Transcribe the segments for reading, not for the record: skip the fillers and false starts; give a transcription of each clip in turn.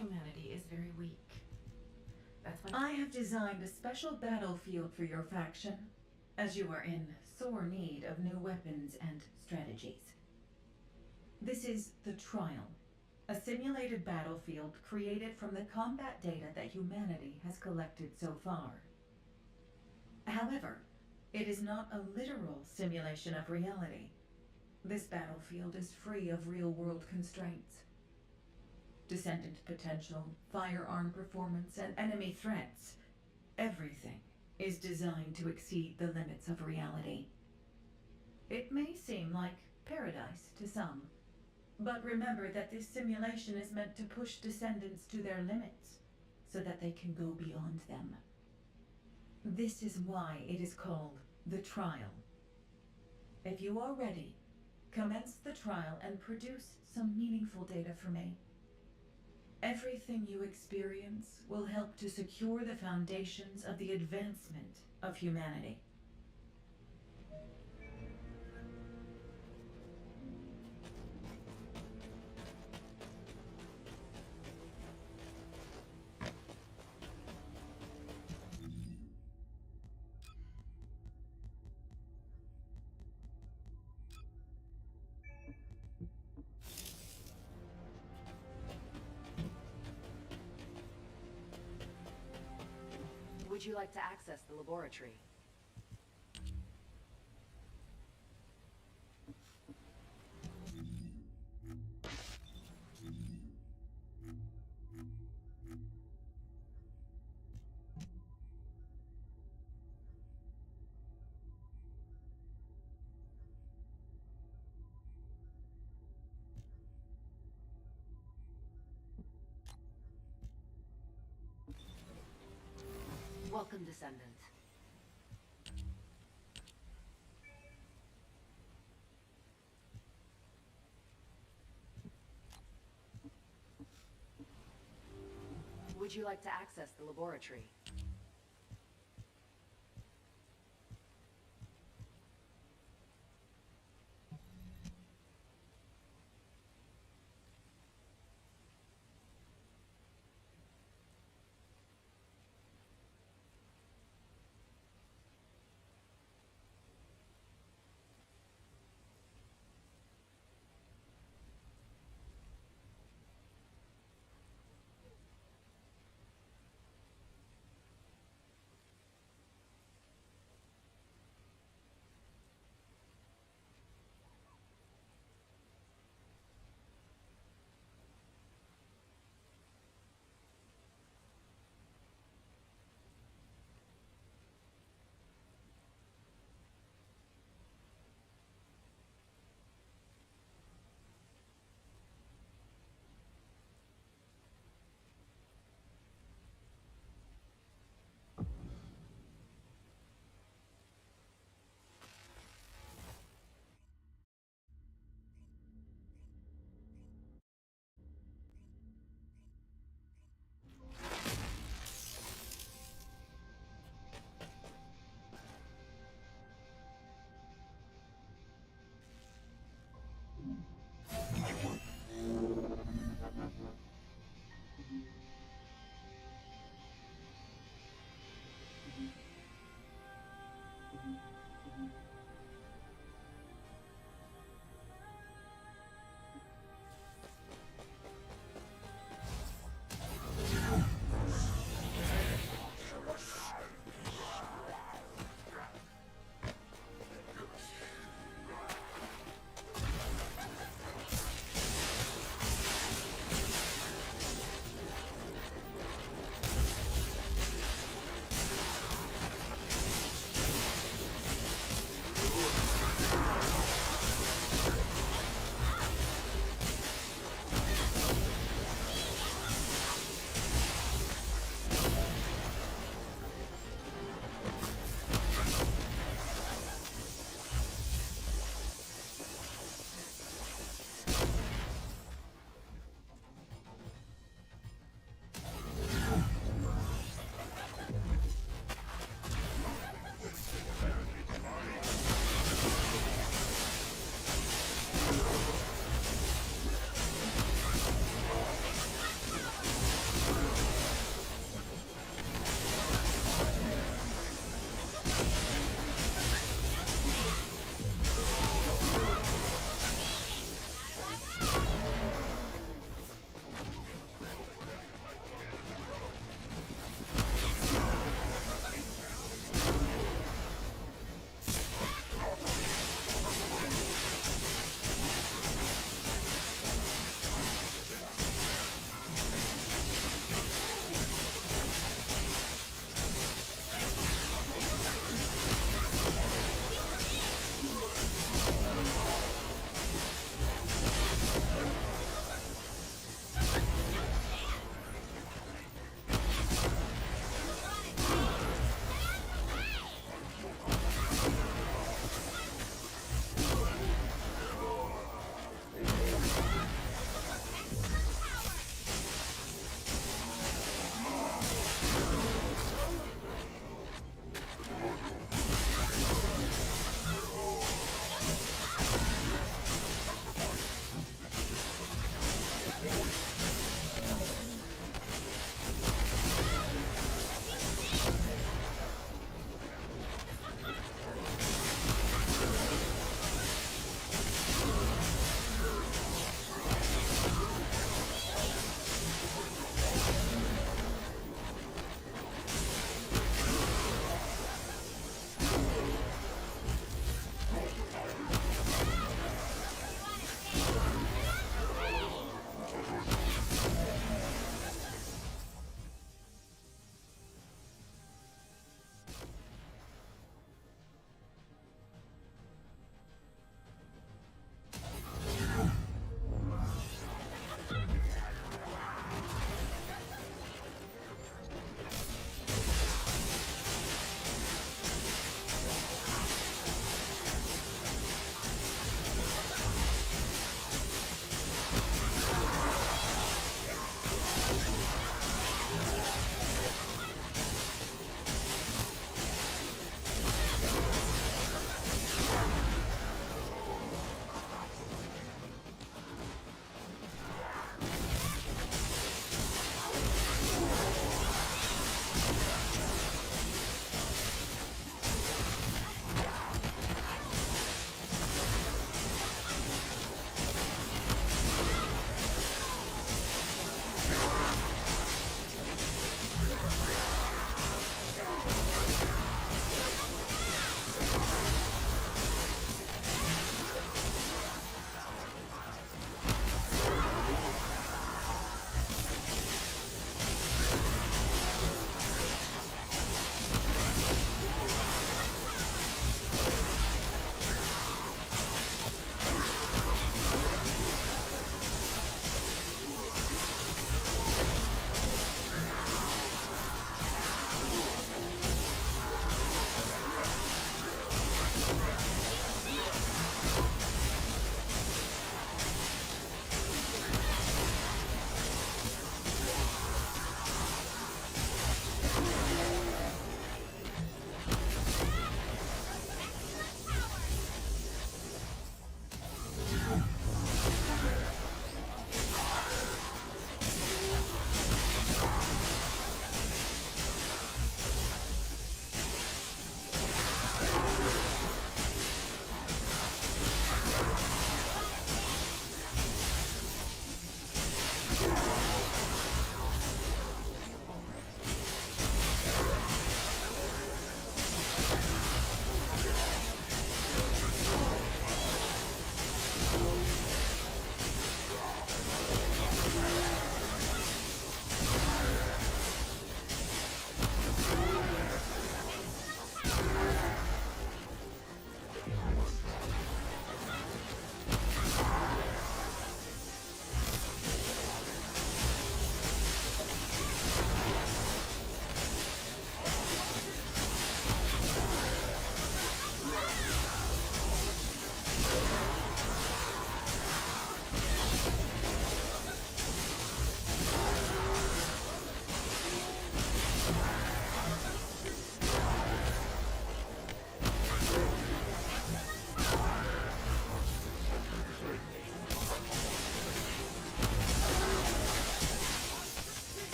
humanity is very weak. That's why I have designed a special battlefield for your faction, as you are in sore need of new weapons and strategies. This is the Trial, a simulated battlefield created from the combat data that humanity has collected so far. However, it is not a literal simulation of reality. This battlefield is free of real-world constraints. Descendant potential, firearm performance, and enemy threats. Everything is designed to exceed the limits of reality. It may seem like paradise to some, but remember that this simulation is meant to push descendants to their limits, so that they can go beyond them. This is why it is called the Trial. If you are ready, commence the trial and produce some meaningful data for me. Everything you experience will help to secure the foundations of the advancement of humanity. Would you like to access the laboratory? Welcome, Descendant. Would you like to access the laboratory?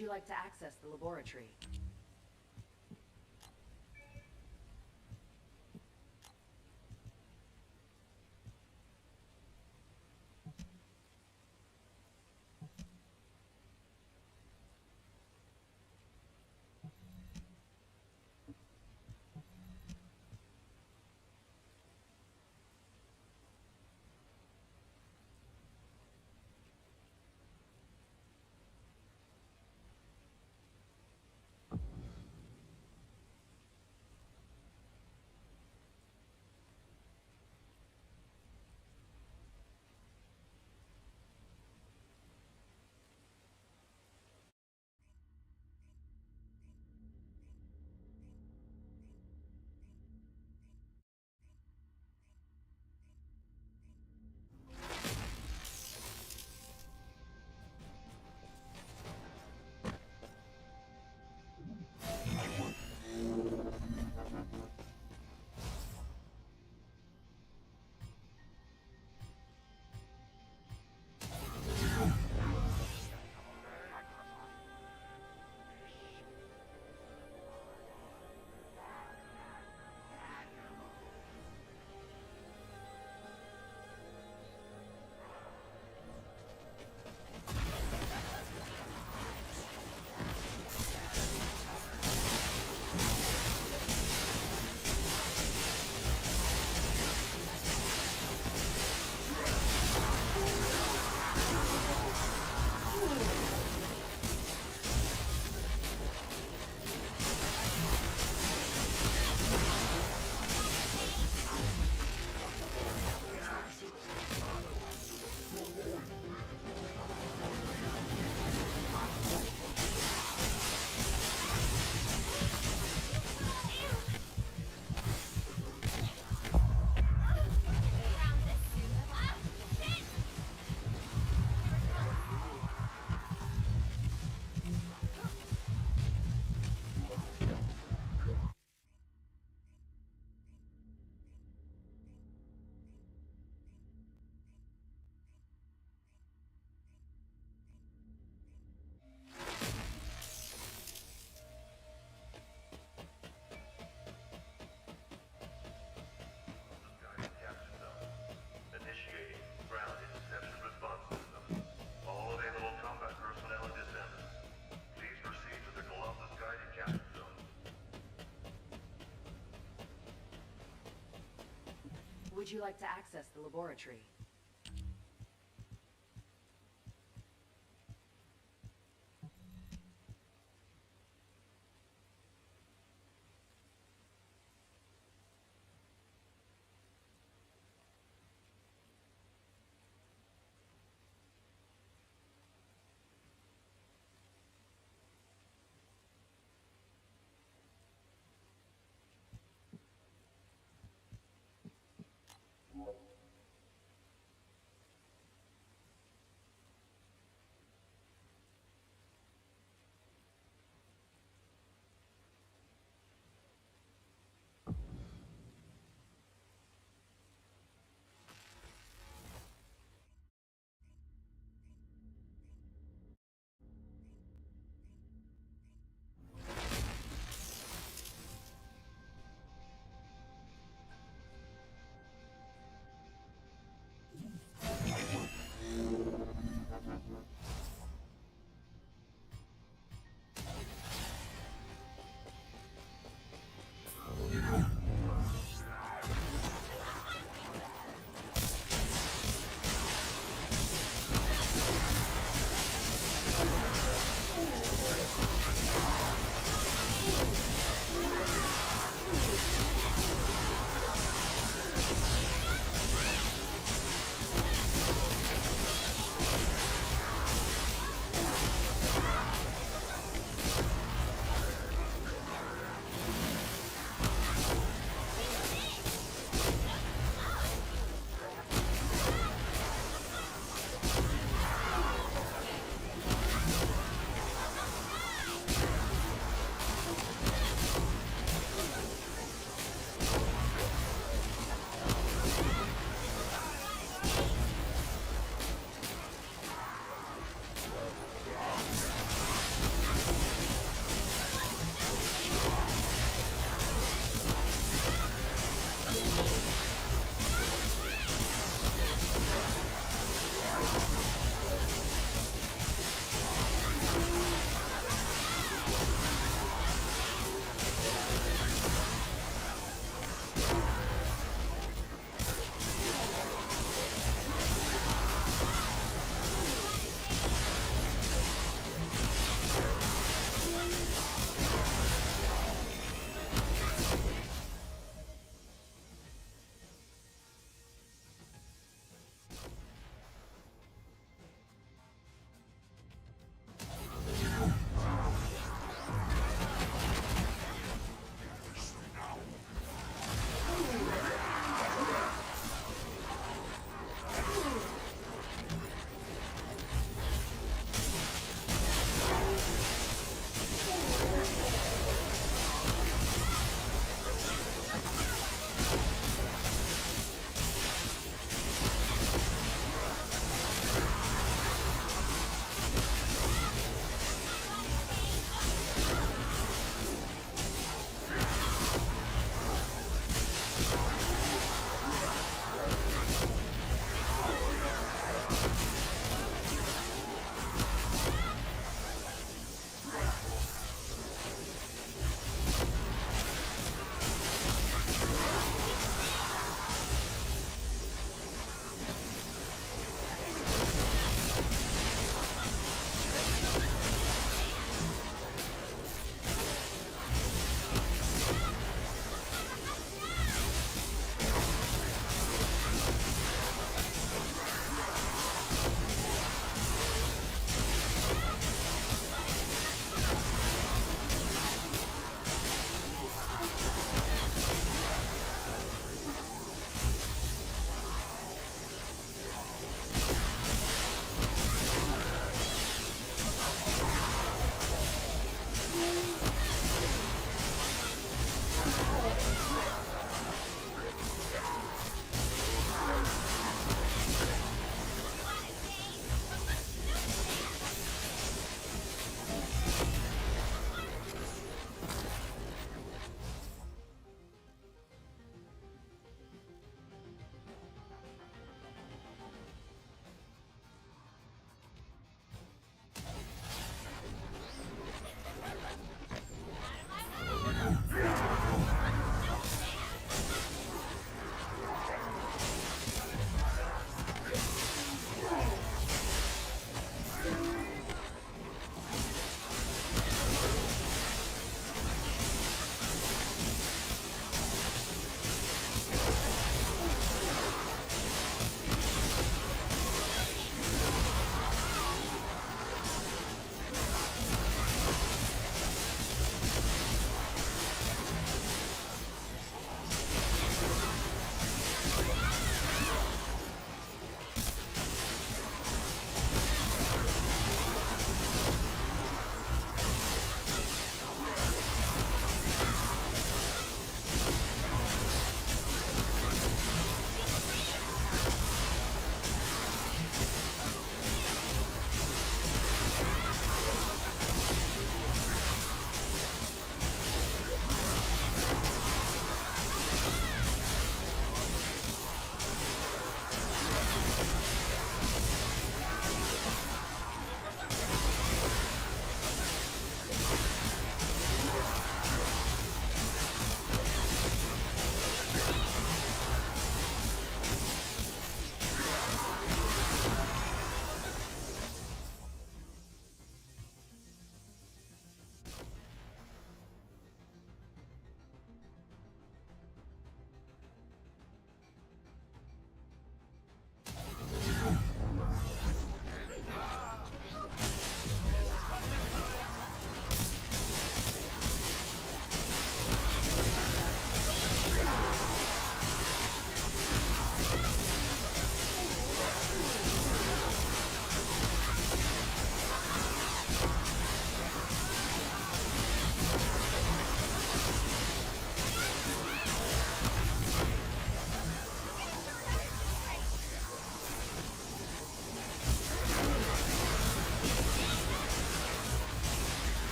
Would you like to access the laboratory? Would you like to access the laboratory?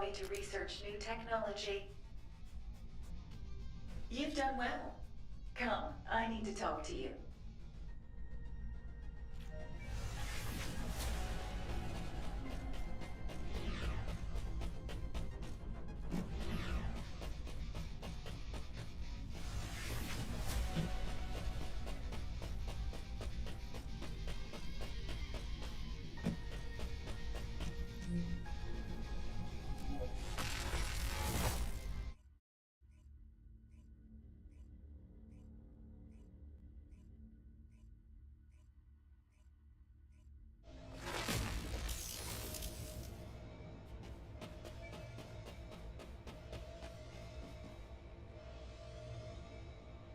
me to research new technology. You've done well. Come, I need to talk to you.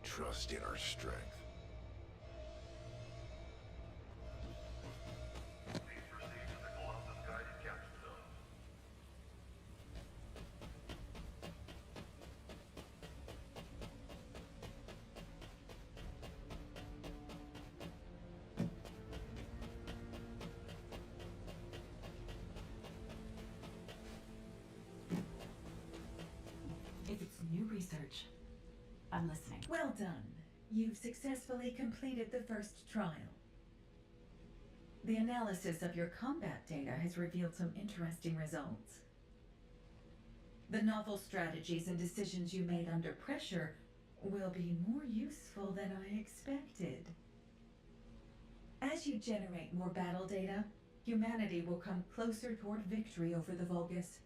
Trust in our strength. Please proceed to the Colossus guided capture zone. If it's new research, I'm listening. Well done. You've successfully completed the first trial. The analysis of your combat data has revealed some interesting results. The novel strategies and decisions you made under pressure will be more useful than I expected. As you generate more battle data, humanity will come closer toward victory over the Vulgus.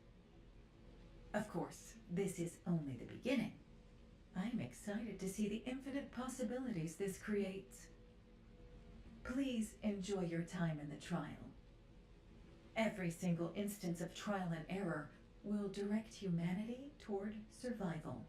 Of course, this is only the beginning. I'm excited to see the infinite possibilities this creates. Please enjoy your time in the trial. Every single instance of trial and error will direct humanity toward survival.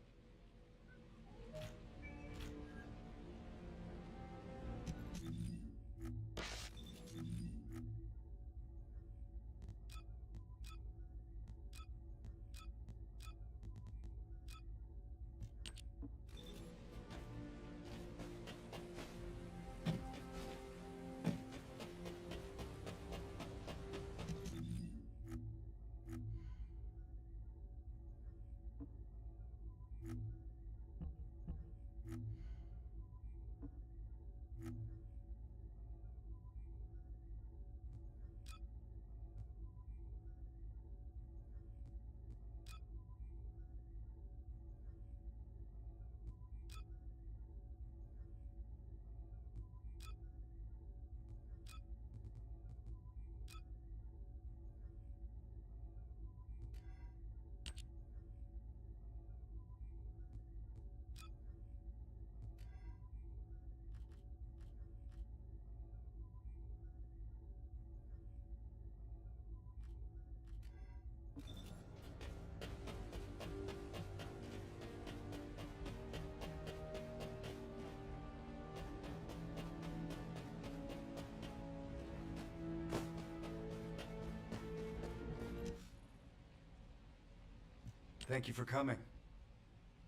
Thank you for coming.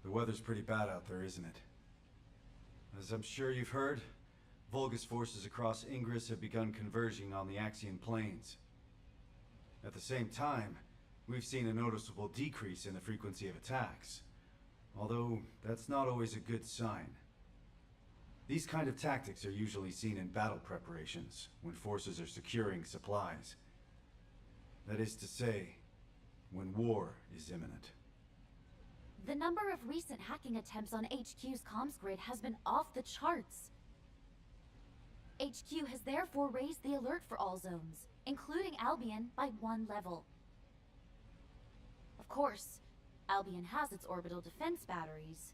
The weather's pretty bad out there, isn't it? As I'm sure you've heard, Vulgus forces across Ingress have begun converging on the Axian plains. At the same time, we've seen a noticeable decrease in the frequency of attacks, although that's not always a good sign. These kind of tactics are usually seen in battle preparations, when forces are securing supplies. That is to say, when war is imminent. The number of recent hacking attempts on HQ's comms grid has been off the charts. HQ has therefore raised the alert for all zones, including Albion, by 1 level. Of course, Albion has its orbital defense batteries,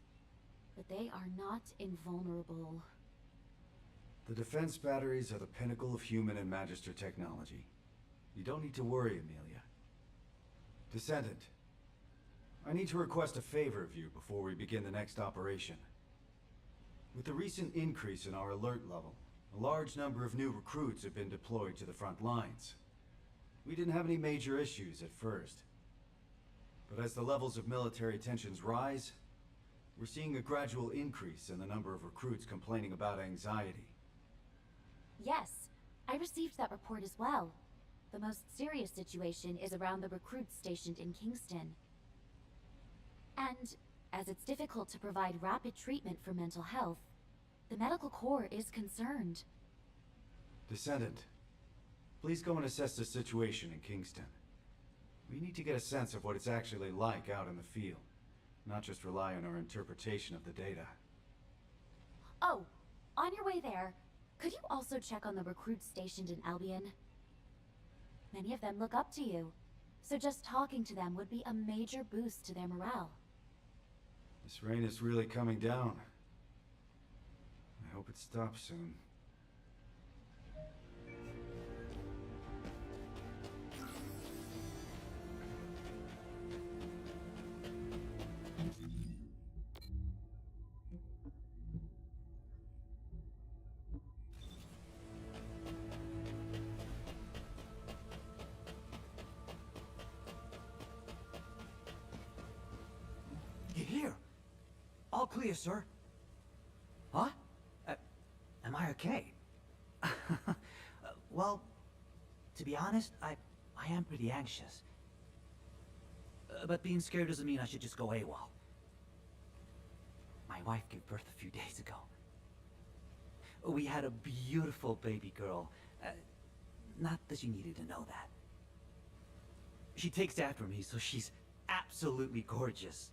but they are not invulnerable. The defense batteries are the pinnacle of human and Magister technology. You don't need to worry, Amelia. Descendant, I need to request a favor of you before we begin the next operation. With the recent increase in our alert level, a large number of new recruits have been deployed to the front lines. We didn't have any major issues at first. But as the levels of military tensions rise, we're seeing a gradual increase in the number of recruits complaining about anxiety. Yes, I received that report as well. The most serious situation is around the recruits stationed in Kingston. And as it's difficult to provide rapid treatment for mental health, the medical corps is concerned. Descendant, please go and assess the situation in Kingston. We need to get a sense of what it's actually like out in the field, not just rely on our interpretation of the data. Oh, on your way there, could you also check on the recruits stationed in Albion? Many of them look up to you, so just talking to them would be a major boost to their morale. This rain is really coming down. I hope it stops soon. You're here. All clear, sir. Huh? Am I okay? Well, to be honest, I am pretty anxious. But being scared doesn't mean I should just go AWOL. My wife gave birth a few days ago. We had a beautiful baby girl. Not that you needed to know that. She takes after me, so she's absolutely gorgeous.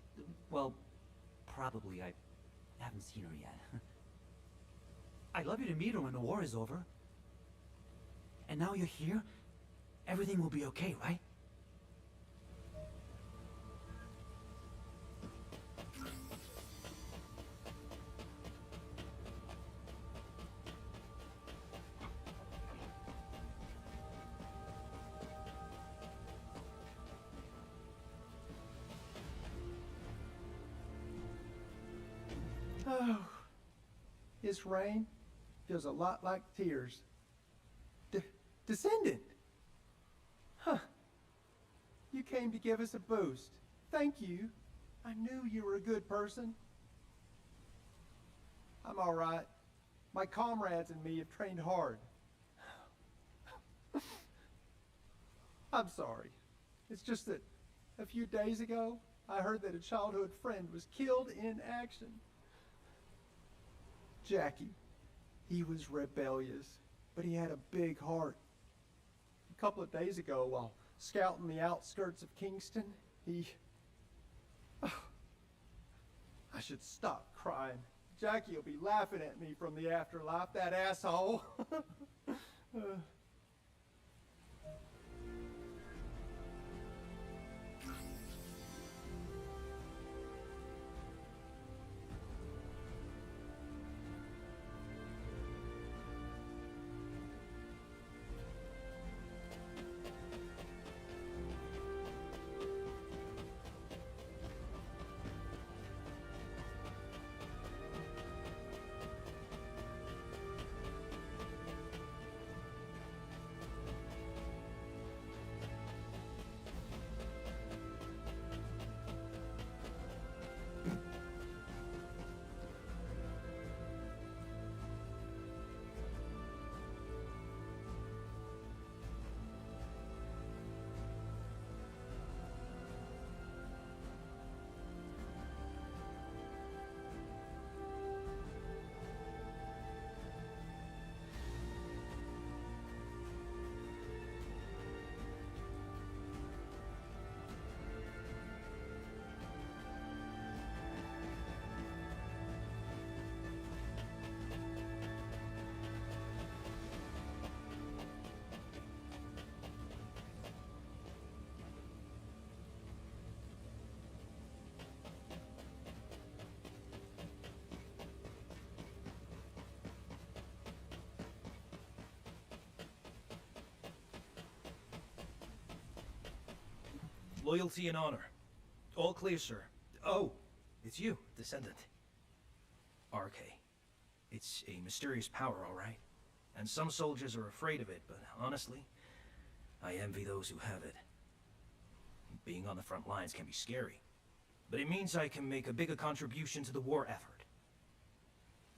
Well, probably. I haven't seen her yet. I'd love you to meet her when the war is over. And now you're here, everything will be okay, right? Oh, this rain feels a lot like tears. Descendant! Huh. You came to give us a boost. Thank you. I knew you were a good person. I'm all right. My comrades and me have trained hard. I'm sorry. It's just that a few days ago, I heard that a childhood friend was killed in action. Jackie. He was rebellious, but he had a big heart. A couple of days ago, while scouting the outskirts of Kingston, he... I should stop crying. Jackie will be laughing at me from the afterlife, that asshole. Loyalty and honor. All clear, sir. Oh, it's you, Descendant. RK. It's a mysterious power, all right. And some soldiers are afraid of it, but honestly, I envy those who have it. Being on the front lines can be scary, but it means I can make a bigger contribution to the war effort.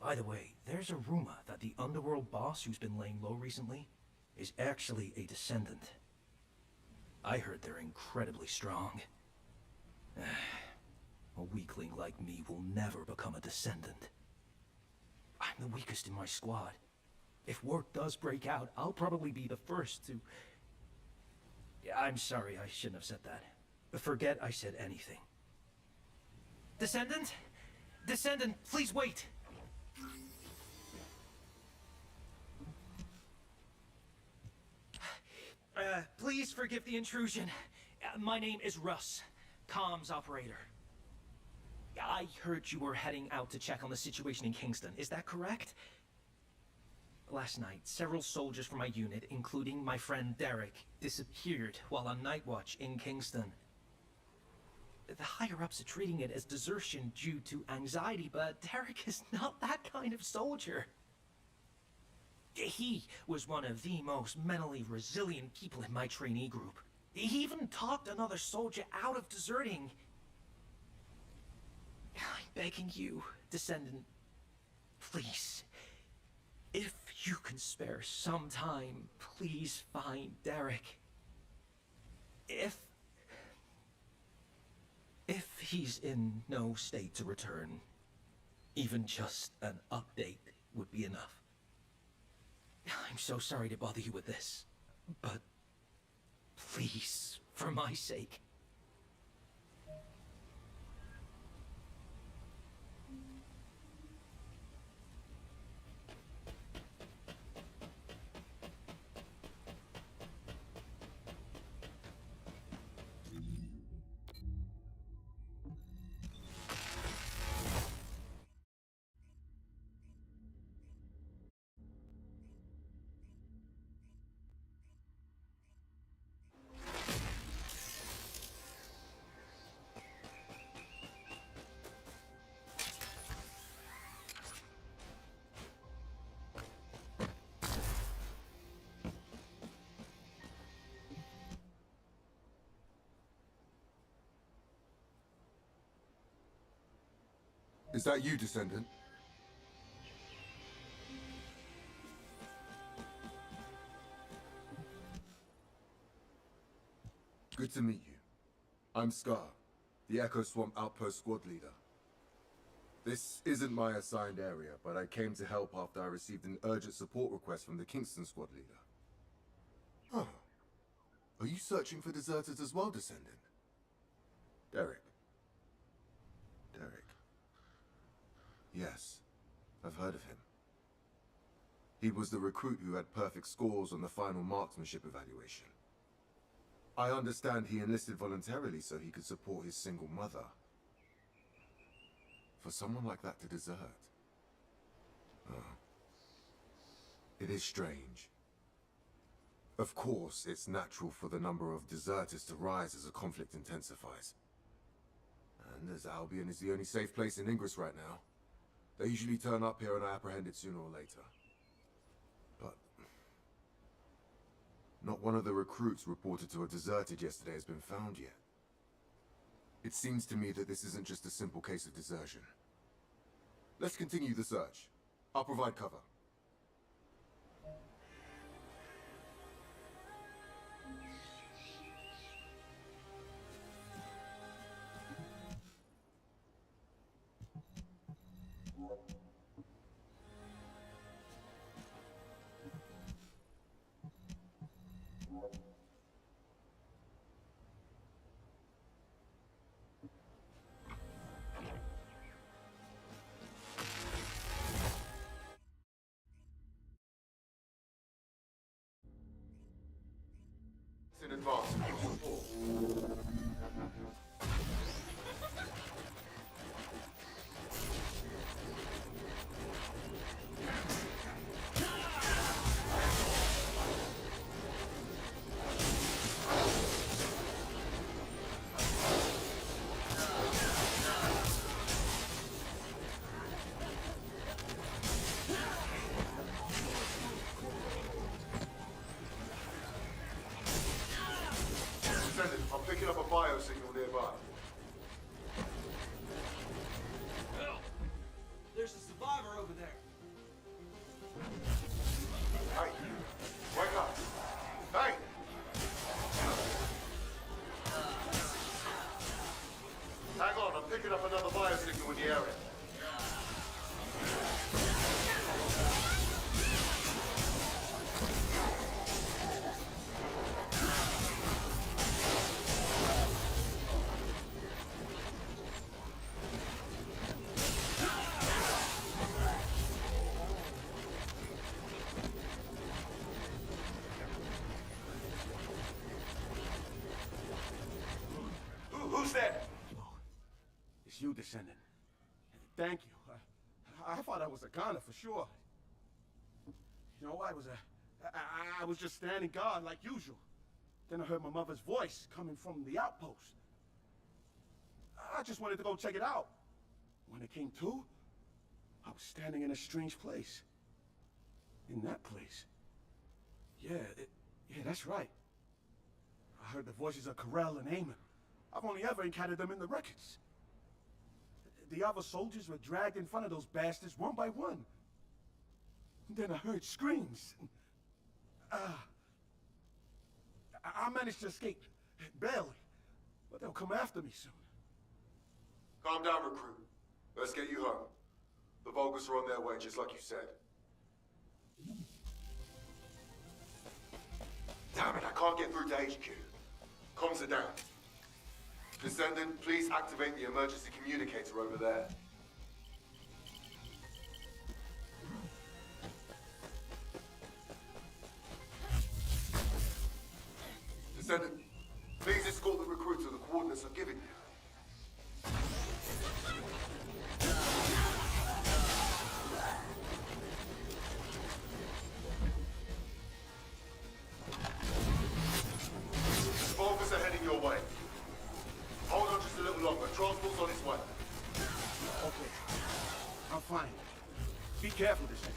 By the way, there's a rumor that the underworld boss who's been laying low recently is actually a Descendant. I heard they're incredibly strong. A weakling like me will never become a descendant. I'm the weakest in my squad. If work does break out, I'll probably be the first to... Yeah, I'm sorry, I shouldn't have said that. Forget I said anything. Descendant? Descendant, please wait! Please forgive the intrusion. My name is Russ, comms operator. I heard you were heading out to check on the situation in Kingston. Is that correct? Last night, several soldiers from my unit, including my friend Derek, disappeared while on night watch in Kingston. The higher-ups are treating it as desertion due to anxiety, but Derek is not that kind of soldier. He was one of the most mentally resilient people in my trainee group. He even talked another soldier out of deserting. I'm begging you, Descendant, please, if you can spare some time, please find Derek. If he's in no state to return, even just an update would be enough. I'm so sorry to bother you with this, but please, for my sake. Is that you, Descendant? Good to meet you. I'm Scar, the Echo Swamp Outpost Squad Leader. This isn't my assigned area, but I came to help after I received an urgent support request from the Kingston Squad Leader. Huh. Are you searching for deserters as well, Descendant? Derek. Yes, I've heard of him. He was the recruit who had perfect scores on the final marksmanship evaluation. I understand he enlisted voluntarily so he could support his single mother. For someone like that to desert. Oh. It is strange. Of course, it's natural for the number of deserters to rise as the conflict intensifies. And as Albion is the only safe place in Ingress right now, they usually turn up here and are apprehended sooner or later. But not one of the recruits reported to have deserted yesterday has been found yet. It seems to me that this isn't just a simple case of desertion. Let's continue the search. I'll provide cover. picking up another biosignal in the area. Who's there? It's you, Descendant. Thank you. I thought I was a goner for sure. You know, I was just standing guard like usual. Then I heard my mother's voice coming from the outpost. I just wanted to go check it out. When it came to, I was standing in a strange place. In that place. Yeah, that's right. I heard the voices of Corell and Eamon. I've only ever encountered them in the records. The other soldiers were dragged in front of those bastards one by one. Then I heard screams. I managed to escape, barely. But they'll come after me soon. Calm down, recruit. Let's get you home. The Vulgus are on their way, just like you said. Damn it, I can't get through to HQ. Comms are down. Descendant, please activate the emergency communicator over there. Descendant, please escort the recruit to the coordinates I've given you. Vulgus are heading your way. Hold on just a little longer. Transport's on its way. Okay. I'm fine. Be careful this time.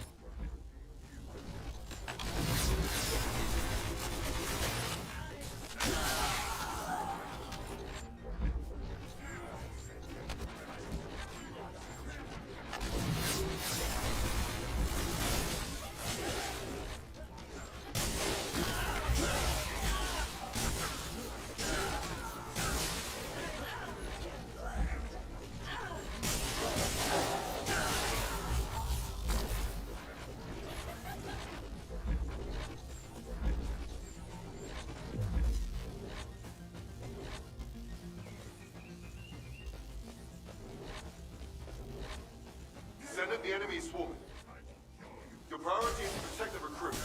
Descendant, the enemy is swarming. Your priority is to protect the recruit.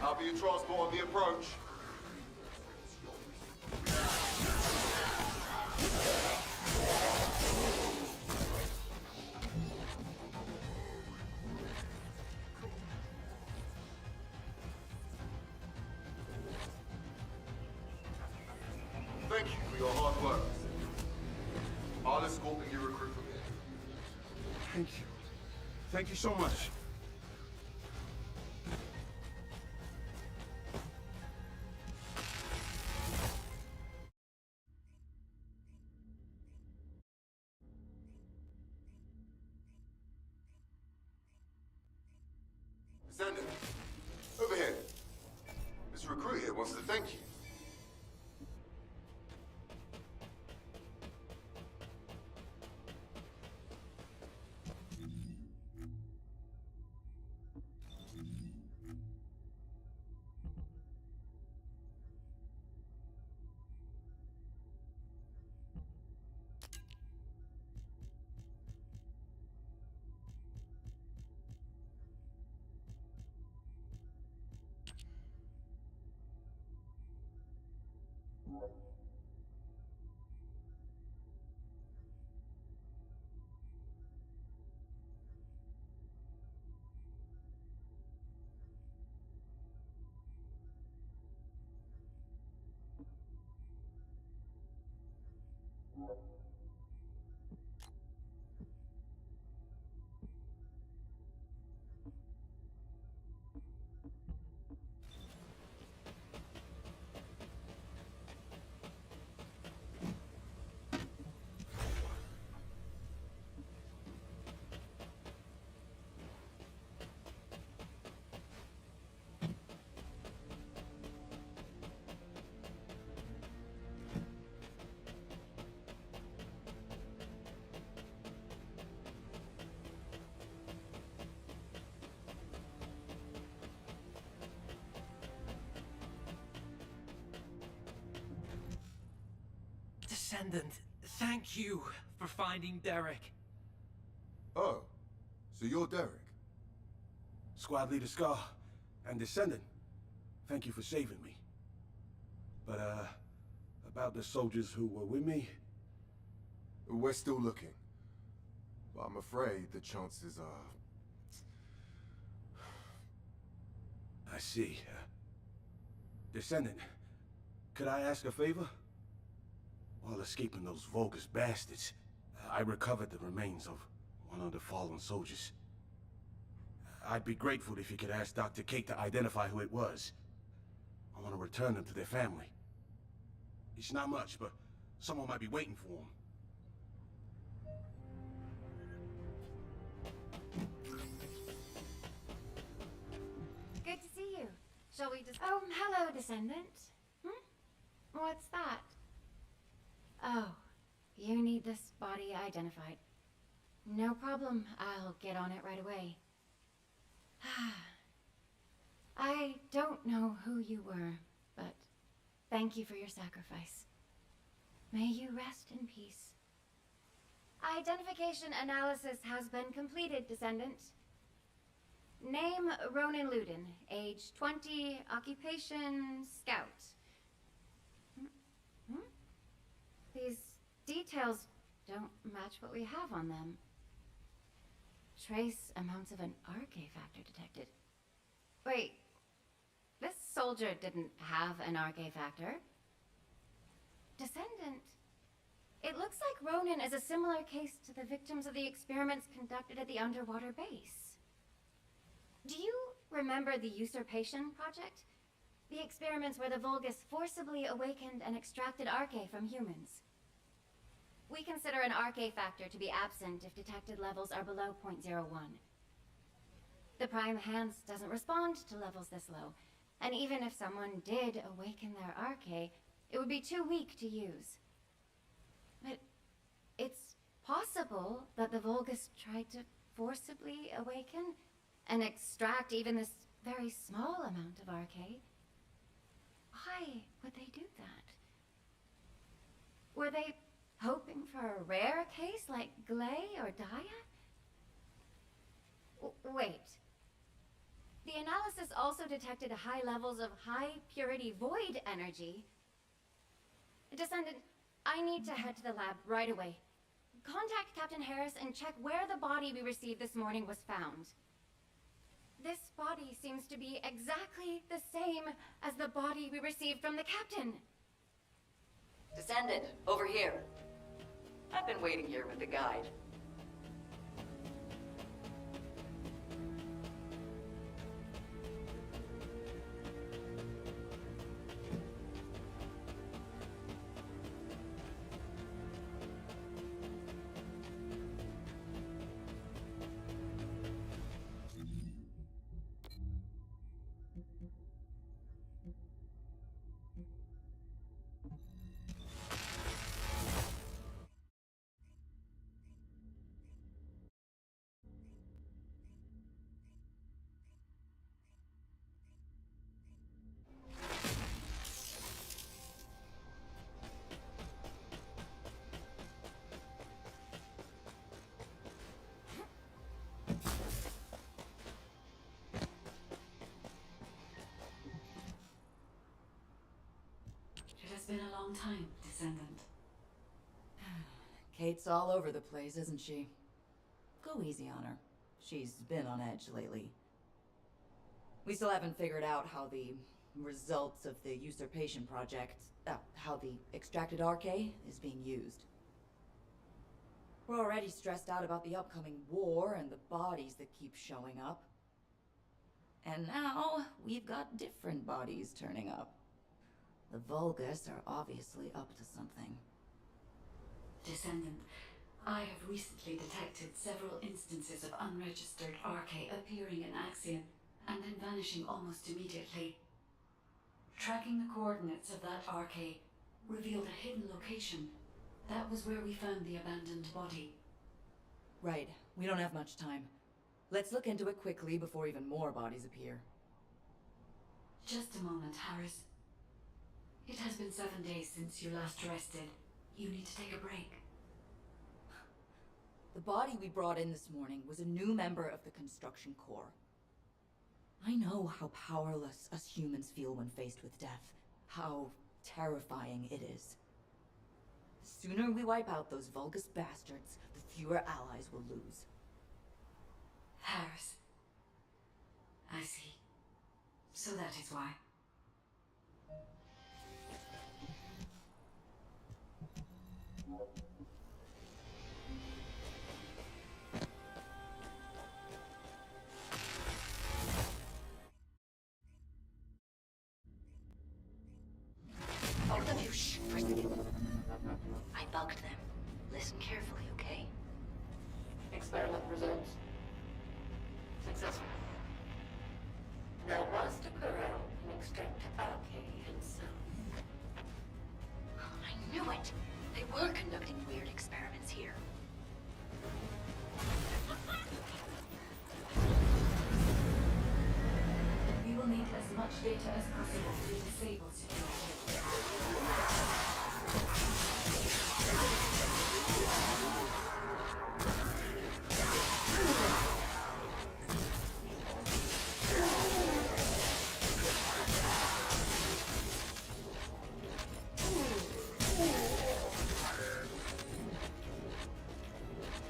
Copy your transport on the approach. Thank you for your hard work. I'll escort the new recruit from here. Thank you. Thank you so much. Descendant, over here. This recruit here wants to thank you. Descendant, thank you for finding Derek. Oh, so you're Derek? Squad Leader Scar and Descendant, thank you for saving me. But, about the soldiers who were with me? We're still looking. But I'm afraid the chances are... I see. Descendant, could I ask a favor? While escaping those Vulgus bastards, I recovered the remains of one of the fallen soldiers. I'd be grateful if you could ask Dr. Kate to identify who it was. I want to return them to their family. It's not much, but someone might be waiting for them. Good to see you. Shall we just... Oh, hello, Descendant. What's that? Oh, you need this body identified. No problem. I'll get on it right away. I don't know who you were, but thank you for your sacrifice. May you rest in peace. Identification analysis has been completed, Descendant. Name Ronan Ludin, age 20, occupation scout. These details don't match what we have on them. Trace amounts of an RK factor detected. Wait, this soldier didn't have an RK factor. Descendant. It looks like Ronan is a similar case to the victims of the experiments conducted at the underwater base. Do you remember the Usurpation Project? The experiments where the Vulgus forcibly awakened and extracted RK from humans. We consider an RK factor to be absent if detected levels are below 0.01. The Prime Hands doesn't respond to levels this low, and even if someone did awaken their RK, it would be too weak to use. But it's possible that the Vulgus tried to forcibly awaken and extract even this very small amount of RK. Why would they do that? Were they hoping for a rare case like Gley or Daya? Wait. The analysis also detected high levels of high-purity void energy. Descendant, I need to head to the lab right away. Contact Captain Harris and check where the body we received this morning was found. This body seems to be exactly the same as the body we received from the captain. Descendant, over here. I've been waiting here with the guide. It has been a long time, Descendant. Kate's all over the place, isn't she? Go easy on her. She's been on edge lately. We still haven't figured out how the results of the Usurpation Project, how the extracted RK is being used. We're already stressed out about the upcoming war and the bodies that keep showing up. And now, we've got different bodies turning up. The Vulgus are obviously up to something. Descendant, I have recently detected several instances of unregistered RK appearing in Axion and then vanishing almost immediately. Tracking the coordinates of that RK revealed a hidden location. That was where we found the abandoned body. Right. We don't have much time. Let's look into it quickly before even more bodies appear. Just a moment, Harris. It has been 7 days since you last rested. You need to take a break. The body we brought in this morning was a new member of the Construction Corps. I know how powerless us humans feel when faced with death. How terrifying it is. The sooner we wipe out those Vulgus bastards, the fewer allies we'll lose. Harris. I see. So that is why. Both of you, shh, for a second. I bugged them. Listen carefully, okay? Experiment results. Successful. Now Master Corral can extract Arcane himself. I knew it! They were conducting weird experiments here. We will need as much data as possible to disable security.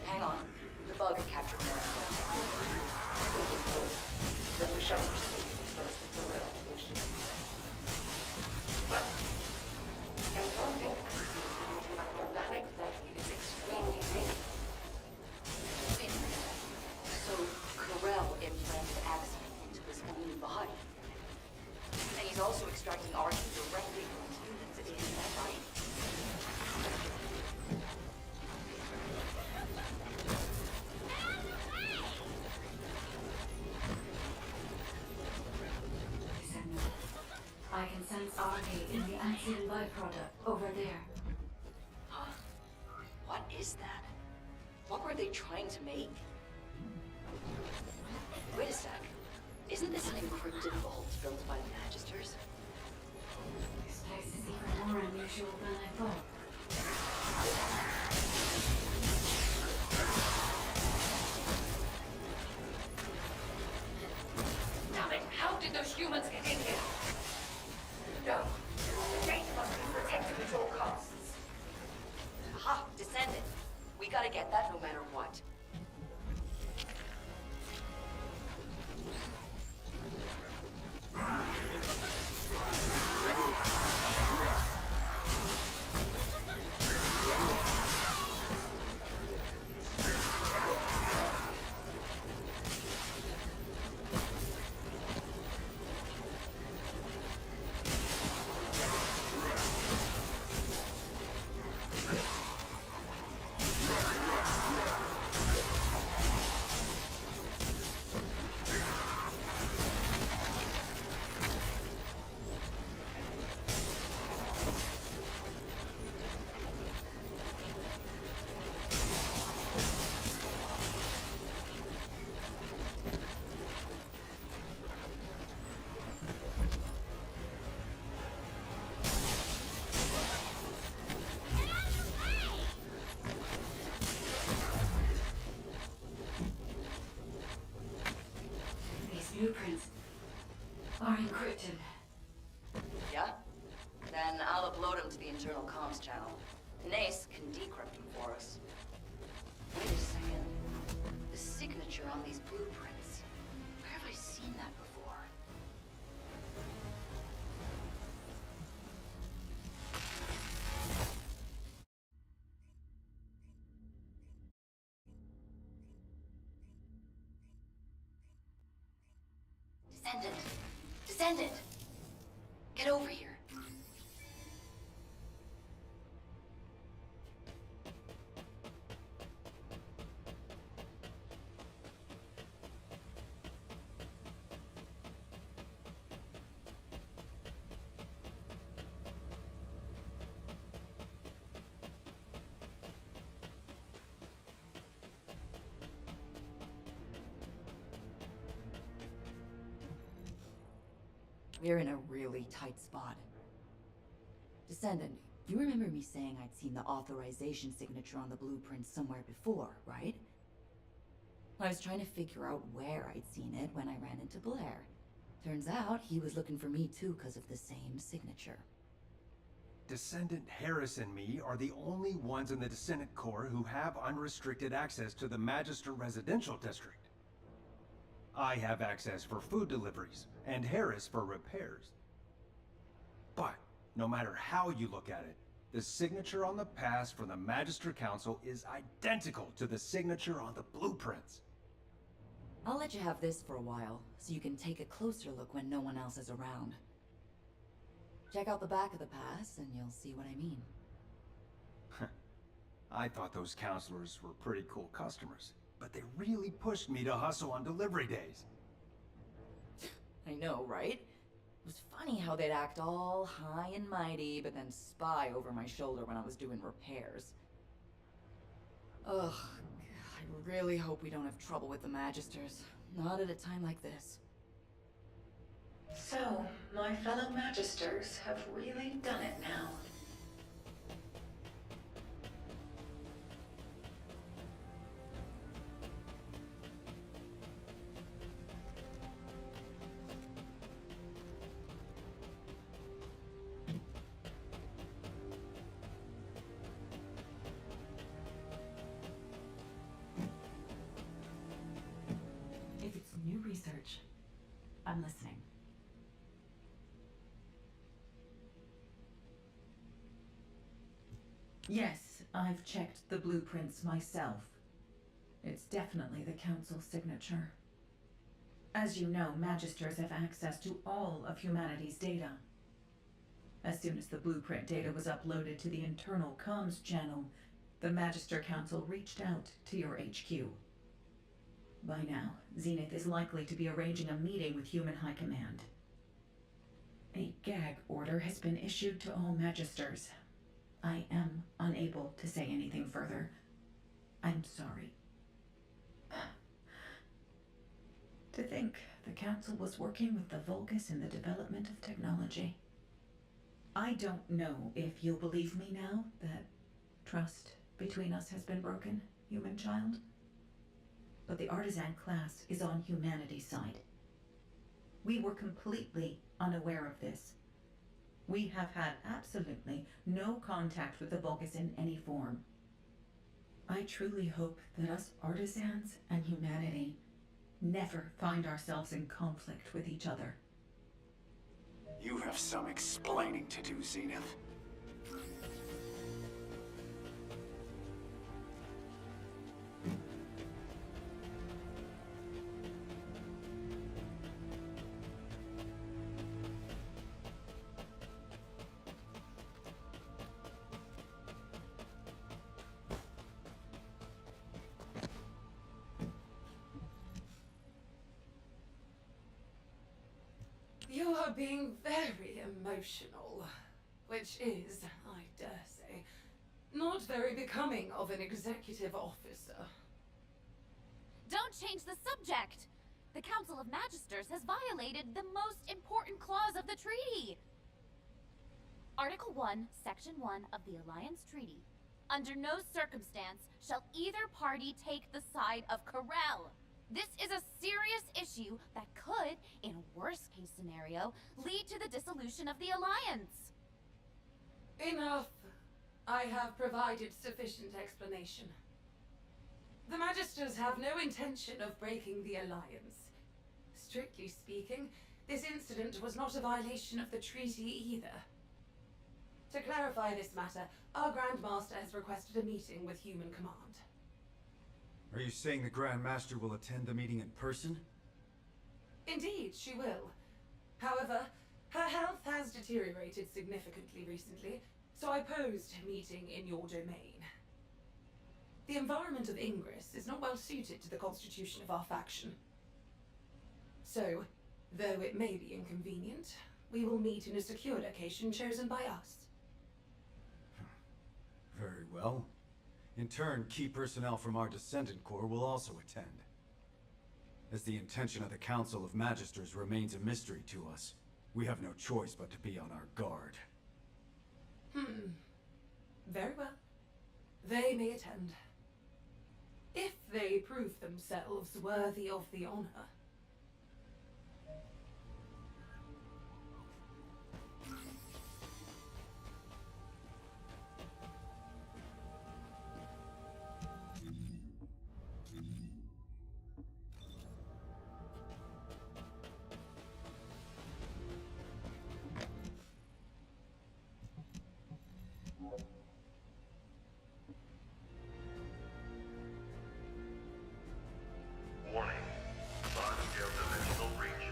Hang on. The bug had captured more. Then we shall proceed first to the revolution. But, involving organic body is extremely painful. Wait a minute. So, Corell implanted Axiom into his new body. And he's also extracting Arcane directly from humans, isn't that right? I can sense RK in the Axiom byproduct over there. Huh? What is that? What were they trying to make? Wait a sec. Isn't this an encrypted vault built by the Magisters? This place is even more unusual than I thought. Damn it, how did those humans get in here? No. The data must be protected at all costs. Aha! Descendant! We gotta get that no matter what. Blueprints are encrypted. Yeah? Then I'll upload them to the internal comms channel. Nace can decrypt them for us. Wait a second. The signature on these blueprints. Where have I seen that before? Descendant! Descendant! Get over here! We're in a really tight spot. Descendant, You remember me saying I'd seen the authorization signature on the blueprint somewhere before, right? I was trying to figure out where I'd seen it when I ran into Blair. Turns out he was looking for me too because of the same signature. Descendant Harris and me are the only ones in the Descendant Corps who have unrestricted access to the Magister Residential District. I have access for food deliveries, and Harris for repairs. But, no matter how you look at it, the signature on the pass from the Magister Council is identical to the signature on the blueprints. I'll let you have this for a while, so you can take a closer look when no one else is around. Check out the back of the pass, and you'll see what I mean. I thought those counselors were pretty cool customers, but they really pushed me to hustle on delivery days. I know, right? It was funny how they'd act all high and mighty, but then spy over my shoulder when I was doing repairs. Ugh, I really hope we don't have trouble with the Magisters. Not at a time like this. So, my fellow Magisters have really done it now. If it's new research, I'm listening. Yes, I've checked the blueprints myself. It's definitely the Council's signature. As you know, Magisters have access to all of humanity's data. As soon as the blueprint data was uploaded to the internal comms channel, the Magister Council reached out to your HQ. By now, Zenith is likely to be arranging a meeting with Human High Command. A gag order has been issued to all Magisters. I am unable to say anything further. I'm sorry. To think the Council was working with the Vulgus in the development of technology. I don't know if you'll believe me now that trust between us has been broken, human child. But the Artisan class is on humanity's side. We were completely unaware of this. We have had absolutely no contact with the Vulgus in any form. I truly hope that us Artisans and humanity never find ourselves in conflict with each other. You have some explaining to do, Zenith. You are being very emotional, which is, I dare say, not very becoming of an executive officer. Don't change the subject! The Council of Magisters has violated the most important clause of the treaty! Article 1, Section 1 of the Alliance Treaty. Under no circumstance shall either party take the side of Corel. This is a serious issue that could, in a worst-case scenario, lead to the dissolution of the Alliance. Enough. I have provided sufficient explanation. The Magisters have no intention of breaking the Alliance. Strictly speaking, this incident was not a violation of the treaty either. To clarify this matter, our Grand Master has requested a meeting with Human Command. Are you saying the Grand Master will attend the meeting in person? Indeed, she will. However, her health has deteriorated significantly recently, so I posed meeting in your domain. The environment of Ingress is not well suited to the constitution of our faction. So, though it may be inconvenient, we will meet in a secure location chosen by us. Very well. In turn, key personnel from our Descendant Corps will also attend. As the intention of the Council of Magisters remains a mystery to us, we have no choice but to be on our guard. Very well. They may attend. If they prove themselves worthy of the honor. Warning. Large-scale dimensional breach.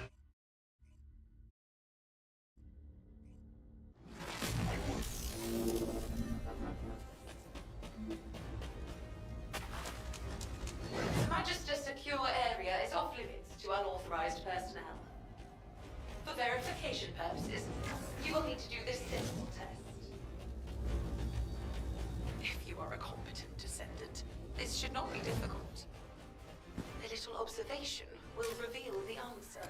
The Magister secure area is off limits to unauthorized personnel. For verification purposes, you will need to do this simple test. If you are a competent descendant, this should not be difficult. A little observation will reveal the answer.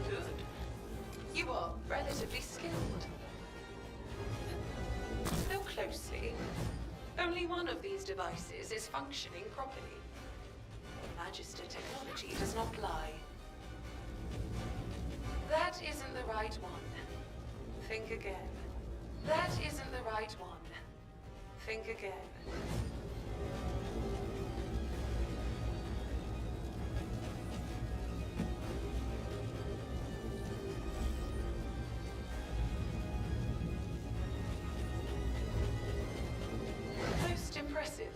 Good. You are relatively skilled. Look closely. Only one of these devices is functioning properly. Magister technology does not lie. That isn't the right one. Think again. That isn't the right one. Think again. Most impressive.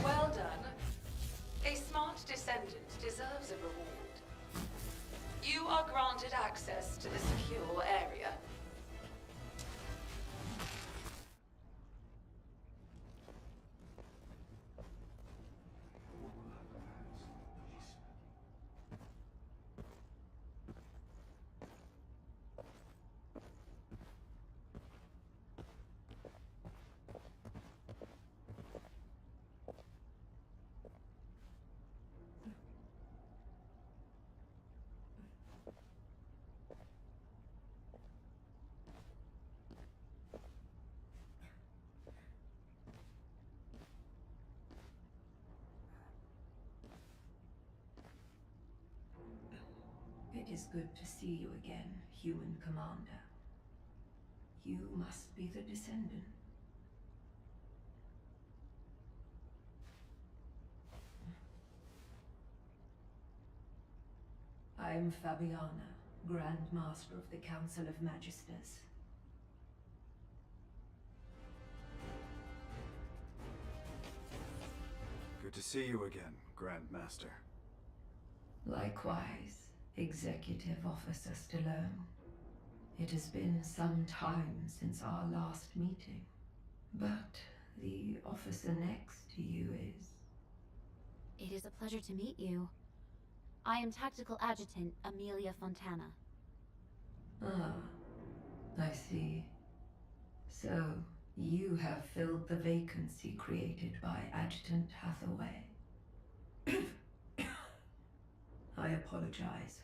Well done. A smart descendant deserves a reward. You are granted access to the secure area. It is good to see you again, human commander. You must be the descendant. I am Fabiana, Grand Master of the Council of Magisters. Good to see you again, Grand Master. Likewise, Executive Officer Stallone. It has been some time since our last meeting, but the officer next to you is... It is a pleasure to meet you. I am Tactical Adjutant Amelia Fontana. Ah, I see. So, you have filled the vacancy created by Adjutant Hathaway. I apologize.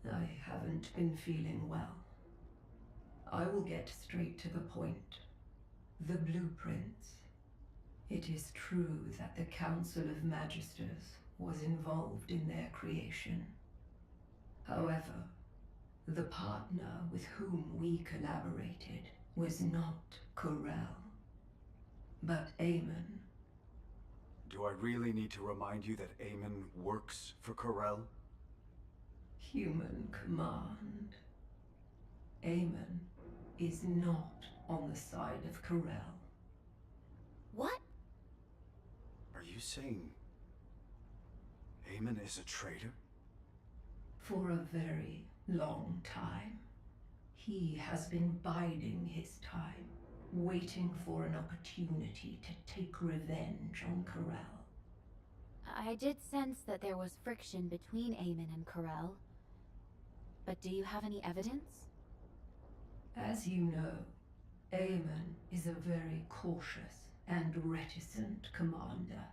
I haven't been feeling well. I will get straight to the point. The blueprints. It is true that the Council of Magisters was involved in their creation. However, the partner with whom we collaborated was not Corel, but Eamon. Do I really need to remind you that Eamon works for Corel? Human command. Eamon is not on the side of Corel. What? Are you saying Eamon is a traitor? For a very long time. He has been biding his time, waiting for an opportunity to take revenge on Corel. I did sense that there was friction between Eamon and Corel. But do you have any evidence? As you know, Aemon is a very cautious and reticent commander.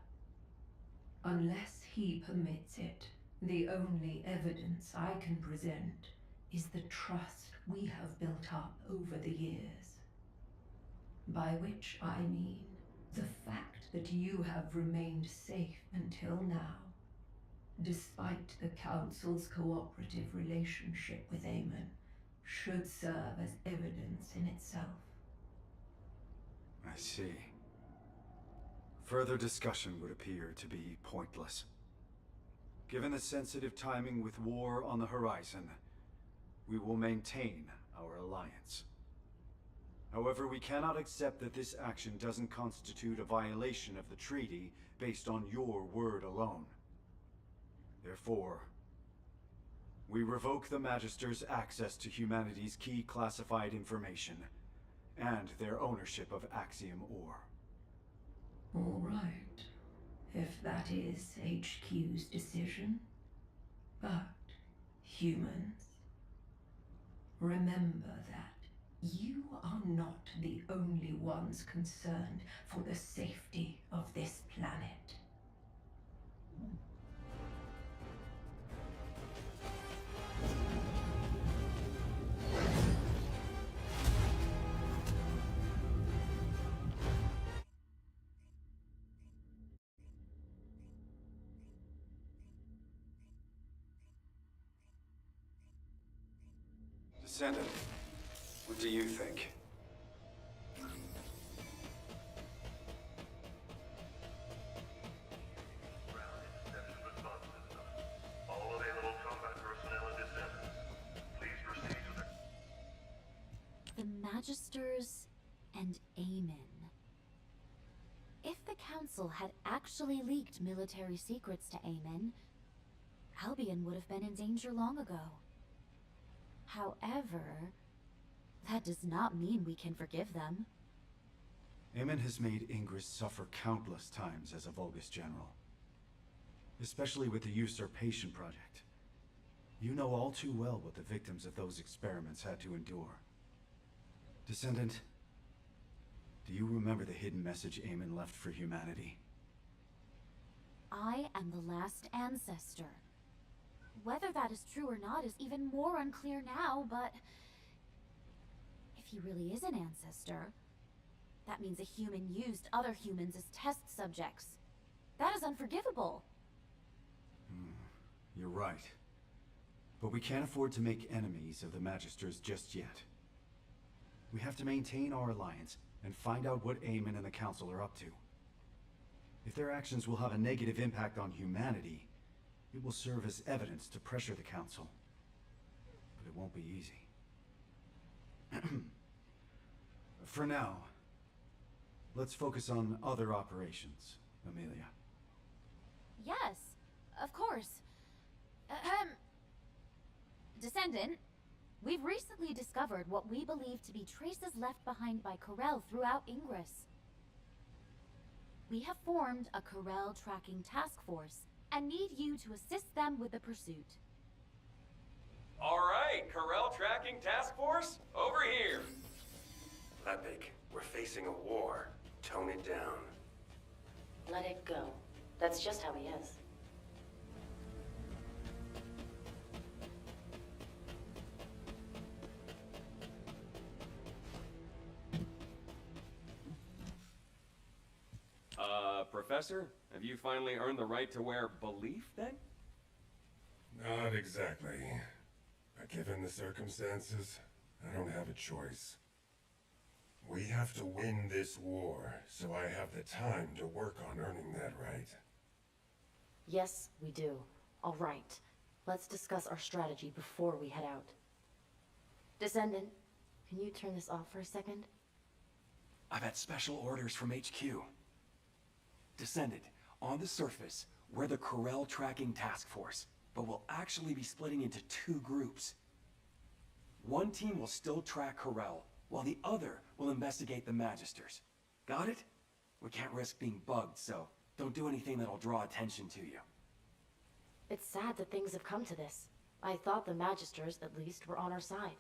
Unless he permits it, the only evidence I can present is the trust we have built up over the years. By which I mean the fact that you have remained safe until now, despite the Council's cooperative relationship with Aemon, should serve as evidence in itself. I see. Further discussion would appear to be pointless. Given the sensitive timing with war on the horizon, we will maintain our alliance. However, we cannot accept that this action doesn't constitute a violation of the treaty based on your word alone. Therefore, we revoke the Magister's access to humanity's key classified information and their ownership of Axiom Ore. All right, if that is HQ's decision. But, humans, remember that you are not the only ones concerned for the safety of this planet. Descendant, what do you think? All available combat personnel and descendants, please proceed to the... The Magisters and Aemon. If the Council had actually leaked military secrets to Aemon, Albion would have been in danger long ago. However, that does not mean we can forgive them. Aemon has made Ingress suffer countless times as a Vulgus general. Especially with the Usurpation Project. You know all too well what the victims of those experiments had to endure. Descendant, do you remember the hidden message Aemon left for humanity? I am the last ancestor. Whether that is true or not is even more unclear now, but... if he really is an ancestor, that means a human used other humans as test subjects. That is unforgivable. You're right. But we can't afford to make enemies of the Magisters just yet. We have to maintain our alliance and find out what Aemon and the Council are up to. If their actions will have a negative impact on humanity, it will serve as evidence to pressure the Council. But it won't be easy. For now, let's focus on other operations, Amelia. Yes, of course. Descendant, we've recently discovered what we believe to be traces left behind by Corel throughout Ingress. We have formed a Corel tracking task force and need you to assist them with the pursuit. All right, Corel Tracking Task Force, over here. Lepik, we're facing a war. Tone it down. Let it go. That's just how he is. Professor, have you finally earned the right to wear belief, then? Not exactly. But given the circumstances, I don't have a choice. We have to win this war, so I have the time to work on earning that right. Yes, we do. All right. Let's discuss our strategy before we head out. Descendant, can you turn this off for a second? I've had special orders from HQ. Descendant, on the surface, we're the Corel Tracking Task Force, but we'll actually be splitting into two groups. One team will still track Corel, while the other will investigate the Magisters. Got it? We can't risk being bugged, so don't do anything that'll draw attention to you. It's sad that things have come to this. I thought the Magisters, at least, were on our side.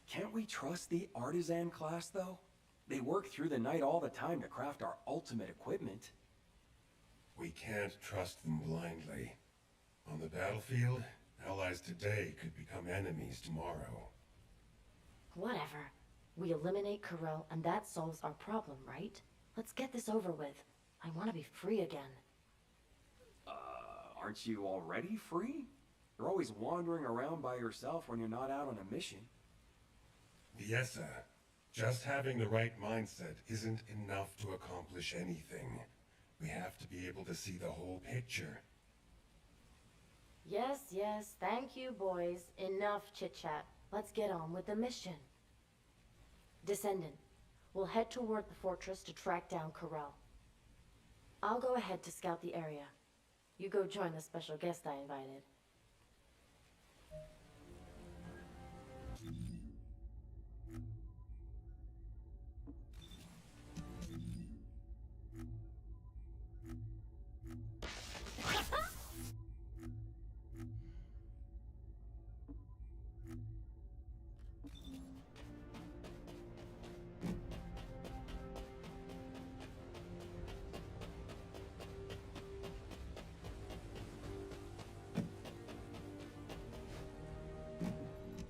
Can't we trust the artisan class, though? They work through the night all the time to craft our ultimate equipment. We can't trust them blindly. On the battlefield, allies today could become enemies tomorrow. Whatever. We eliminate Corel, and that solves our problem, right? Let's get this over with. I want to be free again. Aren't you already free? You're always wandering around by yourself when you're not out on a mission. Viessa, just having the right mindset isn't enough to accomplish anything. We have to be able to see the whole picture. Yes, yes, thank you, boys. Enough chit-chat. Let's get on with the mission. Descendant, we'll head toward the fortress to track down Corel. I'll go ahead to scout the area. You go join the special guest I invited.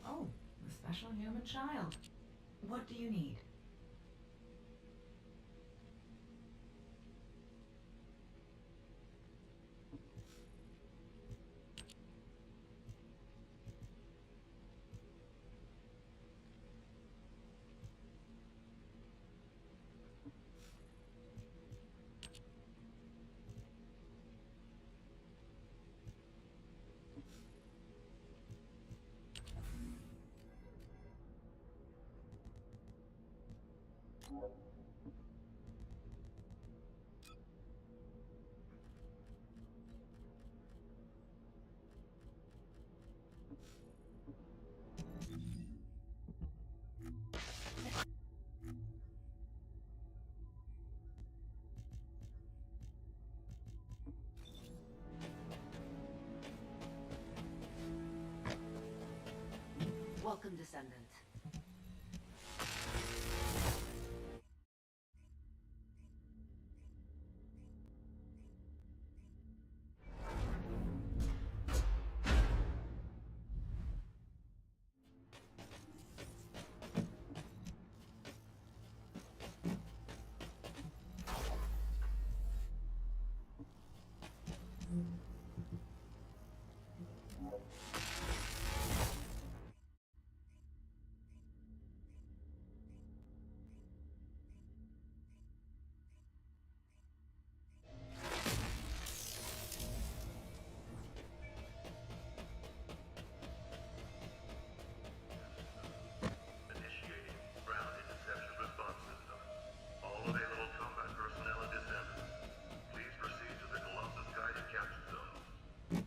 Oh, the special human child. What do you need? Welcome, Descendant. Initiating ground interception response system. All available combat personnel and descendants, please proceed to the Colossus guided capture zone.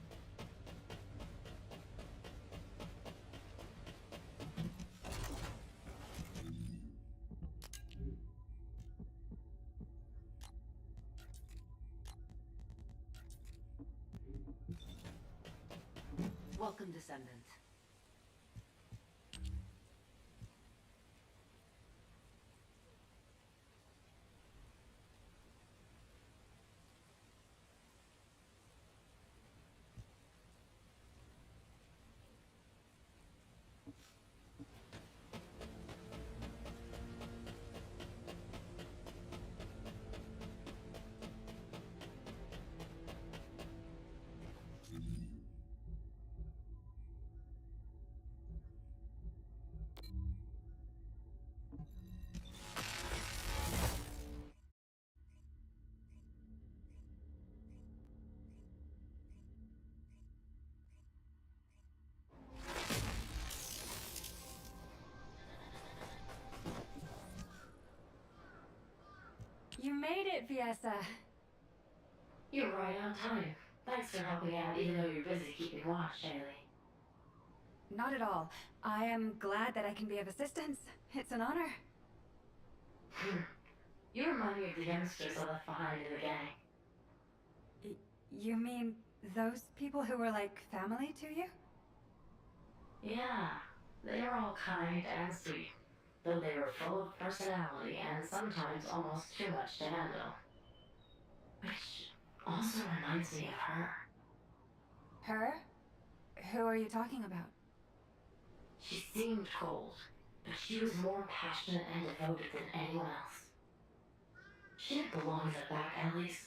Welcome, Descendant. You made it, Viessa. You're right on time. Thanks for helping out, even though you're busy keeping watch, Haley. Not at all. I am glad that I can be of assistance. It's an honor. You remind me of the youngsters I left behind in the gang. You mean those people who were like family to you? Yeah, they're all kind and sweet, though they are full of personality and sometimes almost too much to handle. Which also reminds me of her. Her? Who are you talking about? She seemed cold, but she was more passionate and devoted than anyone else. She didn't belong in the back alleys.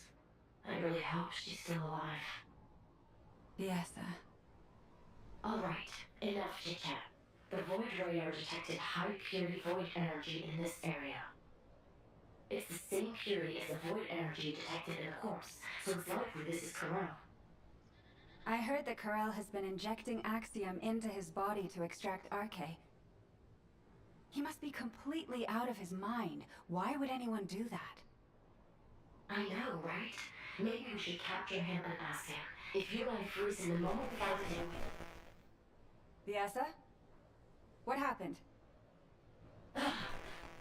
I really hope she's still alive. Fiesta. Alright, enough chit-chat. The Void Radar detected high purity void energy in this area. It's the same purity as the void energy detected in the corpse, so it's likely this is Corel. I heard that Corel has been injecting Axiom into his body to extract Arche. He must be completely out of his mind. Why would anyone do that? I know, right? Maybe we should capture him and ask him if you let him freeze in the moment without him. Fiesta? What happened?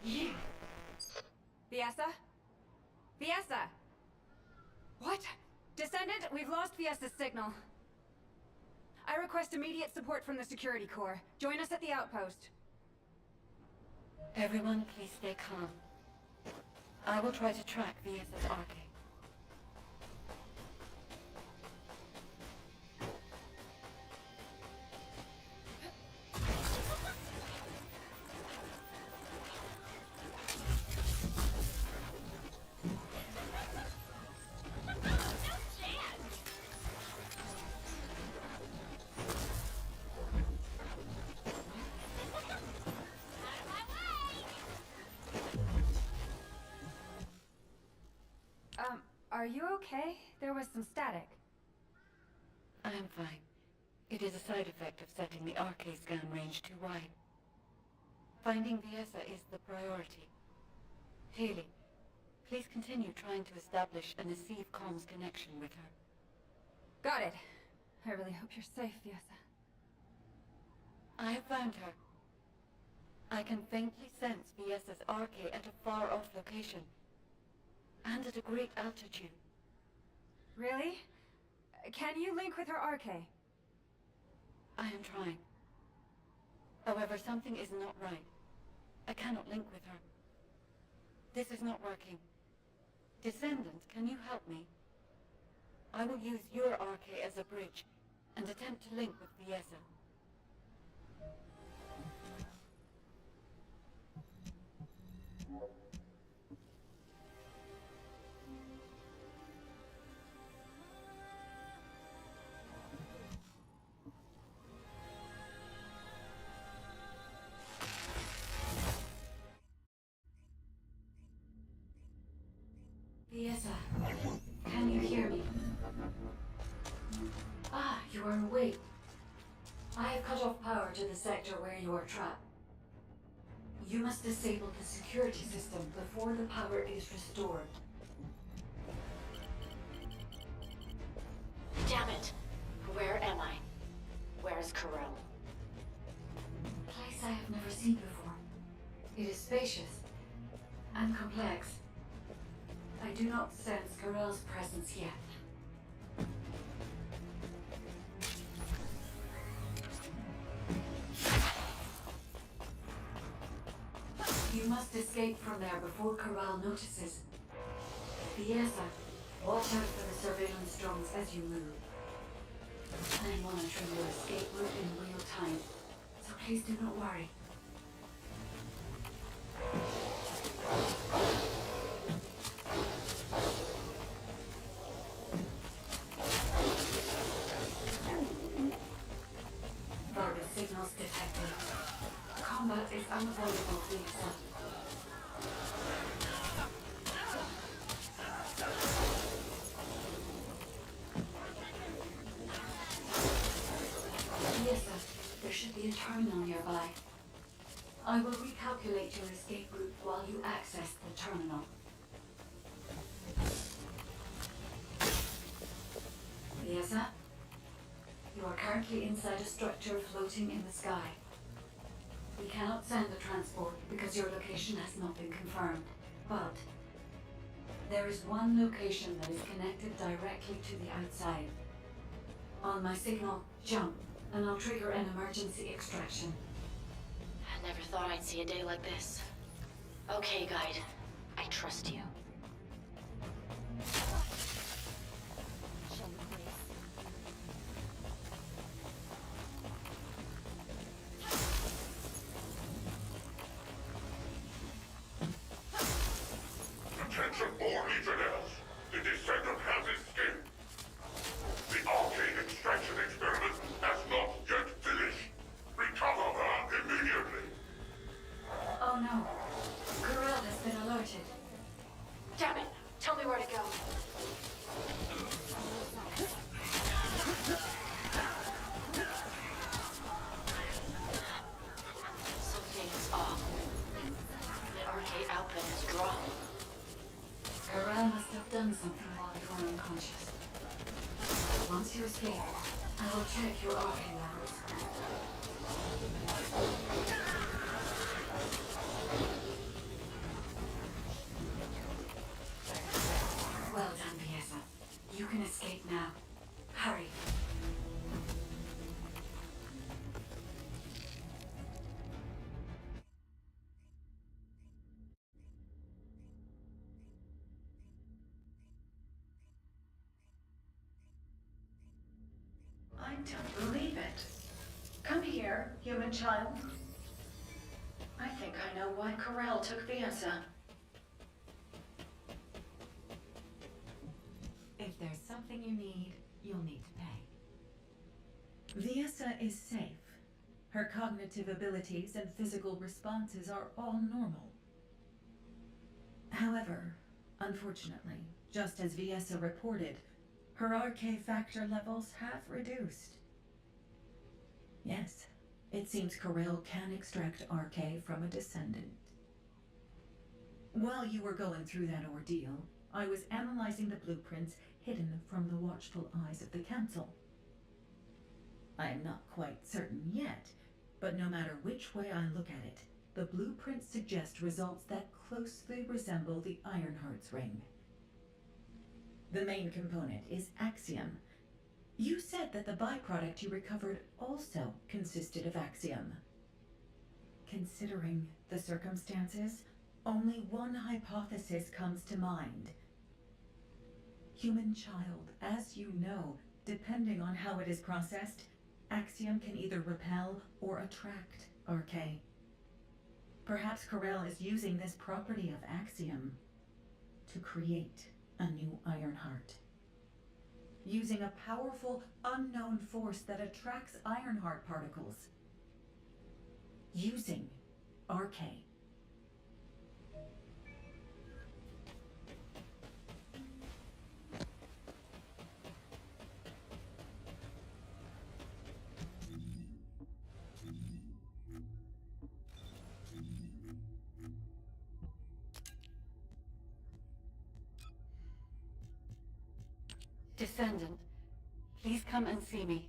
You! Fiesta? Fiesta! What? Descendant, we've lost Fiesta's signal. I request immediate support from the Security Corps. Join us at the outpost. Everyone, please stay calm. I will try to track Fiesta's Arche. Are you okay? There was some static. I am fine. It is a side effect of setting the Arche scan range too wide. Finding Fiesta is the priority. Haley, please continue trying to establish a Nasiv comms connection with her. Got it. I really hope you're safe, Fiesta. I have found her. I can faintly sense Fiesta's Arche at a far-off location. And at a great altitude. Really? Can you link with her Arche? I am trying. However, something is not right. I cannot link with her. This is not working. Descendant, can you help me? I will use your Arche as a bridge and attempt to link with Fiesta. Fiesta, can you hear me? Ah, you are awake. I have cut off power to the sector where you are trapped. You must disable the security system before the power is restored. Damn it! Where am I? Where is Corel? A place I have never seen before. It is spacious and complex. I do not sense Corel's presence yet. You must escape from there before Corel notices. Fiesta, watch out for the surveillance drones as you move. I am monitoring your escape route in real time, so please do not worry. Vargas signals detected. Combat is unavoidable, Fiesta. Fiesta, there should be a terminal nearby. I will recalculate your escape route while you access the terminal. Fiesta? You are currently inside a structure floating in the sky. We cannot send a transport because your location has not been confirmed, but there is one location that is connected directly to the outside. On my signal, jump, and I'll trigger an emergency extraction. I never thought I'd see a day like this. Okay, Guide. I trust you. Attention all Legionnaires! The Descendant has escaped! The arcane extraction experiment has not yet finished! Recover her immediately! Oh no. Corel has been alerted. Damn it! Tell me where to go. Something's off. The arcade output has dropped. Corel must have done something while you were unconscious. Once you escape, I will check your arcane levels. Well done, Viessa. You can escape now. Hurry. I don't believe it. Come here, human child. I think I know why Corel took Viessa. If there's something you need, you'll need to pay. Viessa is safe. Her cognitive abilities and physical responses are all normal. However, unfortunately, just as Viessa reported, her RK factor levels have reduced. Yes, it seems Corel can extract RK from a descendant. While you were going through that ordeal, I was analyzing the blueprints hidden from the watchful eyes of the Council. I am not quite certain yet, but no matter which way I look at it, the blueprints suggest results that closely resemble the Ironheart's ring. The main component is Axiom. You said that the byproduct you recovered also consisted of Axiom. Considering the circumstances, only one hypothesis comes to mind. Human child, as you know, depending on how it is processed, Axiom can either repel or attract RK. Perhaps Corel is using this property of Axiom to create a new Ironheart. Using a powerful, unknown force that attracts Ironheart particles. Using RK. Descendant, please come and see me.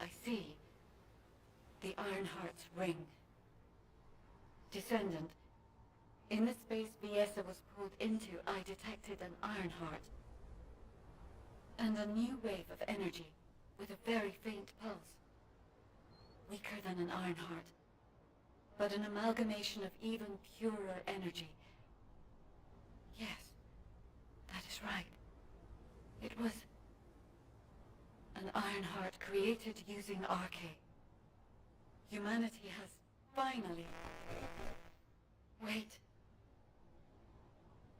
I see. The Ironheart's ring. Descendant, in the space Viessa was pulled into, I detected an Ironheart. And a new wave of energy, with a very faint pulse. Weaker than an Ironheart, but an amalgamation of even purer energy. Yes, that is right. It was an Ironheart created using RK. Humanity has finally... Wait.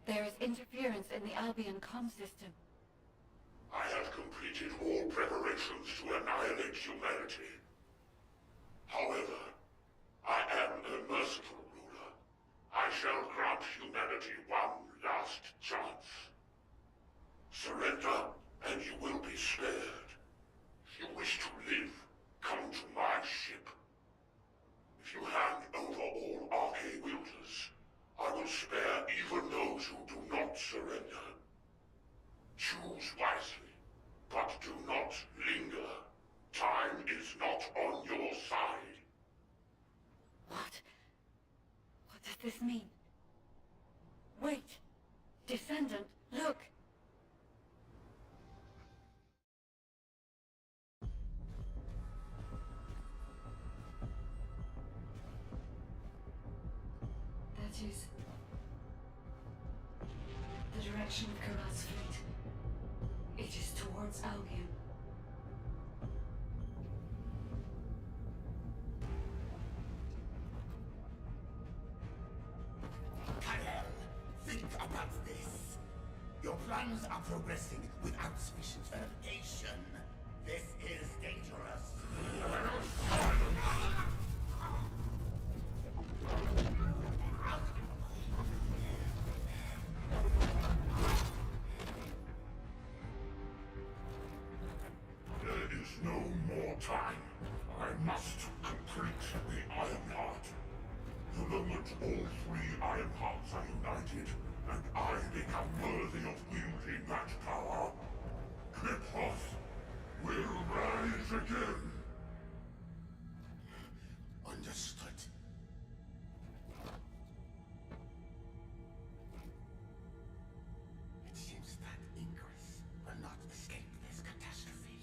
There is interference in the Albion comm system. I have completed all preparations to annihilate humanity. However, I am a merciful ruler. I shall grant humanity one last chance. this mean? Wait! Descendant, look! That is the direction of Kara's fleet. It is towards Albion. Kyle, think about this. Your plans are progressing without sufficient verification. This is dangerous. There is no more time. I must complete the Ironheart. The moment all three Ironhearts are united, and I become worthy of wielding that power, Qliphoth will rise again. Understood. It seems that Ingress will not escape this catastrophe.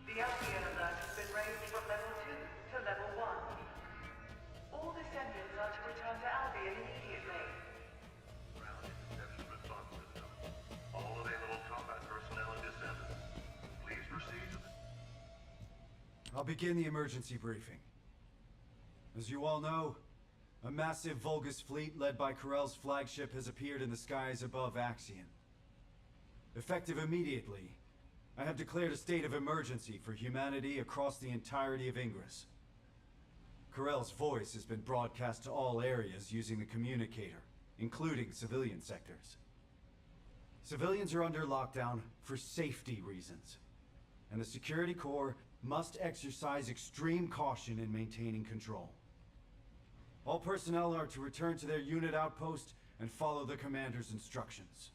The Albion alert has been raised from level 2 to level 1. All descendants are to return to Albion immediately. Ground interception response system. All available combat personnel and descendants. Please proceed to the... I'll begin the emergency briefing. As you all know, a massive Vulgus fleet led by Corell's flagship has appeared in the skies above Axion. Effective immediately, I have declared a state of emergency for humanity across the entirety of Ingress. Corell's voice has been broadcast to all areas using the communicator, including civilian sectors. Civilians are under lockdown for safety reasons, and the Security Corps must exercise extreme caution in maintaining control. All personnel are to return to their unit outpost and follow the commander's instructions.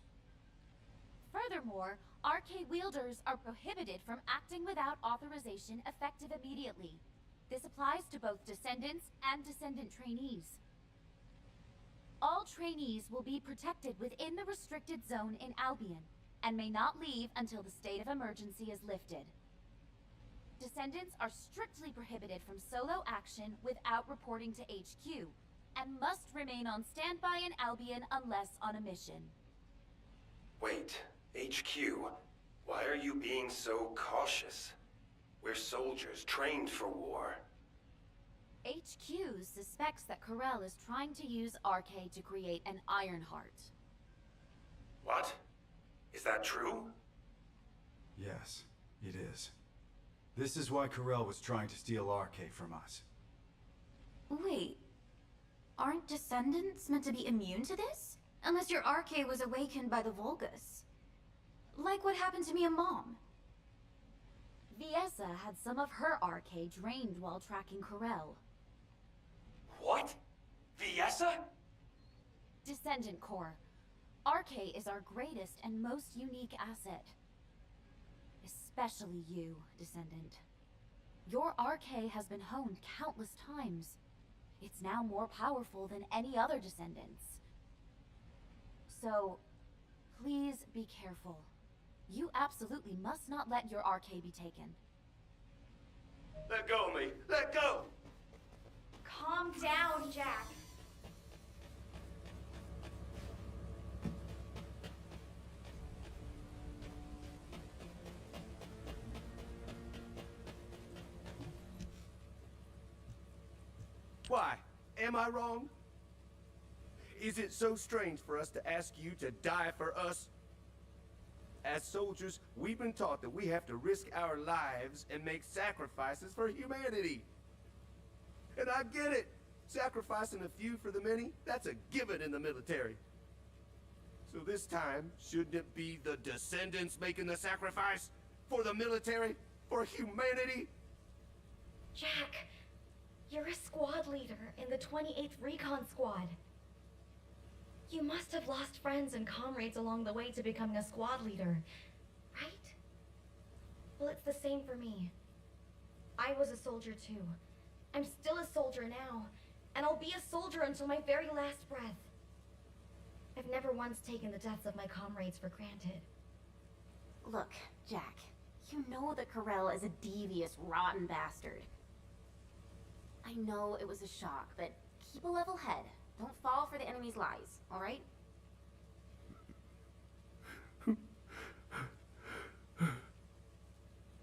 Furthermore, RK wielders are prohibited from acting without authorization effective immediately. This applies to both descendants and descendant trainees. All trainees will be protected within the restricted zone in Albion, and may not leave until the state of emergency is lifted. Descendants are strictly prohibited from solo action without reporting to HQ, and must remain on standby in Albion unless on a mission. Wait, HQ, why are you being so cautious? We're soldiers trained for war. HQ suspects that Corell is trying to use RK to create an Ironheart. What? Is that true? Yes, it is. This is why Corell was trying to steal RK from us. Wait, aren't descendants meant to be immune to this? Unless your RK was awakened by the Vulgus. Like what happened to me and Mom. Viessa had some of her RK drained while tracking Corell. What? Viessa? Descendant Corps. RK is our greatest and most unique asset. Especially you, Descendant. Your RK has been honed countless times. It's now more powerful than any other Descendants. So, please be careful. You absolutely must not let your RK be taken. Let go of me! Let go! Calm down, Jack. Why? Am I wrong? Is it so strange for us to ask you to die for us? As soldiers, we've been taught that we have to risk our lives and make sacrifices for humanity. And I get it. Sacrificing a few for the many, that's a given in the military. So this time, shouldn't it be the Descendants making the sacrifice? For the military? For humanity? Jack, You're a squad leader in the 28th Recon Squad. You must have lost friends and comrades along the way to becoming a squad leader, right? Well, it's the same for me. I was a soldier too. I'm still a soldier now, and I'll be a soldier until my very last breath. I've never once taken the deaths of my comrades for granted. Look, Jack, you know that Corell is a devious, rotten bastard. I know it was a shock, but keep a level head. Don't fall for the enemy's lies, alright?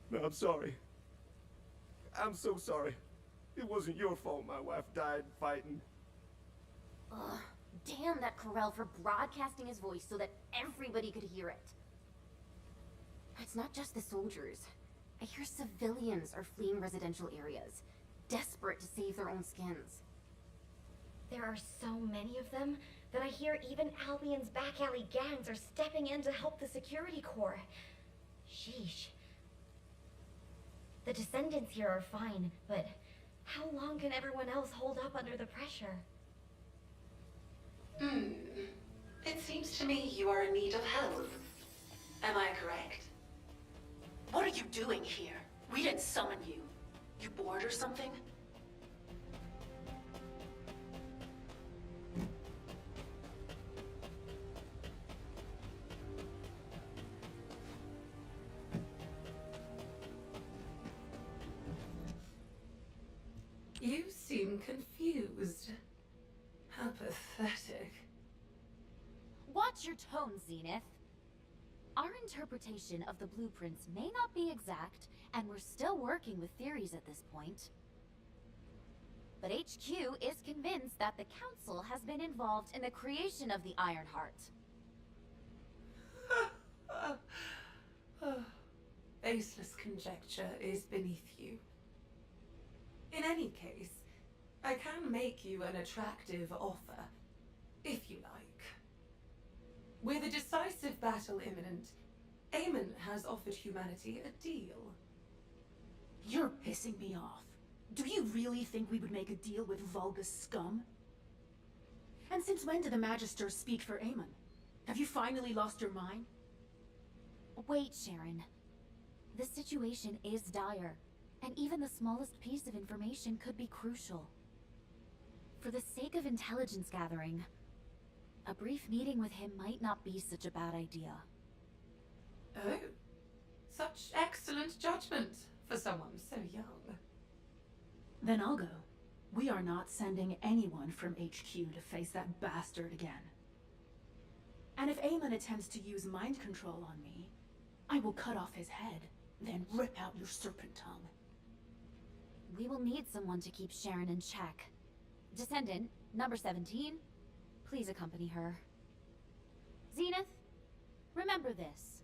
No, I'm sorry. I'm so sorry. It wasn't your fault my wife died fighting. Ugh, damn that Corell for broadcasting his voice so that everybody could hear it. It's not just the soldiers. I hear civilians are fleeing residential areas, desperate to save their own skins. There are so many of them that I hear even Albion's back alley gangs are stepping in to help the security corps. Sheesh. The descendants here are fine, but how long can everyone else hold up under the pressure? It seems to me you are in need of help. Am I correct? What are you doing here? We didn't summon you. You bored or something? You seem confused. How pathetic. Watch your tone, Zenith. Our interpretation of the blueprints may not be exact, and we're still working with theories at this point. But HQ is convinced that the Council has been involved in the creation of the Ironheart. Baseless conjecture is beneath you. In any case, I can make you an attractive offer, if you like. With a decisive battle imminent, Eamon has offered humanity a deal. You're pissing me off. Do you really think we would make a deal with Vulgus scum? And since when do the Magisters speak for Eamon? Have you finally lost your mind? Wait, Sharon. The situation is dire, and even the smallest piece of information could be crucial. For the sake of intelligence gathering, a brief meeting with him might not be such a bad idea. Oh, such excellent judgment for someone so young. Then I'll go. We are not sending anyone from HQ to face that bastard again. And if Eamon attempts to use mind control on me, I will cut off his head, then rip out your serpent tongue. We will need someone to keep Sharon in check. Descendant, number 17, please accompany her. Zenith, remember this.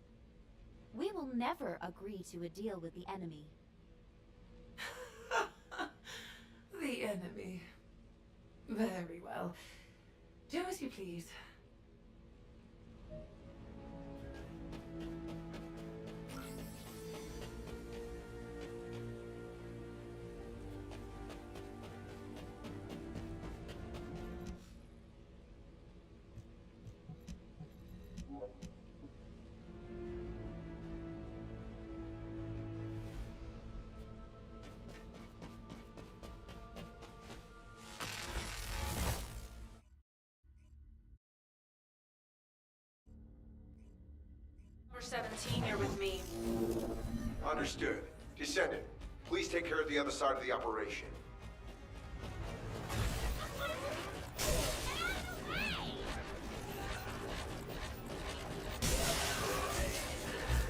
We will never agree to a deal with the enemy. The enemy. Very well. Do as you please. Number 17, you're with me. Understood. Descendant, please take care of the other side of the operation.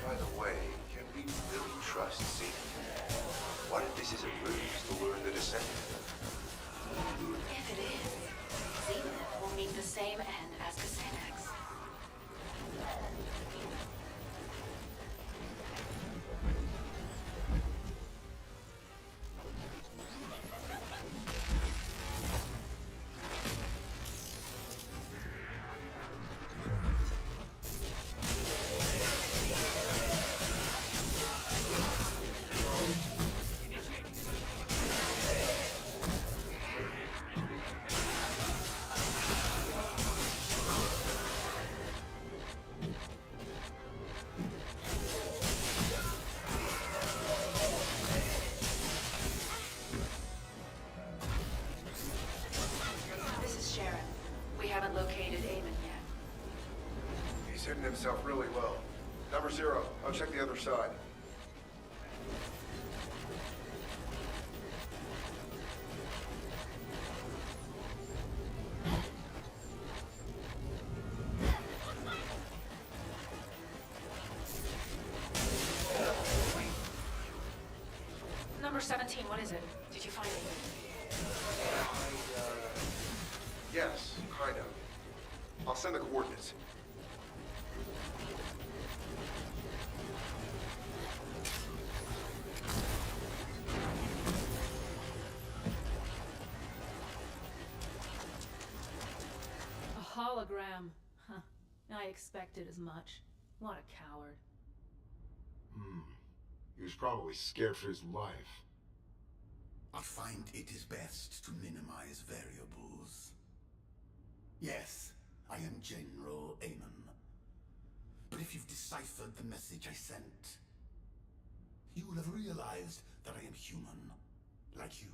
By the way, can we really trust Zenith? What if this is a ruse to lure in the Descendant? If it is, Zenith will meet the same end as Cassanax. himself really well. Number 0, I'll check the other side. Number 17, what is it? Did you find it? Yes, kind of. I'll send the coordinates. A hologram. Huh. I expected as much. What a coward. He was probably scared for his life. I find it is best to minimize variables. Yes, I am General Amon. But if you've deciphered the message I sent, you will have realized that I am human, like you.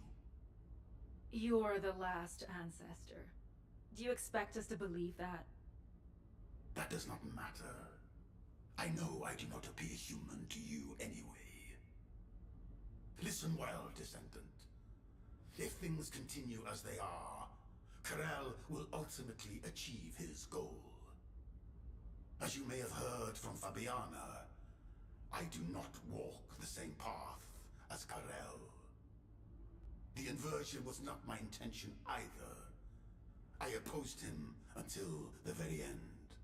You're the last ancestor. Do you expect us to believe that? That does not matter. I know I do not appear human to you anyway. Listen well, Descendant. If things continue as they are, Karel will ultimately achieve his goal. As you may have heard from Fabiana, I do not walk the same path as Karel. The inversion was not my intention either. I opposed him until the very end.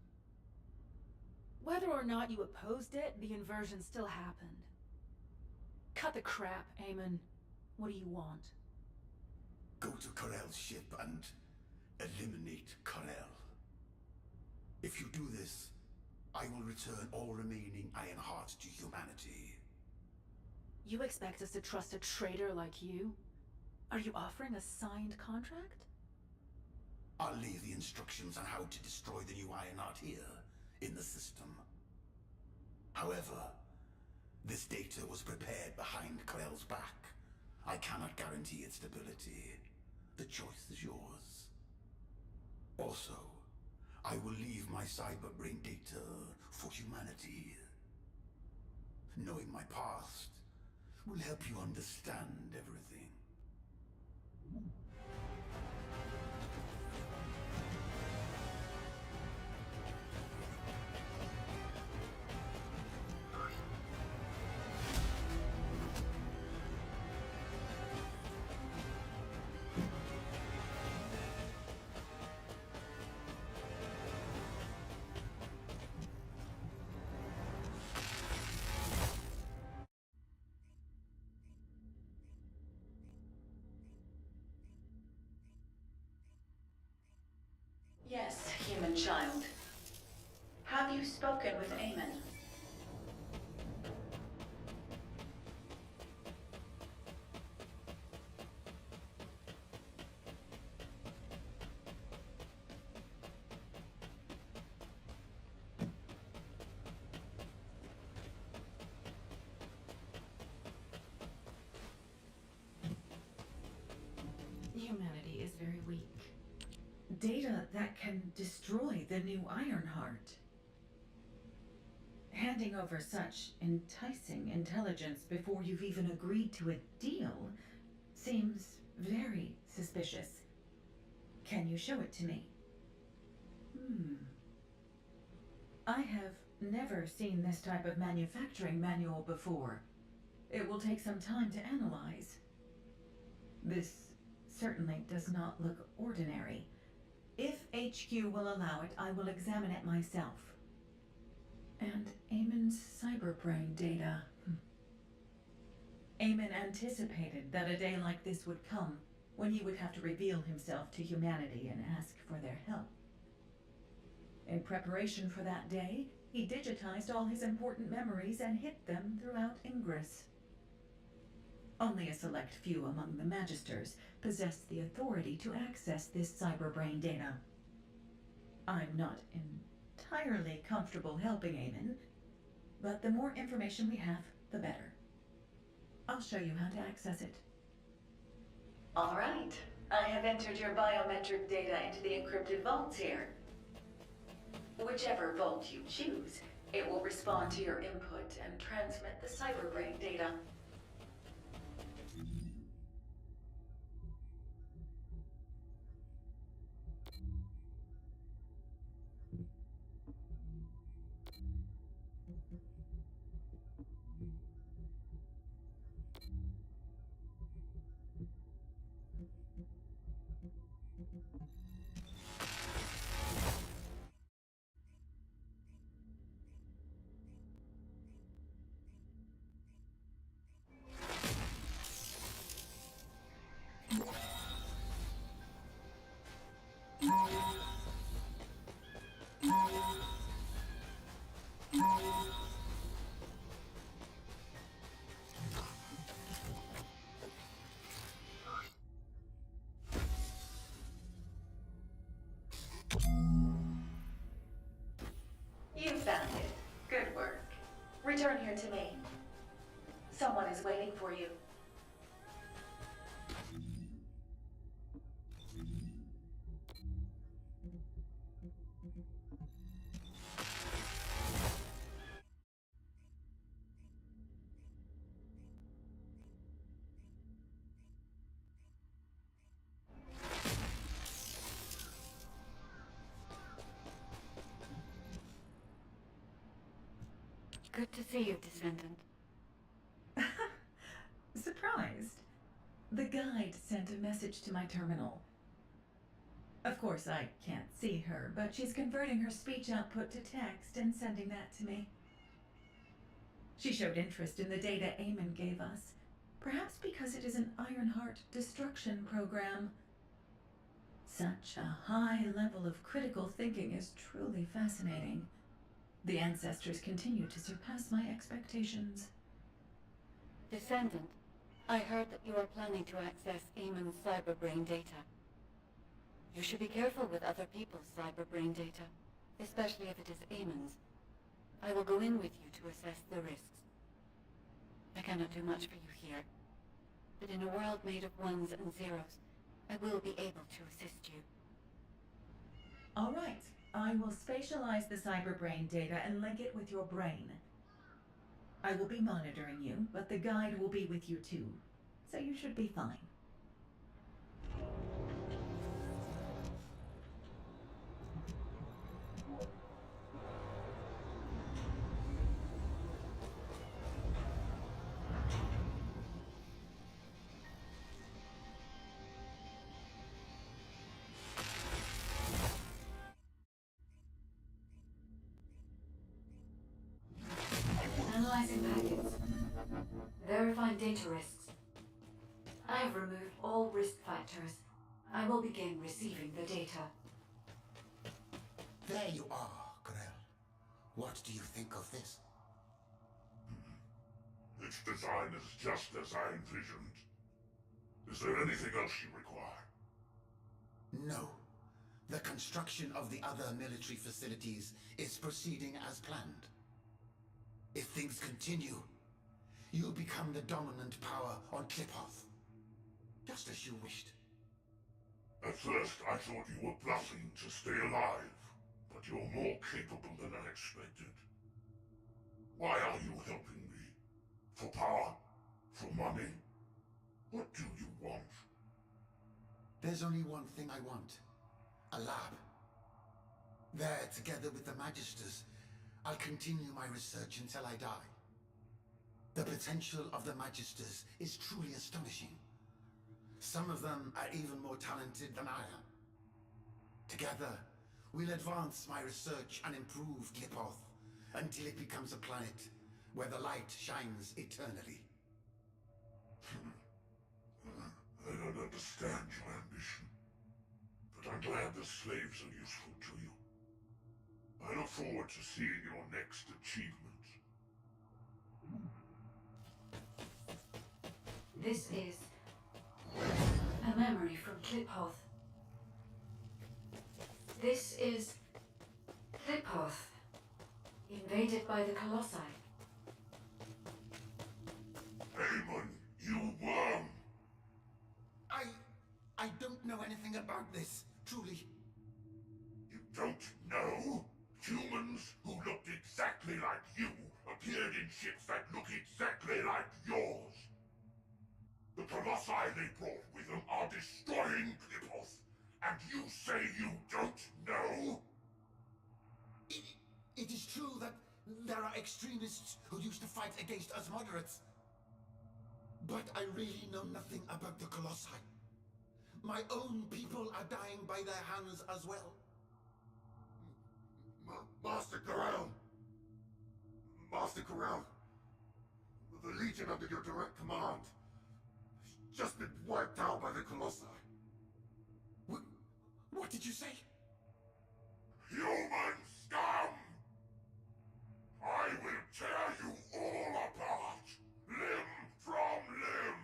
Whether or not you opposed it, the inversion still happened. Cut the crap, Amon. What do you want? Go to Karel's ship and eliminate Karel. If you do this, I will return all remaining Iron Hearts to humanity. You expect us to trust a traitor like you? Are you offering a signed contract? I'll leave the instructions on how to destroy the new Iron Heart here, in the system. However, this data was prepared behind Karel's back. I cannot guarantee its stability. The choice is yours. Also, I will leave my cyberbrain data for humanity. Knowing my past will help you understand everything. Yes, human child. Have you spoken with Amon? Humanity is very weak. Data that can destroy the new Ironheart. Handing over such enticing intelligence before you've even agreed to a deal seems very suspicious. Can you show it to me? I have never seen this type of manufacturing manual before. It will take some time to analyze. This certainly does not look ordinary. If HQ will allow it, I will examine it myself. And Amon's cyberbrain data. Amon anticipated that a day like this would come, when he would have to reveal himself to humanity and ask for their help. In preparation for that day, he digitized all his important memories and hid them throughout Ingress. Only a select few among the Magisters possess the authority to access this cyberbrain data. I'm not entirely comfortable helping Amon, but the more information we have, the better. I'll show you how to access it. All right. I have entered your biometric data into the encrypted vaults here. Whichever vault you choose, it will respond to your input and transmit the cyberbrain data. You found it. Good work. Return here to me. Someone is waiting for you. Good to see you, Descendant. Surprised. The guide sent a message to my terminal. Of course, I can't see her, but she's converting her speech output to text and sending that to me. She showed interest in the data Eamon gave us, perhaps because it is an Ironheart destruction program. Such a high level of critical thinking is truly fascinating. The ancestors continue to surpass my expectations. Descendant, I heard that you are planning to access Eamon's cyberbrain data. You should be careful with other people's cyberbrain data, especially if it is Eamon's. I will go in with you to assess the risks. I cannot do much for you here, but in a world made of ones and zeros, I will be able to assist you. All right. I will spatialize the cyberbrain data and link it with your brain. I will be monitoring you, but the guide will be with you too, so you should be fine. Analyzing packets. Verifying data risks. I have removed all risk factors. I will begin receiving the data. There you are, Grell. What do you think of this? Its design is just as I envisioned. Is there anything else you require? No. The construction of the other military facilities is proceeding as planned. If things continue, you'll become the dominant power on Kliphoth. Just as you wished. At first, I thought you were bluffing to stay alive, but you're more capable than I expected. Why are you helping me? For power? For money? What do you want? There's only one thing I want. A lab. There, together with the Magisters, I'll continue my research until I die. The potential of the Magisters is truly astonishing. Some of them are even more talented than I am. Together, we'll advance my research and improve Kliphoth until it becomes a planet where the light shines eternally. I don't understand your ambition, but I'm glad the slaves are useful to you. I look forward to seeing your next achievement. This is a memory from Kliphoth. This is Kliphoth, invaded by the Colossi. Eamon, you worm! I don't know anything about this, truly. You don't know? Humans who looked exactly like you appeared in ships that look exactly like yours. The Colossi they brought with them are destroying Clipos, and you say you don't know? It is true that there are extremists who used to fight against us moderates. But I really know nothing about the Colossi. My own people are dying by their hands as well. Master Corral! Master Corral! The Legion under your direct command has just been wiped out by the Colossi. What did you say? Human scum! I will tear you all apart, limb from limb!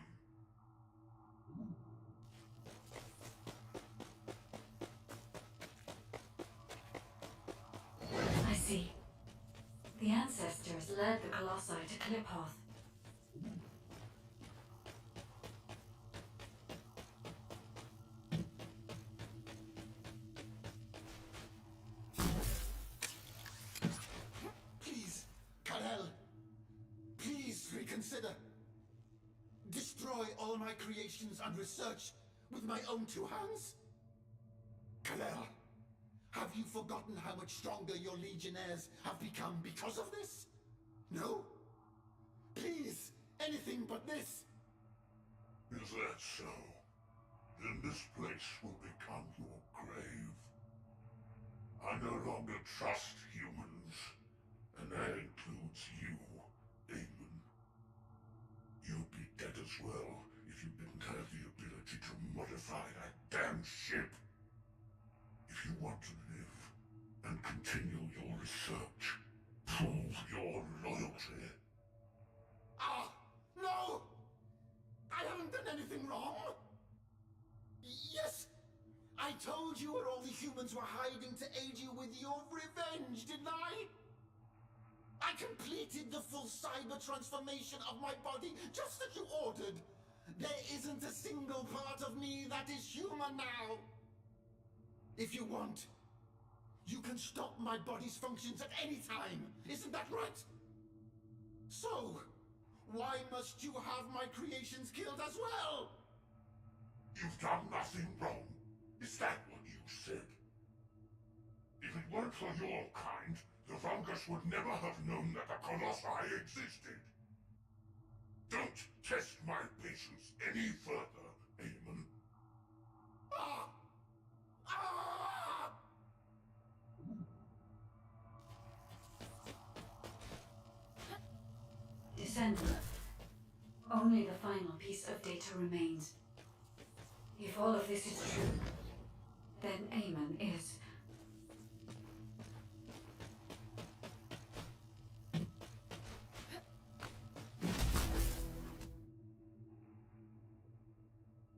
I see. The ancestors led the Colossi to Clipoth. Please, Kal-El. Please reconsider. Destroy all my creations and research with my own two hands? Kal-El, have you forgotten how much stronger your legionnaires have become because of this? No? Please, anything but this. Is that so? Then this place will become your grave. I no longer trust humans, and that includes you, Amon. You'd be dead as well if you didn't have the ability to modify that damn ship. If you want to live and continue your research, prove your loyalty. Ah, no! I haven't done anything wrong! Yes, I told you where all the humans were hiding to aid you with your revenge, didn't I? I completed the full cyber transformation of my body just as you ordered. There isn't a single part of me that is human now. If you want, you can stop my body's functions at any time. Isn't that right? So, why must you have my creations killed as well? You've done nothing wrong. Is that what you said? If it weren't for your kind, the Vungus would never have known that the Colossi existed. Don't test my patience any further, Amon. Ah! Ah! Descendant. Only the final piece of data remains. If all of this is true, then Amon is...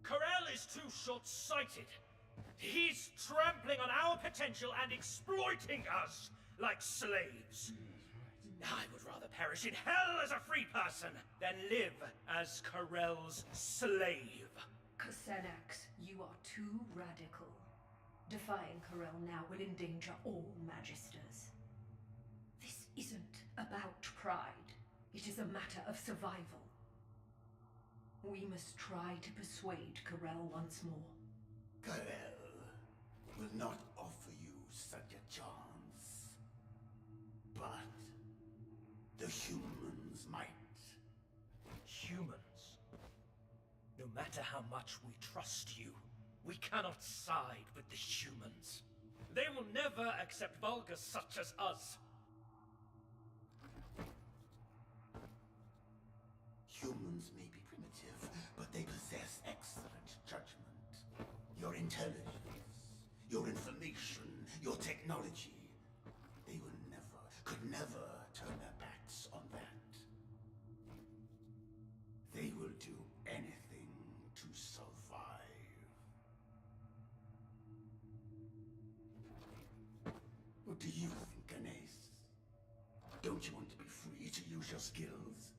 Corel is too short-sighted. He's trampling on our potential and exploiting us like slaves. I would rather perish in hell as a free person than live as Corel's slave. Xanax, you are too radical. Defying Corel now will endanger all Magisters. This isn't about pride. It is a matter of survival. We must try to persuade Corel once more. Corel will not offer you such a chance. But the humans might. Humans? No matter how much we trust you, we cannot side with the humans. They will never accept Vulgus such as us. Humans may be primitive, but they possess excellent judgment. Your intelligence, your information, your technology. They will never, could never turn their backs on that. They will do anything to survive. What do you think, Anais? Don't you want to be free to use your skills?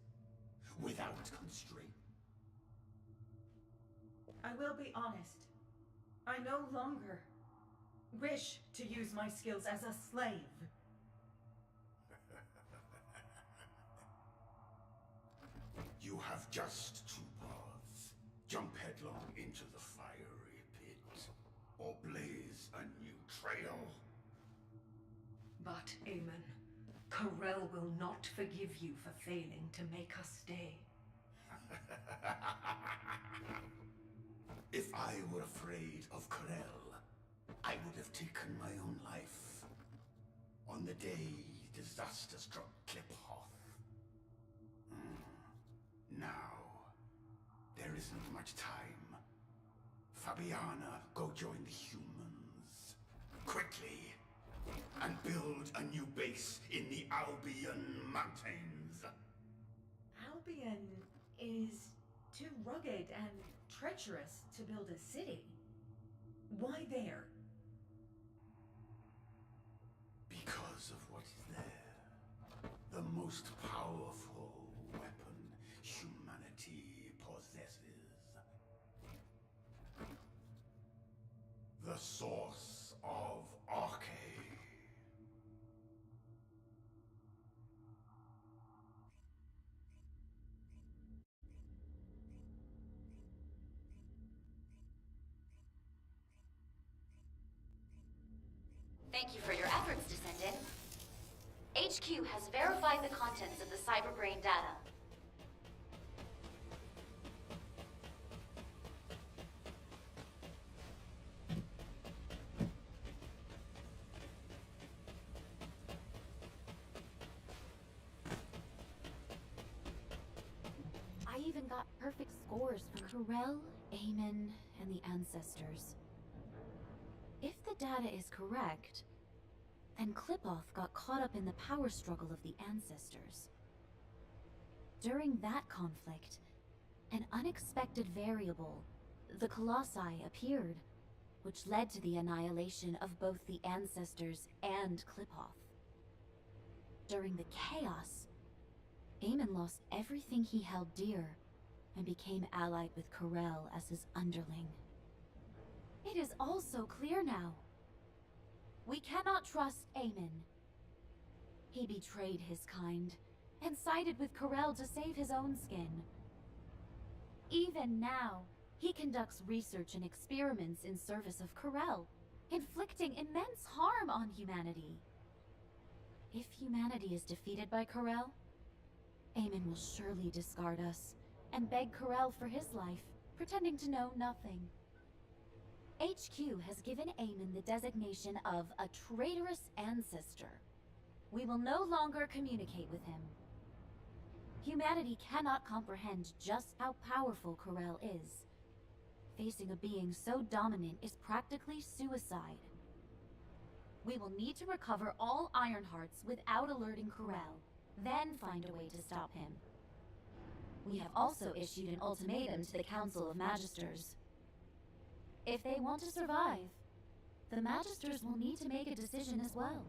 Without constraint? I will be honest. I no longer wish to use my skills as a slave. You have just two paths. Jump headlong into the fiery pit, or blaze a new trail. But, Aemon, Corel will not forgive you for failing to make us stay. If I were afraid of Corel, I would have taken my own life. On the day disaster struck Kliphoth. Now, there isn't much time. Fabiana, go join the humans. Quickly! And build a new base in the Albion Mountains. Albion is too rugged and treacherous to build a city. Why there? Because of what is there. The most powerful weapon humanity possesses. The source of Arche. Thank you for your efforts, Descendant. HQ has verified the contents of the Cyberbrain data. I even got perfect scores from Corel, Aemon, and the Ancestors. If the data is correct, then Kliphoth got caught up in the power struggle of the Ancestors. During that conflict, an unexpected variable, the Colossi, appeared, which led to the annihilation of both the Ancestors and Kliphoth. During the chaos, Aemon lost everything he held dear and became allied with Corel as his underling. It is all so clear now. We cannot trust Aemon. He betrayed his kind and sided with Corel to save his own skin. Even now, he conducts research and experiments in service of Corel, inflicting immense harm on humanity. If humanity is defeated by Corel, Aemon will surely discard us and beg Corel for his life, pretending to know nothing. HQ has given Aemon the designation of a traitorous ancestor. We will no longer communicate with him. Humanity cannot comprehend just how powerful Corel is. Facing a being so dominant is practically suicide. We will need to recover all Ironhearts without alerting Corel, then find a way to stop him. We have also issued an ultimatum to the Council of Magisters. If they want to survive, the Magisters will need to make a decision as well.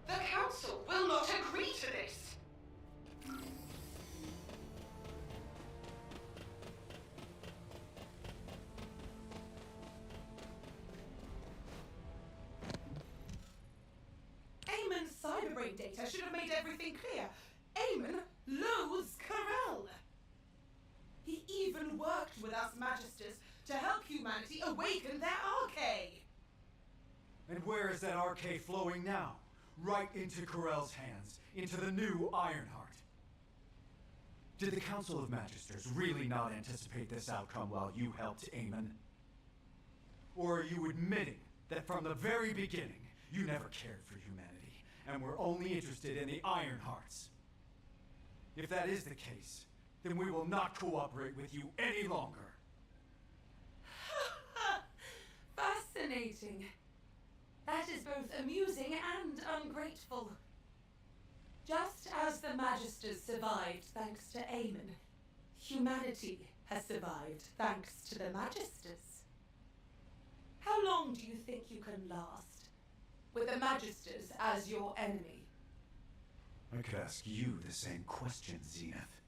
The Council will not agree to this! Aemon's cyberbrain data should have made everything clear. Aemon loathes Corel! He even worked with us Magisters to help humanity awaken their Arche! And where is that Arche flowing now? Right into Corel's hands, into the new Ironheart. Did the Council of Magisters really not anticipate this outcome while you helped Aemon? Or are you admitting that from the very beginning, you never cared for humanity, and were only interested in the Ironhearts? If that is the case, then we will not cooperate with you any longer. Fascinating. That is both amusing and ungrateful. Just as the Magisters survived thanks to Aemon, humanity has survived thanks to the Magisters. How long do you think you can last, with the Magisters as your enemy? I could ask you the same question, Zenith.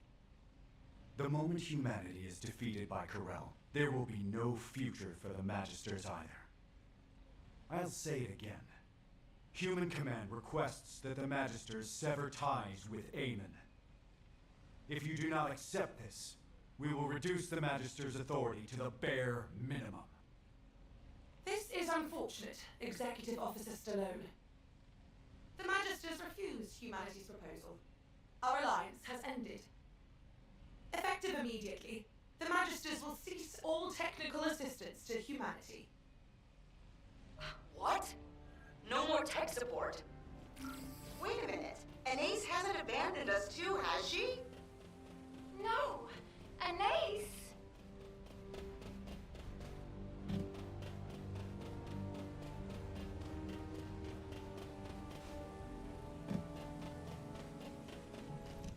The moment humanity is defeated by Corel, there will be no future for the Magisters either. I'll say it again. Human Command requests that the Magisters sever ties with Aemon. If you do not accept this, we will reduce the Magister's authority to the bare minimum. This is unfortunate, Executive Officer Stallone. The Magisters refused humanity's proposal. Our alliance has ended. Effective immediately, the Magisters will cease all technical assistance to humanity. What? No more tech support? Wait a minute. Anais hasn't abandoned us too, has she? No! Anais!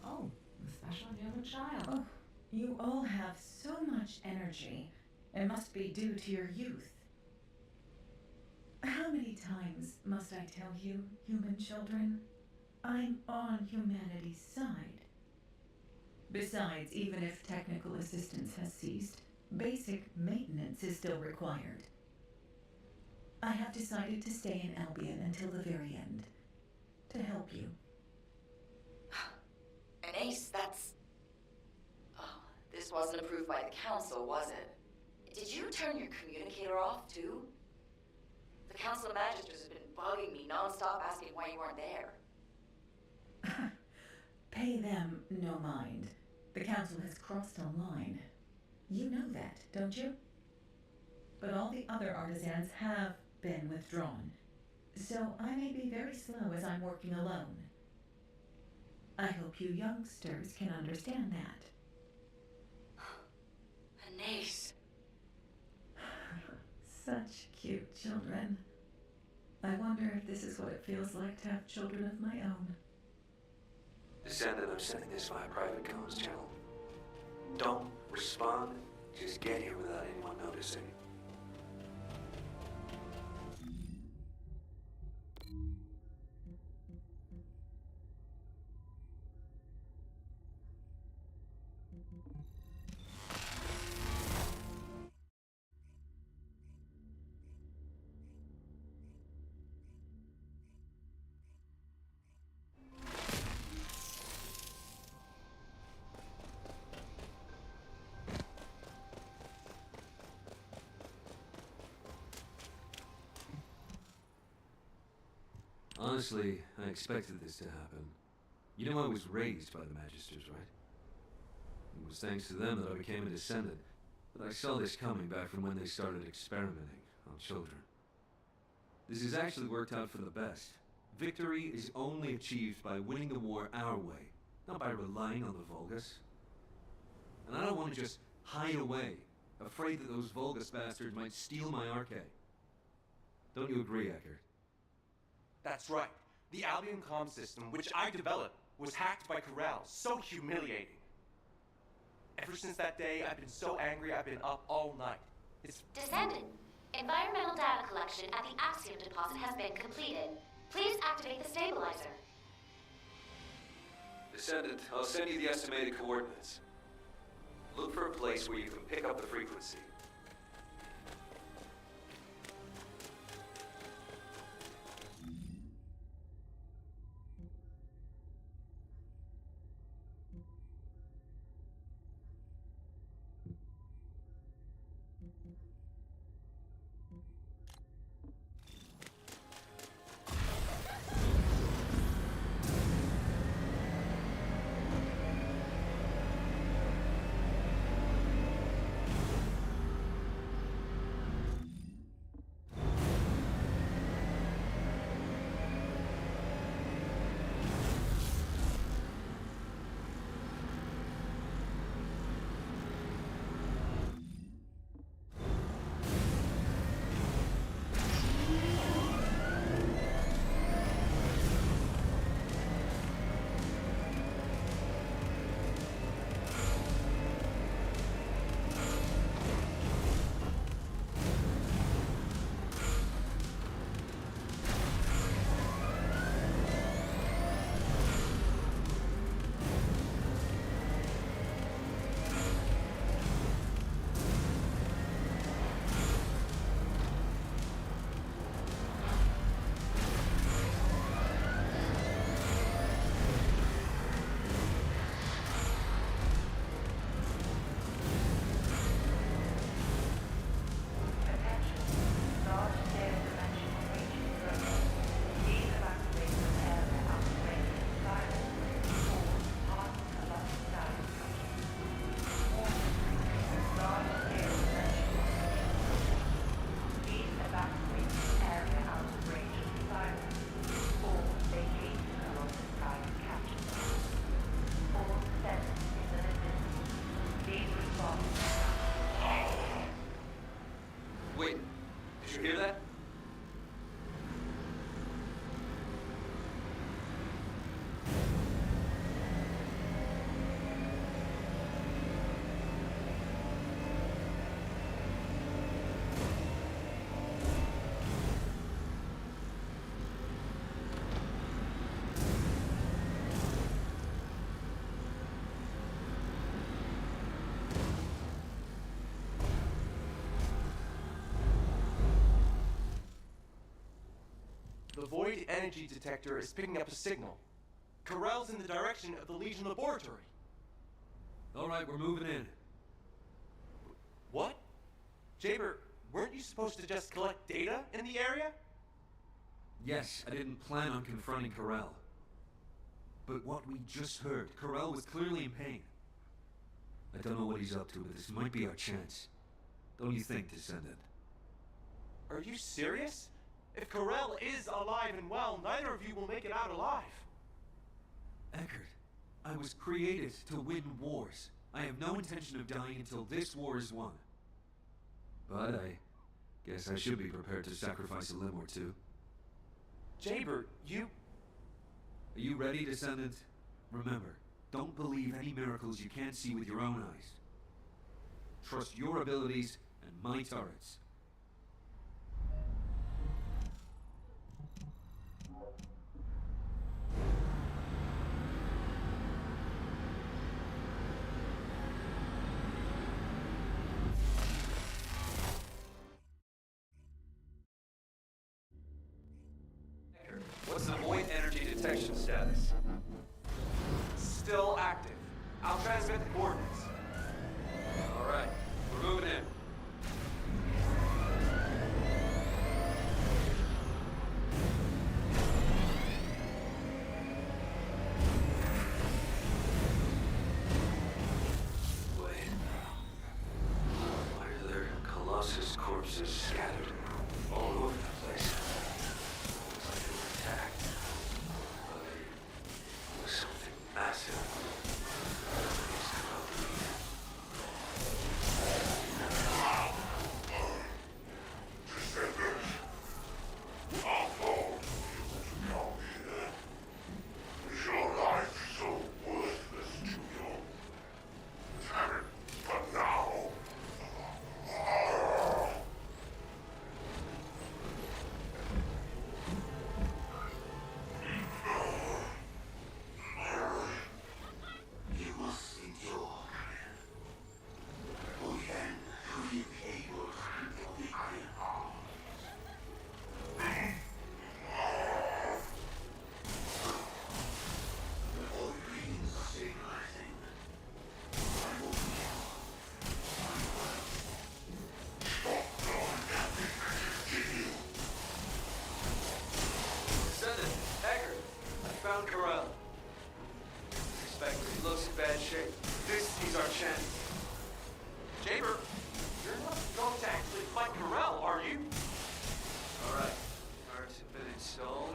Oh, the special human child. Oh, you all have so much energy. It must be due to your youth. How many times must I tell you, human children? I'm on humanity's side. Besides, even if technical assistance has ceased, basic maintenance is still required. I have decided to stay in Albion until the very end, to help you. Anais, that's... Oh, this wasn't approved by the Council, was it? Did you turn your communicator off, too? The Council of Magisters has been bugging me non-stop asking why you weren't there. Pay them no mind. The Council has crossed a line. You know that, don't you? But all the other artisans have been withdrawn, so I may be very slow as I'm working alone. I hope you youngsters can understand that. Anais. Such cute children. I wonder if this is what it feels like to have children of my own. Descendant, I'm sending this via private comms channel. Don't respond. Just get here without anyone noticing. Honestly, I expected this to happen. You know I was raised by the Magisters, right? It was thanks to them that I became a descendant, but I saw this coming back from when they started experimenting on children. This has actually worked out for the best. Victory is only achieved by winning the war our way, not by relying on the Vulgus. And I don't want to just hide away, afraid that those Vulgus bastards might steal my arcade. Don't you agree, Eckert? That's right. The Albion comm system, which I developed, was hacked by Corel. So humiliating. Ever since that day, I've been so angry I've been up all night. It's... Descendant, environmental data collection at the Axiom deposit has been completed. Please activate the stabilizer. Descendant, I'll send you the estimated coordinates. Look for a place where you can pick up the frequency. energy detector is picking up a signal. Corell's in the direction of the Legion laboratory. Alright, we're moving in. What? Jaber, weren't you supposed to just collect data in the area? Yes, I didn't plan on confronting Corell. But what we just heard, Corell was clearly in pain. I don't know what he's up to, but this might be our chance. Don't you think, Descendant? Are you serious? If Corell is alive and well, neither of you will make it out alive. Eckert, I was created to win wars. I have no intention of dying until this war is won. But I guess I should be prepared to sacrifice a limb or two. Jaber, you... Are you ready, Descendant? Remember, don't believe any miracles you can't see with your own eyes. Trust your abilities and my turrets. What's the void energy detection status? Still active. I'll transmit the coordinates. Alright, we're moving in. Wait. Why are there Colossus corpses scattered all over the place? Looks like they were attacked by something massive. Corell. Inspector, he looks in bad shape. This is our chance. Jaber, you're not going to actually fight Corell, are you? Alright. Turrets have been installed.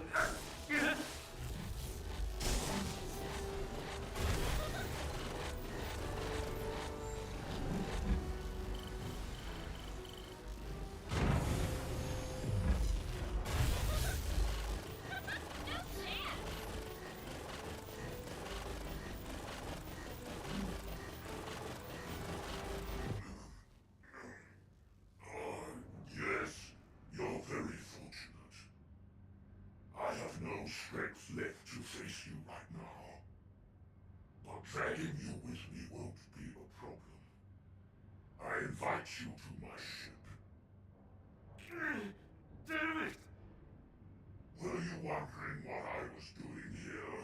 Yes, you're very fortunate. I have no strength left to face you right now. But dragging you with me won't be a problem. I invite you to my ship. Damn it! Were you wondering what I was doing here?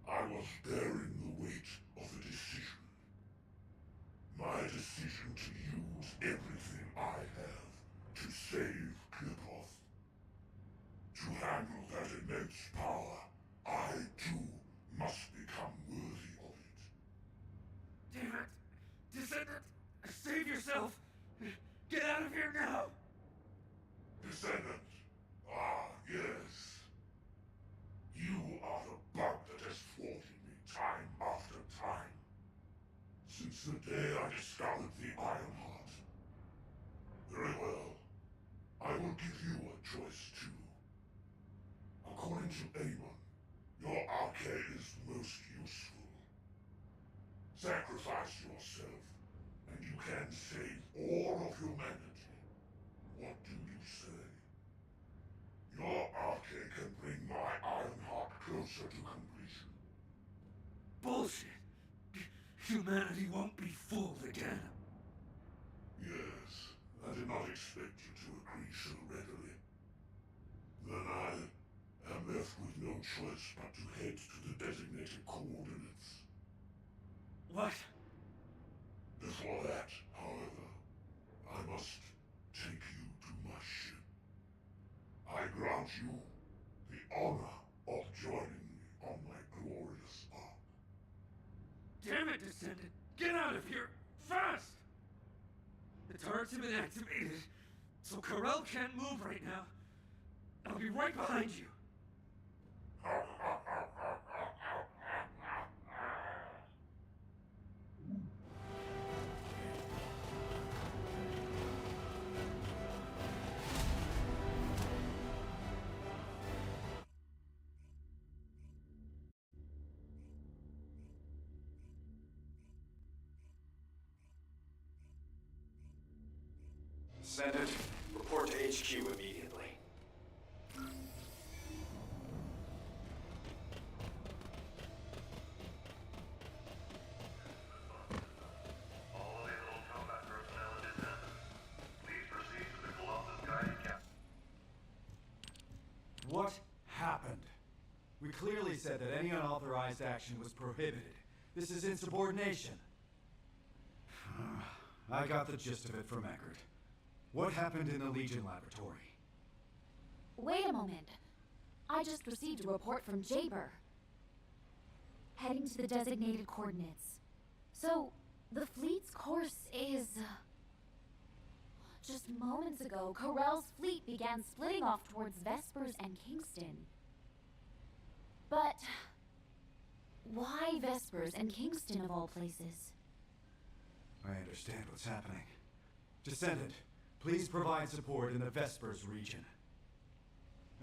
I was bearing the weight of a decision. My decision to use everything I have to save Kirkoth. To handle that immense power, I too must become worthy of it. Damn it! Descendant! Save yourself! Get out of here now! Descendant. Ah, yes. You are the bug that has thwarted me time after time. Since the day I discovered the Iron Heart. Very well. I will give you a choice too. According to Amon, your arcade is most useful. Sacrifice yourself, and you can save all of humanity. What do you say? Your arcade can bring my Iron Heart closer to completion. Bullshit! Humanity won't be fooled again. Yes, I did not expect you to agree so readily. Then I choice but to head to the designated coordinates. What? Before that, however, I must take you to my ship. I grant you the honor of joining me on my glorious arc. Damn it, Descendant! Get out of here! Fast! The turrets have been activated, so Corel can't move right now. I'll be right behind you. Descendant, report to HQ immediately. What happened? We clearly said that any unauthorized action was prohibited. This is insubordination. I got the gist of it from Eckert. What happened in the Legion laboratory? Wait a moment. I just received a report from Jaber. Heading to the designated coordinates. So, the fleet's course is... Just moments ago, Corel's fleet began splitting off towards Vespers and Kingston. But... why Vespers and Kingston of all places? I understand what's happening. Descendant, please provide support in the Vespers region.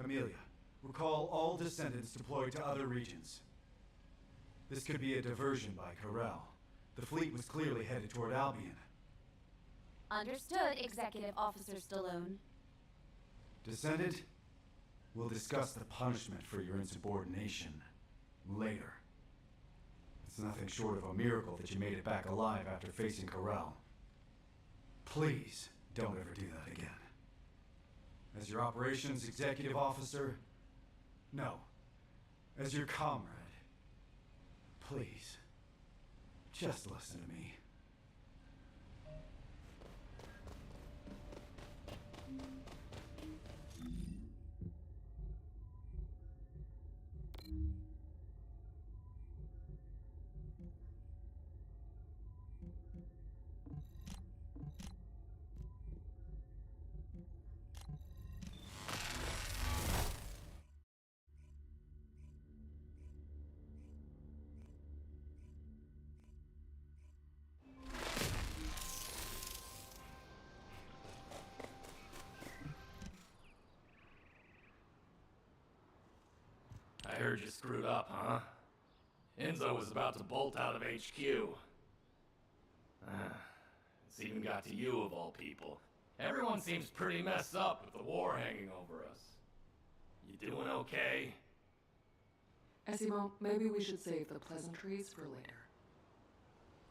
Amelia, recall all Descendants deployed to other regions. This could be a diversion by Corel. The fleet was clearly headed toward Albion. Understood, Executive Officer Stallone. Descendant, we'll discuss the punishment for your insubordination later. It's nothing short of a miracle that you made it back alive after facing Corel. Please, don't ever do that again. As your operations executive officer, no. As your comrade, please, just listen to me. I heard you screwed up, huh? Enzo was about to bolt out of HQ. It's even got to you of all people. Everyone seems pretty messed up with the war hanging over us. You doing okay? Asimo, maybe we should save the pleasantries for later.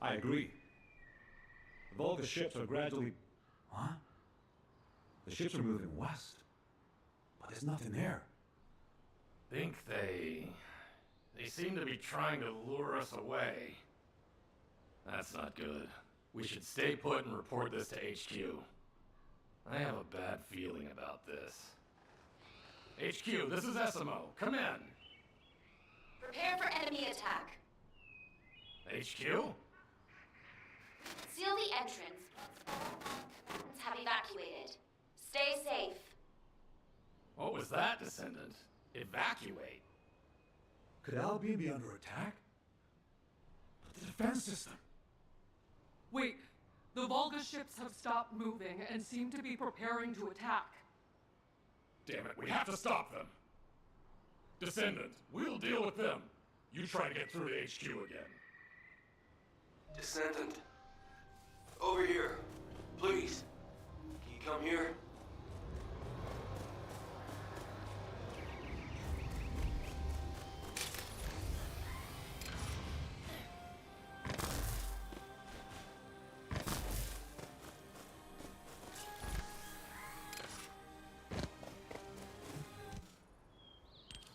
I agree. The Volga ships are gradually... What? The ships are moving west. But there's nothing there. Think they seem to be trying to lure us away. That's not good. We should stay put and report this to HQ. I have a bad feeling about this. HQ, this is Asimo. Come in. Prepare for enemy attack. HQ? Seal the entrance. Have evacuated. Stay safe. What was that, Descendant? Evacuate? Could Albion be under attack? But the defense system... Wait, the Volga ships have stopped moving and seem to be preparing to attack. Damn it, we have to stop them. Descendant, we'll deal with them. You try to get through to HQ again. Descendant. Over here. Please. Can you come here?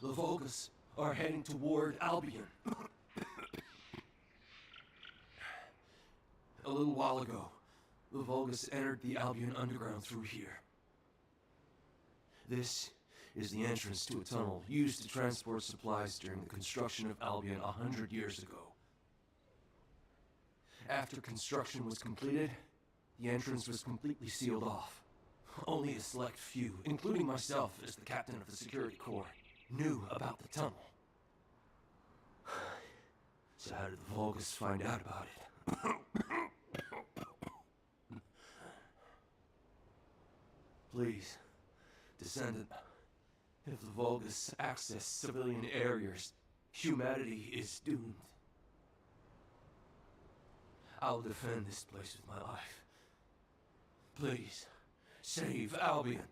The Volgas are heading toward Albion. A little while ago, the Vulgus entered the Albion underground through here. This is the entrance to a tunnel used to transport supplies during the construction of Albion 100 years ago. After construction was completed, the entrance was completely sealed off. Only a select few, including myself as the captain of the security corps, knew about the tunnel. So how did the Vulgus find out about it? Please, Descendant, if the Vulgus access civilian areas, humanity is doomed. I'll defend this place with my life. Please, save Albion.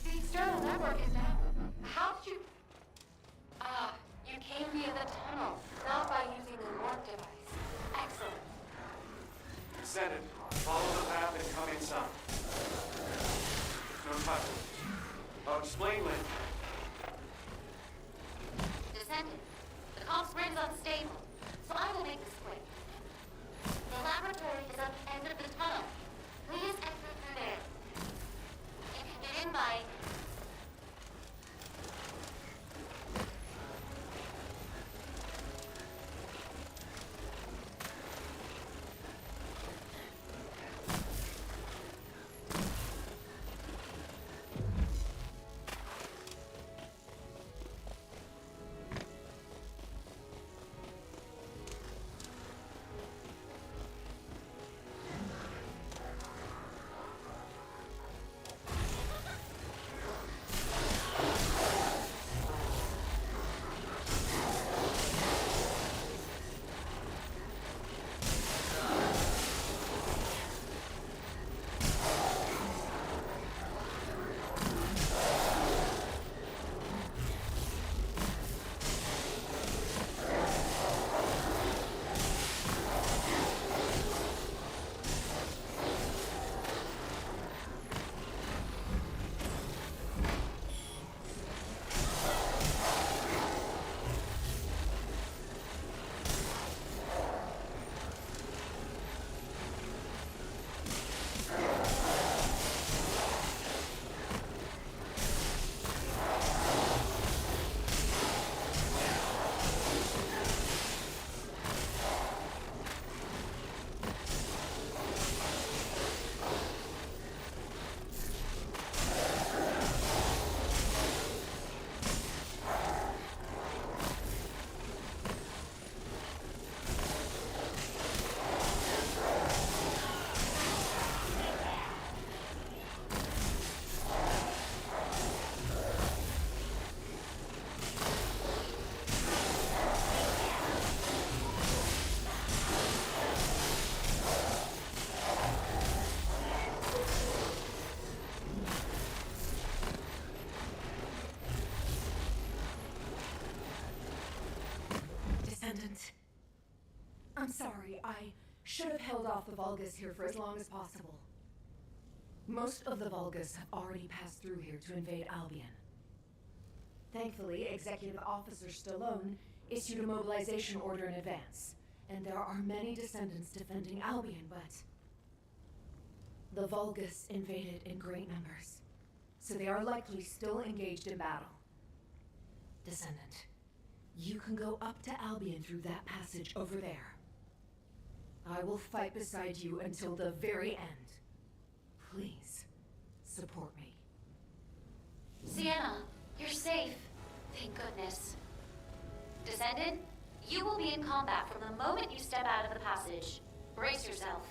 The external network is now. How did you? You came via the tunnel, not by using the warp device. Excellent. Descendant, follow the path and come inside. There's no time. I'll explain later. Descendant, the comms grid is unstable, so I will make this quick. The laboratory is at the end of the tunnel. Please enter through there. You can get in by... I'm sorry, I should have held off the Vulgus here for as long as possible. Most of the Vulgus have already passed through here to invade Albion. Thankfully, Executive Officer Stallone issued a mobilization order in advance, and there are many descendants defending Albion, but the Vulgus invaded in great numbers, so they are likely still engaged in battle. Descendant, you can go up to Albion through that passage over there. I will fight beside you until the very end. Please, support me. Sienna, you're safe. Thank goodness. Descendant, you will be in combat from the moment you step out of the passage. Brace yourself.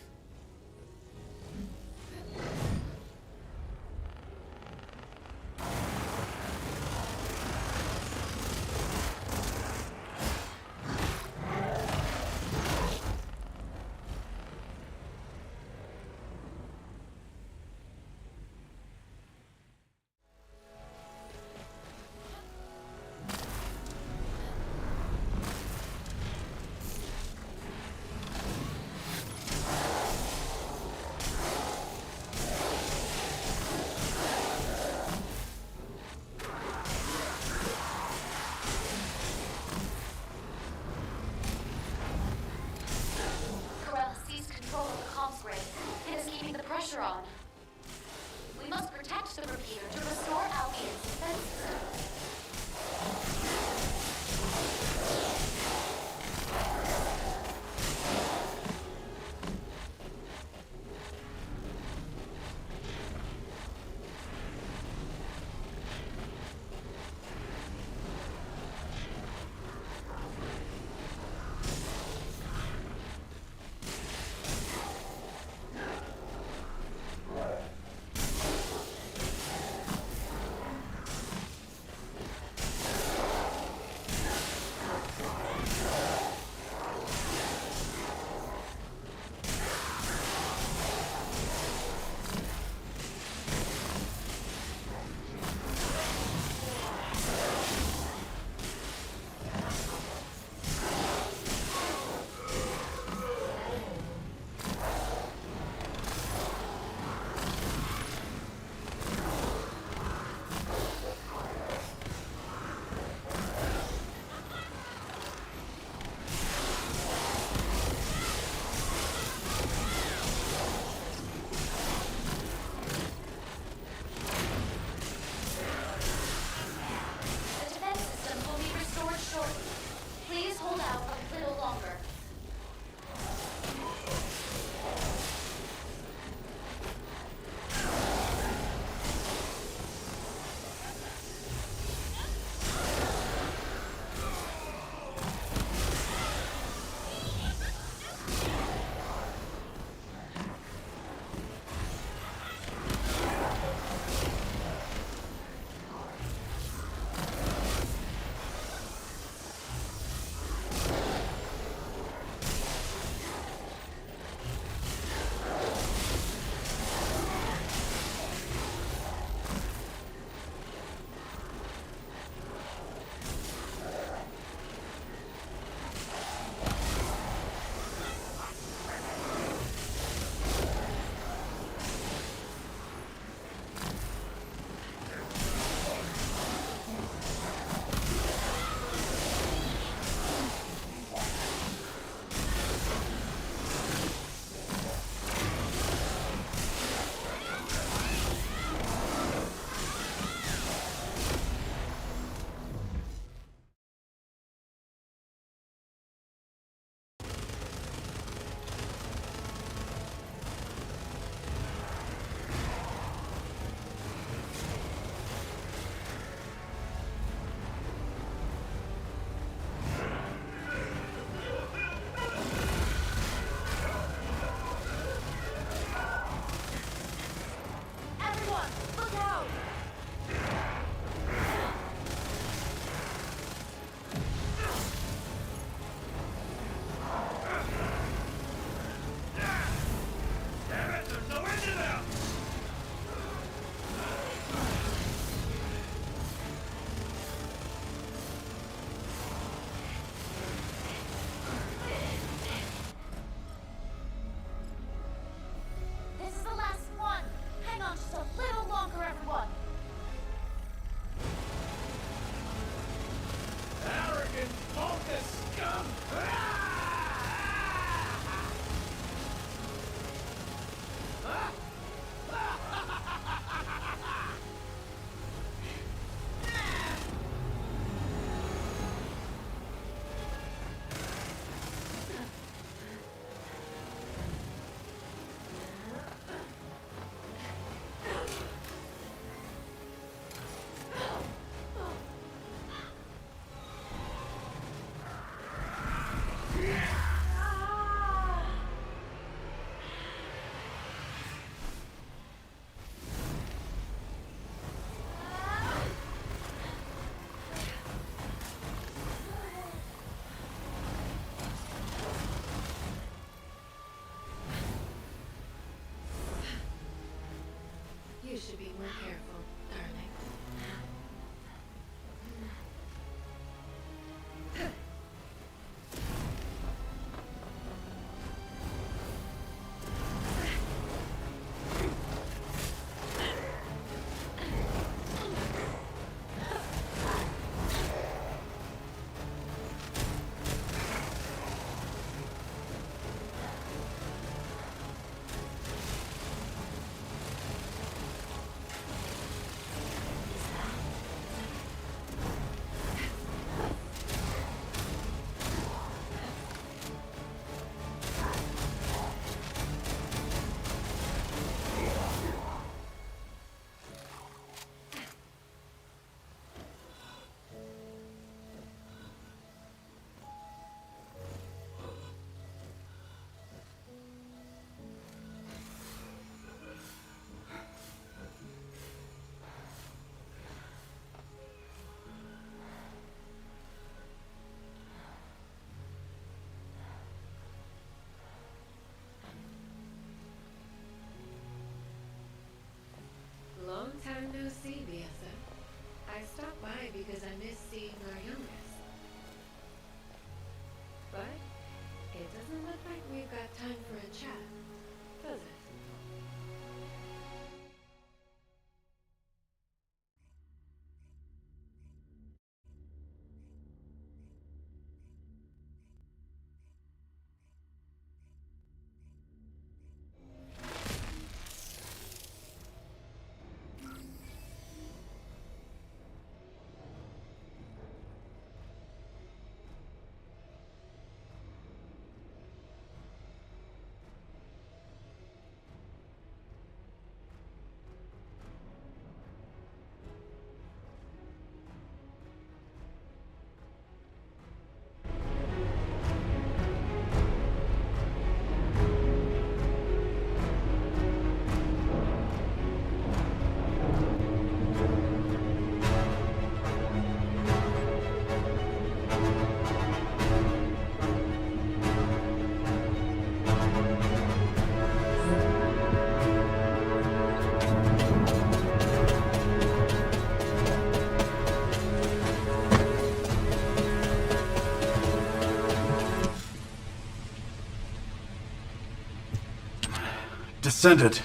Descendant.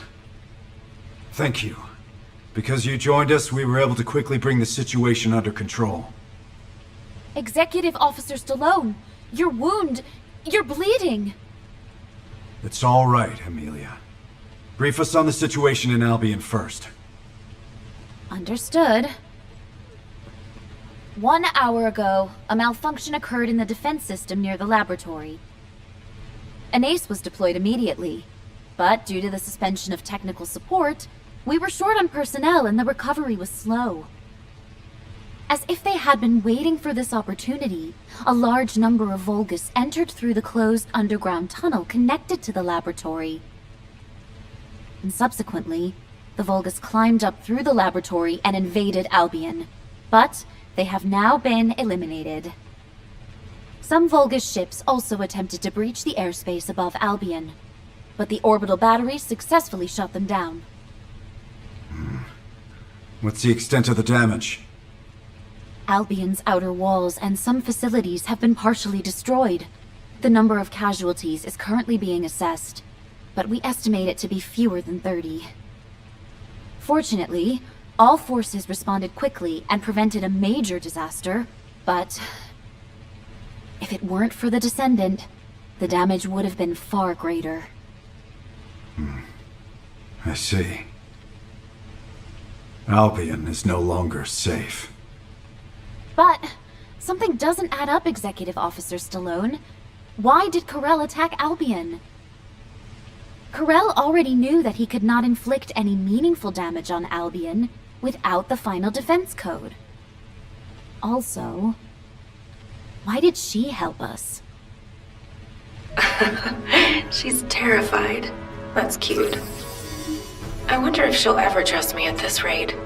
Thank you. Because you joined us, we were able to quickly bring the situation under control. Executive Officer Stallone, your wound, you're bleeding. It's all right, Amelia. Brief us on the situation in Albion first. Understood. 1 hour ago, a malfunction occurred in the defense system near the laboratory. An ace was deployed immediately, but due to the suspension of technical support, we were short on personnel and the recovery was slow. As if they had been waiting for this opportunity, a large number of Vulgus entered through the closed underground tunnel connected to the laboratory. And subsequently, the Vulgus climbed up through the laboratory and invaded Albion. But they have now been eliminated. Some Vulgus ships also attempted to breach the airspace above Albion, but the orbital batteries successfully shut them down. What's the extent of the damage? Albion's outer walls and some facilities have been partially destroyed. The number of casualties is currently being assessed, but we estimate it to be fewer than 30. Fortunately, all forces responded quickly and prevented a major disaster, but if it weren't for the Descendant, the damage would have been far greater. I see. Albion is no longer safe. But something doesn't add up, Executive Officer Stallone. Why did Ko-Rel attack Albion? Ko-Rel already knew that he could not inflict any meaningful damage on Albion without the final defense code. Also, why did she help us? She's terrified. That's cute. I wonder if she'll ever trust me at this rate.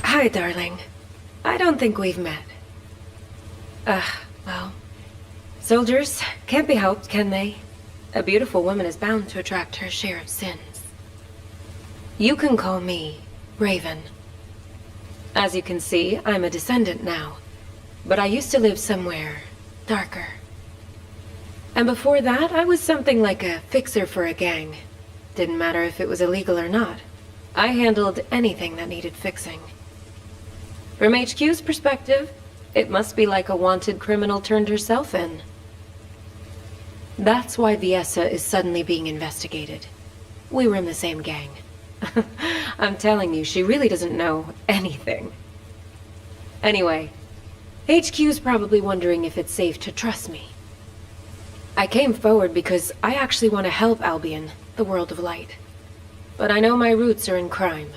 Hi, darling. I don't think we've met. Well... Soldiers can't be helped, can they? A beautiful woman is bound to attract her share of sins. You can call me Raven. As you can see, I'm a descendant now. But I used to live somewhere darker. And before that, I was something like a fixer for a gang. Didn't matter if it was illegal or not. I handled anything that needed fixing. From HQ's perspective, it must be like a wanted criminal turned herself in. That's why Viessa is suddenly being investigated. We were in the same gang. I'm telling you, she really doesn't know anything. Anyway, HQ's probably wondering if it's safe to trust me. I came forward because I actually want to help Albion, the world of light. But I know my roots are in crime.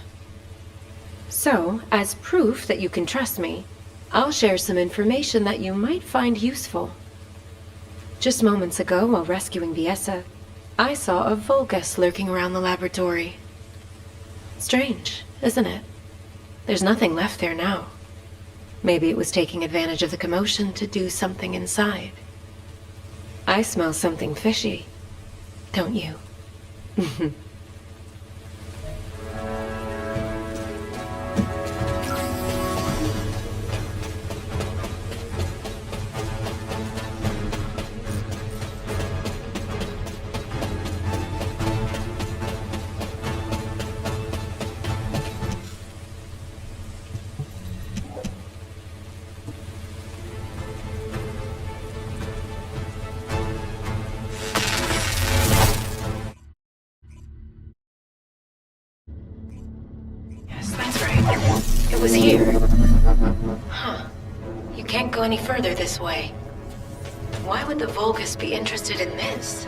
So, as proof that you can trust me, I'll share some information that you might find useful. Just moments ago, while rescuing Viessa, I saw a Vulgus lurking around the laboratory. Strange, isn't it? There's nothing left there now. Maybe it was taking advantage of the commotion to do something inside. I smell something fishy, don't you? It was here. Huh. You can't go any further this way. Why would the Vulgus be interested in this?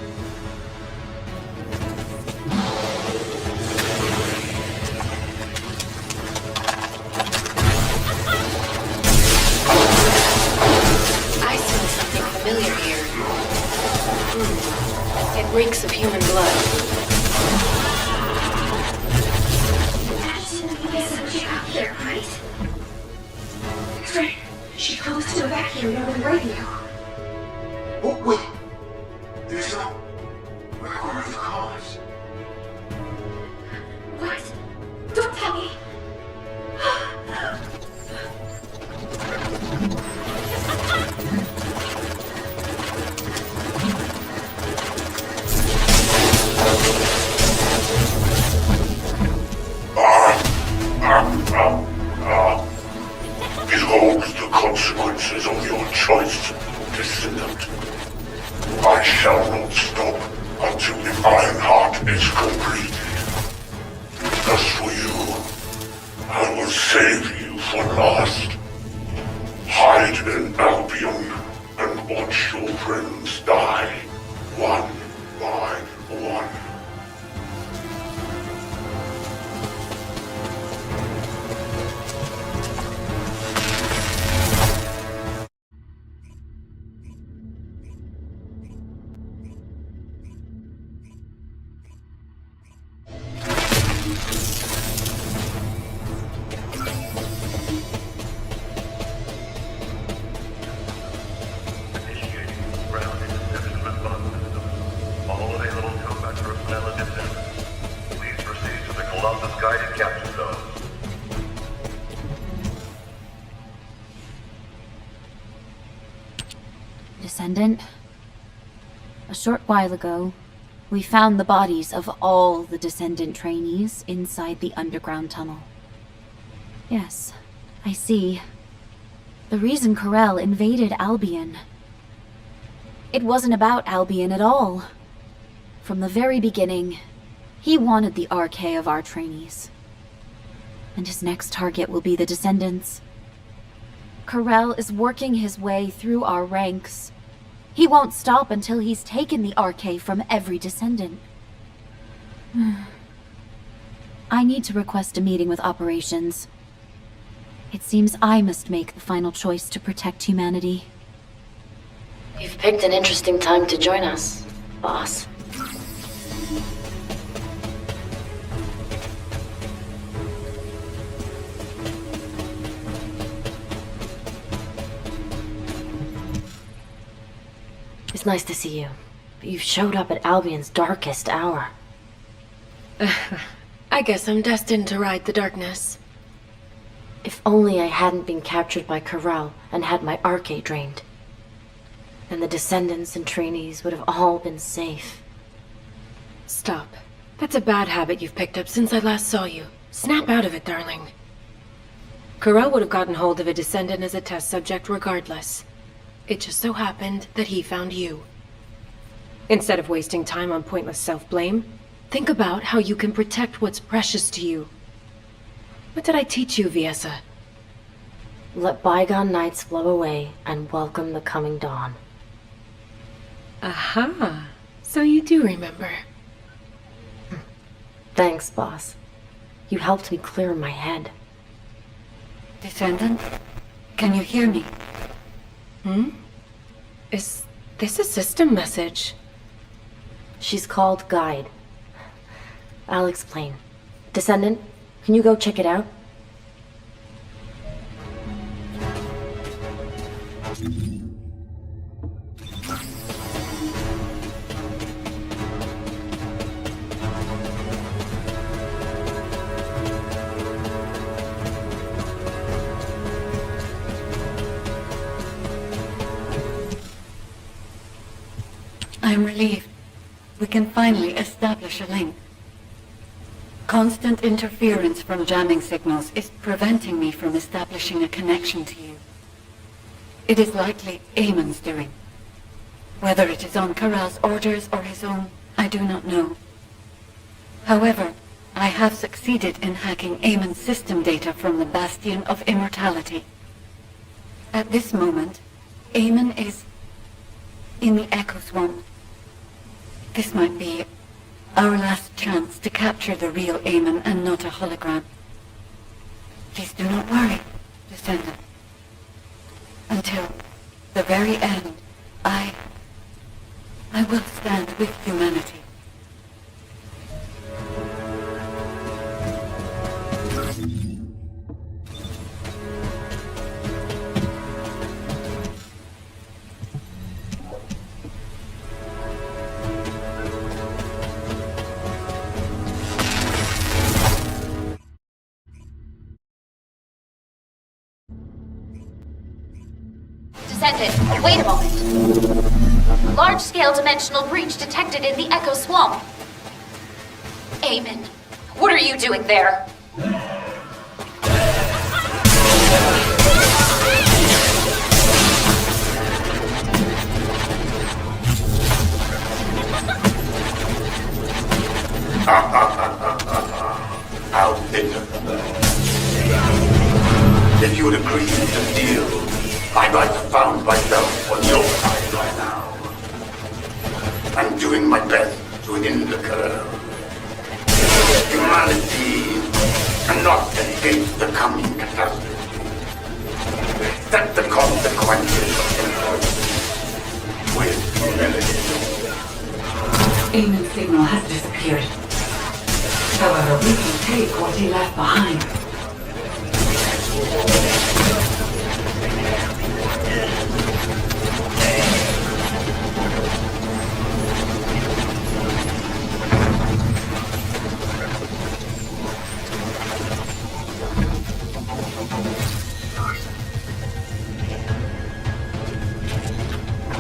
I smell something familiar here. It reeks of human blood. hearing on the radio. Oh, wait. There's no record of the cause. What? Don't tell me. Behold the consequences of your choice, Descendant. I shall not stop until the Iron Heart is completed. As for you, I will save you for last. Hide in Albion and watch your friends die, one by one. Descendant, a short while ago, we found the bodies of all the Descendant trainees inside the underground tunnel. Yes, I see. The reason Corel invaded Albion. It wasn't about Albion at all. From the very beginning, he wanted the RK of our trainees. And his next target will be the Descendants. Corel is working his way through our ranks. He won't stop until he's taken the RK from every Descendant. I need to request a meeting with Operations. It seems I must make the final choice to protect humanity. You've picked an interesting time to join us, boss. It's nice to see you, but you've showed up at Albion's darkest hour. I guess I'm destined to ride the darkness. If only I hadn't been captured by Corel and had my RK drained. Then the Descendants and trainees would have all been safe. Stop. That's a bad habit you've picked up since I last saw you. Snap out of it, darling. Corel would have gotten hold of a Descendant as a test subject regardless. It just so happened that he found you. Instead of wasting time on pointless self-blame, think about how you can protect what's precious to you. What did I teach you, Viessa? Let bygone nights flow away and welcome the coming dawn. Aha! So you do remember. Thanks, boss. You helped me clear my head. Descendant, can you hear me? Is this a system message? She's called Guide. I'll explain. Descendant, can you go check it out? I'm relieved. We can finally establish a link. Constant interference from jamming signals is preventing me from establishing a connection to you. It is likely Eamon's doing. Whether it is on Corel's orders or his own, I do not know. However, I have succeeded in hacking Eamon's system data from the Bastion of Immortality. At this moment, Eamon is in the Echo Swamp. This might be our last chance to capture the real Eamon and not a hologram. Please do not worry, Descendant. Until the very end, I will stand with humanity. Descendant, wait a moment. Large-scale dimensional breach detected in the Echo Swamp. Eamon, what are you doing there? How bitter. If you would agree to the deal, I'd like to found myself on your side right now. I'm doing my best to end the curve. Humanity cannot escape the coming catastrophe. Accept the consequences of your choices with humility. Eamon's signal has disappeared. However, we can take what he left behind.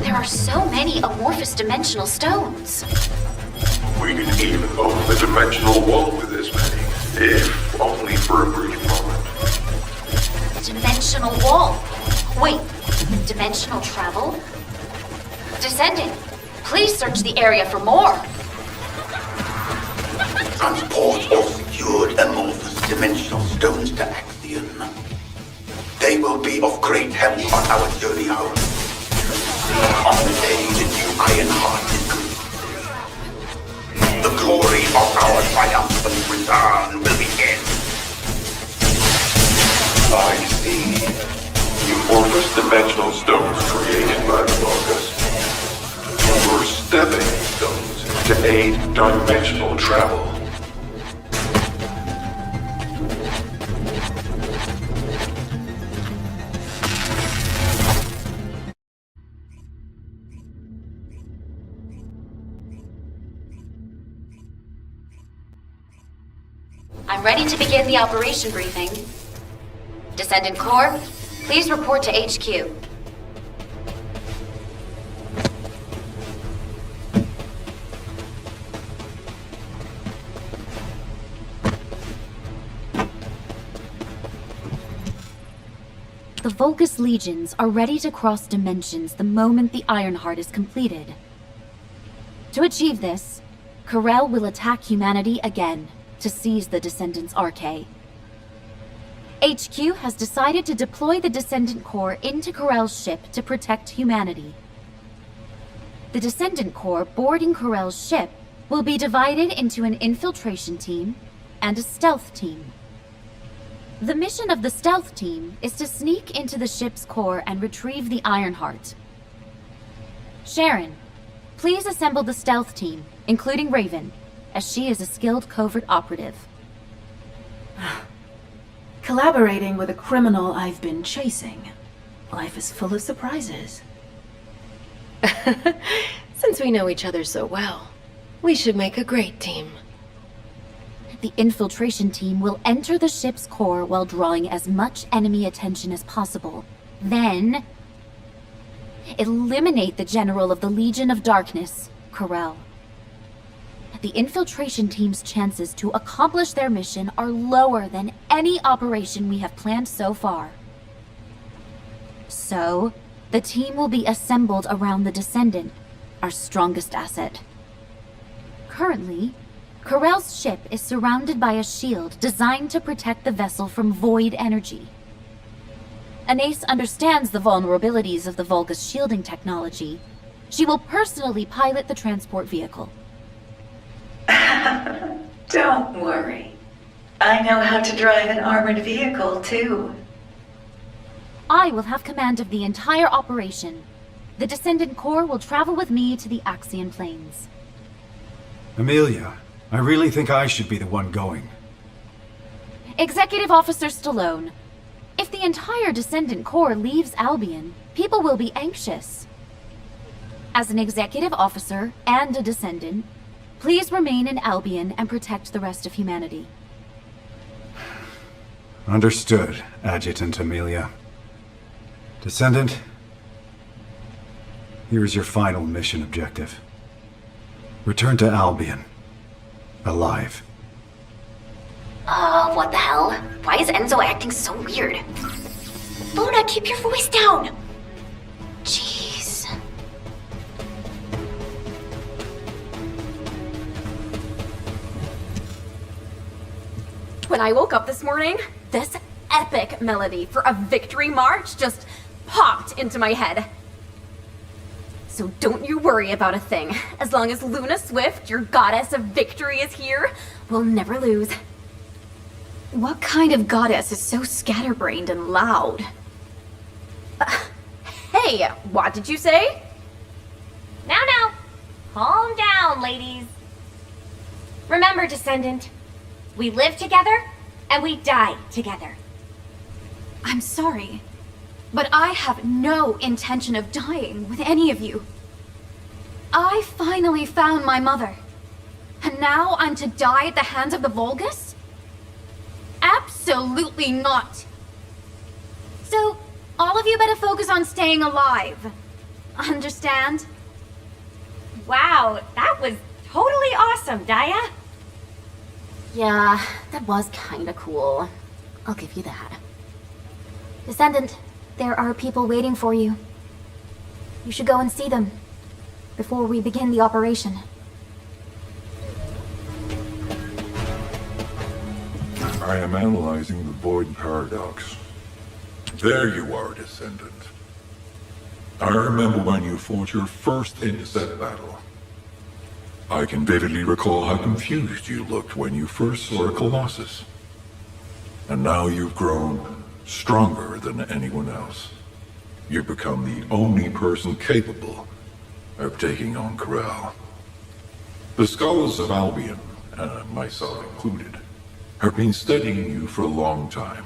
There are so many amorphous dimensional stones. We can even open the dimensional wall with this many, if only for a brief moment. Dimensional wall. Wait, dimensional travel? Descendant, please search the area for more. Transport or secured amorphous dimensional stones to Axion. They will be of great help on our journey home. On the day the new Ironheart is complete, the glory of our triumphant return will begin. I see. Amorphous dimensional stones created by the Vulgus were stepping stones to aid dimensional travel. I'm ready to begin the operation briefing. Descendant Core, please report to HQ. The Vulgus legions are ready to cross dimensions the moment the Ironheart is completed. To achieve this, Corel will attack humanity again to seize the Descendant's Arche. HQ has decided to deploy the Descendant Corps into Corel's ship to protect humanity. The Descendant Corps boarding Corel's ship will be divided into an infiltration team and a stealth team. The mission of the stealth team is to sneak into the ship's core and retrieve the Ironheart. Sharon, please assemble the stealth team, including Raven, as she is a skilled covert operative. Collaborating with a criminal I've been chasing. Life is full of surprises. Since we know each other so well, we should make a great team. The infiltration team will enter the ship's core while drawing as much enemy attention as possible. Then, eliminate the General of the Legion of Darkness, Corel. The infiltration team's chances to accomplish their mission are lower than any operation we have planned so far. So, the team will be assembled around the Descendant, our strongest asset. Currently, Corel's ship is surrounded by a shield designed to protect the vessel from void energy. Anais understands the vulnerabilities of the Vulgus shielding technology. She will personally pilot the transport vehicle. Don't worry. I know how to drive an armored vehicle, too. I will have command of the entire operation. The Descendant Corps will travel with me to the Axion Plains. Amelia, I really think I should be the one going. Executive Officer Stallone, if the entire Descendant Corps leaves Albion, people will be anxious. As an executive officer and a Descendant, please remain in Albion and protect the rest of humanity. Understood, Adjutant Amelia. Descendant, Here is your final mission objective. Return to Albion. Alive. What the hell? Why is Enzo acting so weird? Luna, keep your voice down! Jeez. When I woke up this morning, this epic melody for a victory march just popped into my head. So don't you worry about a thing. As long as Luna Swift, your goddess of victory, is here, we'll never lose. What kind of goddess is so scatterbrained and loud? Hey, what did you say? Now, calm down, ladies. Remember, Descendant, we live together and we die together. I'm sorry, but I have no intention of dying with any of you. I finally found my mother, and now I'm to die at the hands of the Vulgus? Absolutely not. So, all of you better focus on staying alive. Understand? Wow, that was totally awesome, Daya. Yeah, that was kinda cool. I'll give you that. Descendant, there are people waiting for you. You should go and see them before we begin the operation. I am analyzing the Void Paradox. There you are, Descendant. I remember when you fought your first intercept battle. I can vividly recall how confused you looked when you first saw a Colossus. And now you've grown stronger than anyone else. You've become the only person capable of taking on Corel. The scholars of Albion, myself included, have been studying you for a long time.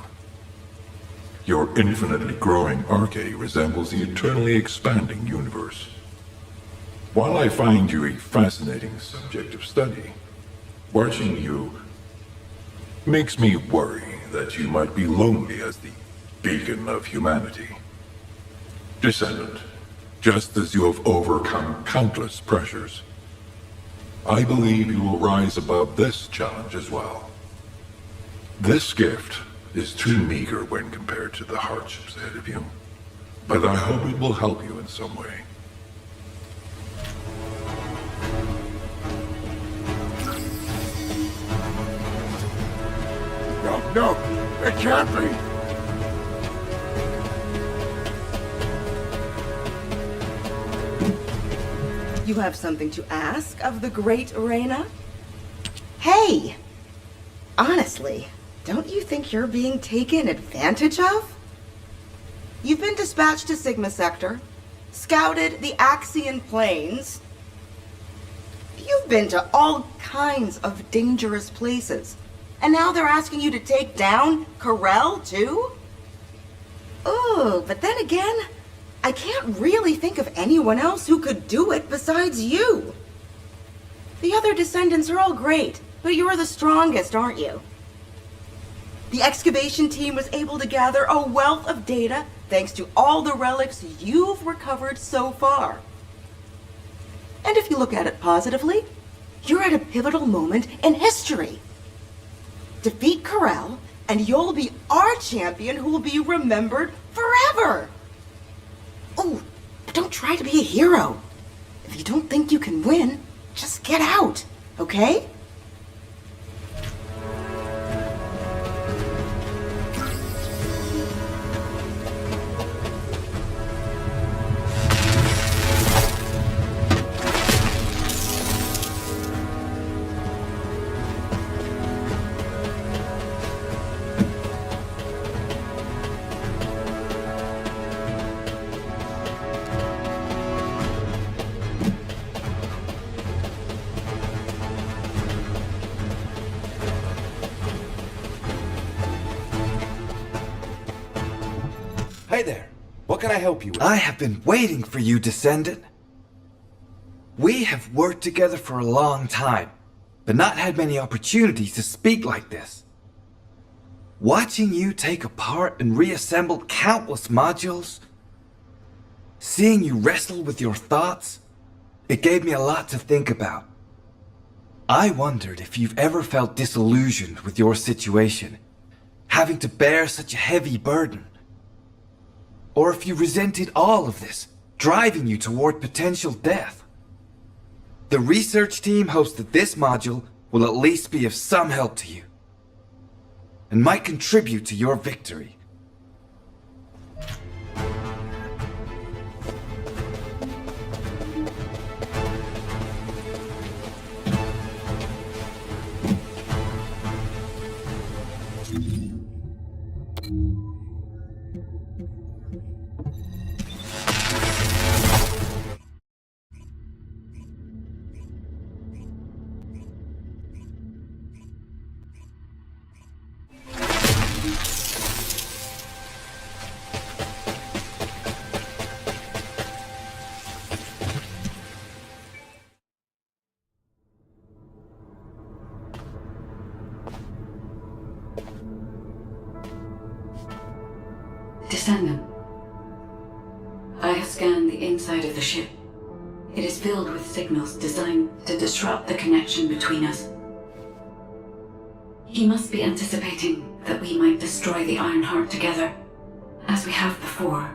Your infinitely growing arcade resembles the eternally expanding universe. While I find you a fascinating subject of study, watching you makes me worry that you might be lonely as the beacon of humanity. Descendant, just as you have overcome countless pressures, I believe you will rise above this challenge as well. This gift is too meager when compared to the hardships ahead of you, but I hope it will help you in some way. No, it can't be! You have something to ask of the great Reyna? Hey! Honestly, don't you think you're being taken advantage of? You've been dispatched to Sigma Sector, scouted the Axian Plains. You've been to all kinds of dangerous places. And now they're asking you to take down Corel, too? Oh, but then again, I can't really think of anyone else who could do it besides you. The other descendants are all great, but you're the strongest, aren't you? The excavation team was able to gather a wealth of data thanks to all the relics you've recovered so far. And if you look at it positively, you're at a pivotal moment in history. Defeat Corel, and you'll be our champion who will be remembered forever. Oh, but don't try to be a hero. If you don't think you can win, just get out, okay? Hey there. What can I help you with? I have been waiting for you, Descendant. We have worked together for a long time, but not had many opportunities to speak like this. Watching you take apart and reassemble countless modules, Seeing you wrestle with your thoughts, it gave me a lot to think about. I wondered if you've ever felt disillusioned with your situation, having to bear such a heavy burden. Or if you resented all of this, driving you toward potential death. The research team hopes that this module will at least be of some help to you, and might contribute to your victory. Descendant, I have scanned the inside of the ship. It is filled with signals designed to disrupt the connection between us. He must be anticipating that we might destroy the Ironheart together, as we have before.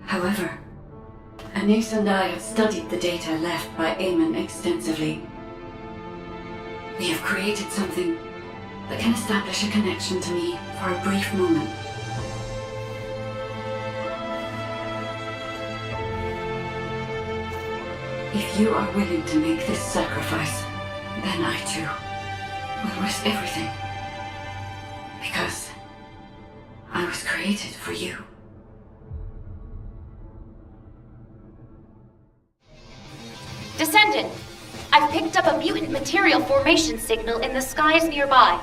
However, Anais and I have studied the data left by Eamon extensively. We have created something that can establish a connection to me for a brief moment. If you are willing to make this sacrifice, then I too will risk everything. Because I was created for you. Descendant, I've picked up a mutant material formation signal in the skies nearby.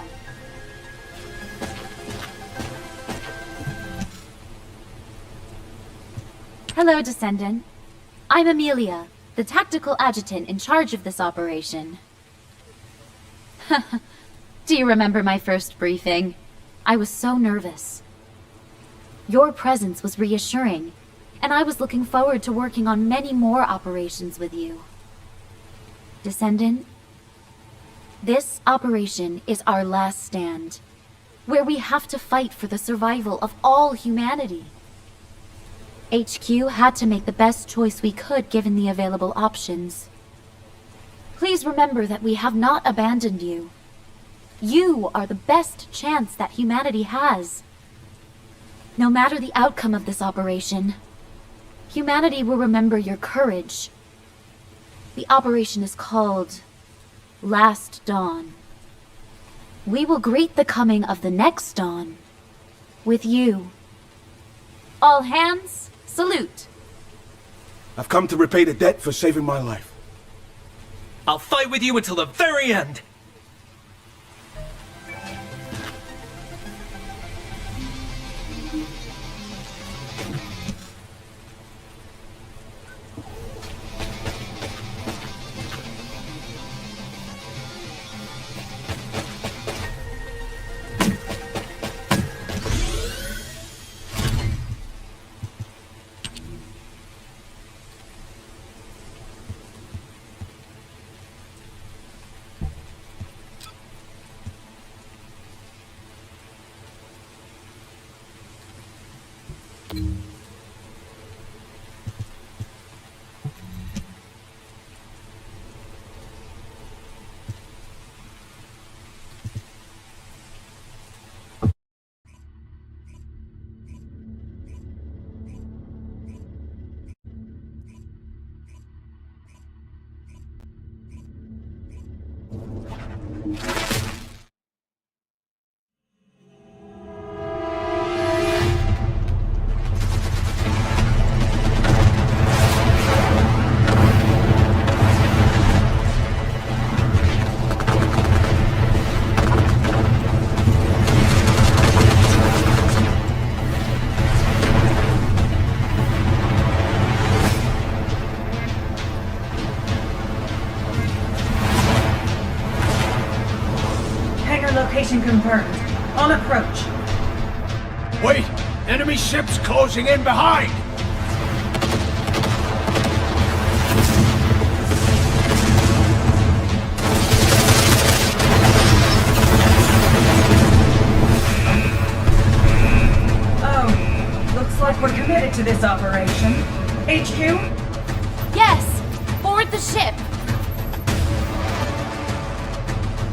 Hello, Descendant. I'm Amelia, the tactical adjutant in charge of this operation. Do you remember my first briefing? I was so nervous. Your presence was reassuring, and I was looking forward to working on many more operations with you. Descendant, this operation is our last stand, where we have to fight for the survival of all humanity. HQ had to make the best choice we could given the available options. Please remember that we have not abandoned you. You are the best chance that humanity has. No matter the outcome of this operation, humanity will remember your courage. The operation is called Last Dawn. We will greet the coming of the next dawn with you. All hands, salute. I've come to repay the debt for saving my life. I'll fight with you until the very end! Location confirmed. On approach. Wait! Enemy ships closing in behind! Oh, looks like we're committed to this operation. HQ? Yes! Board the ship!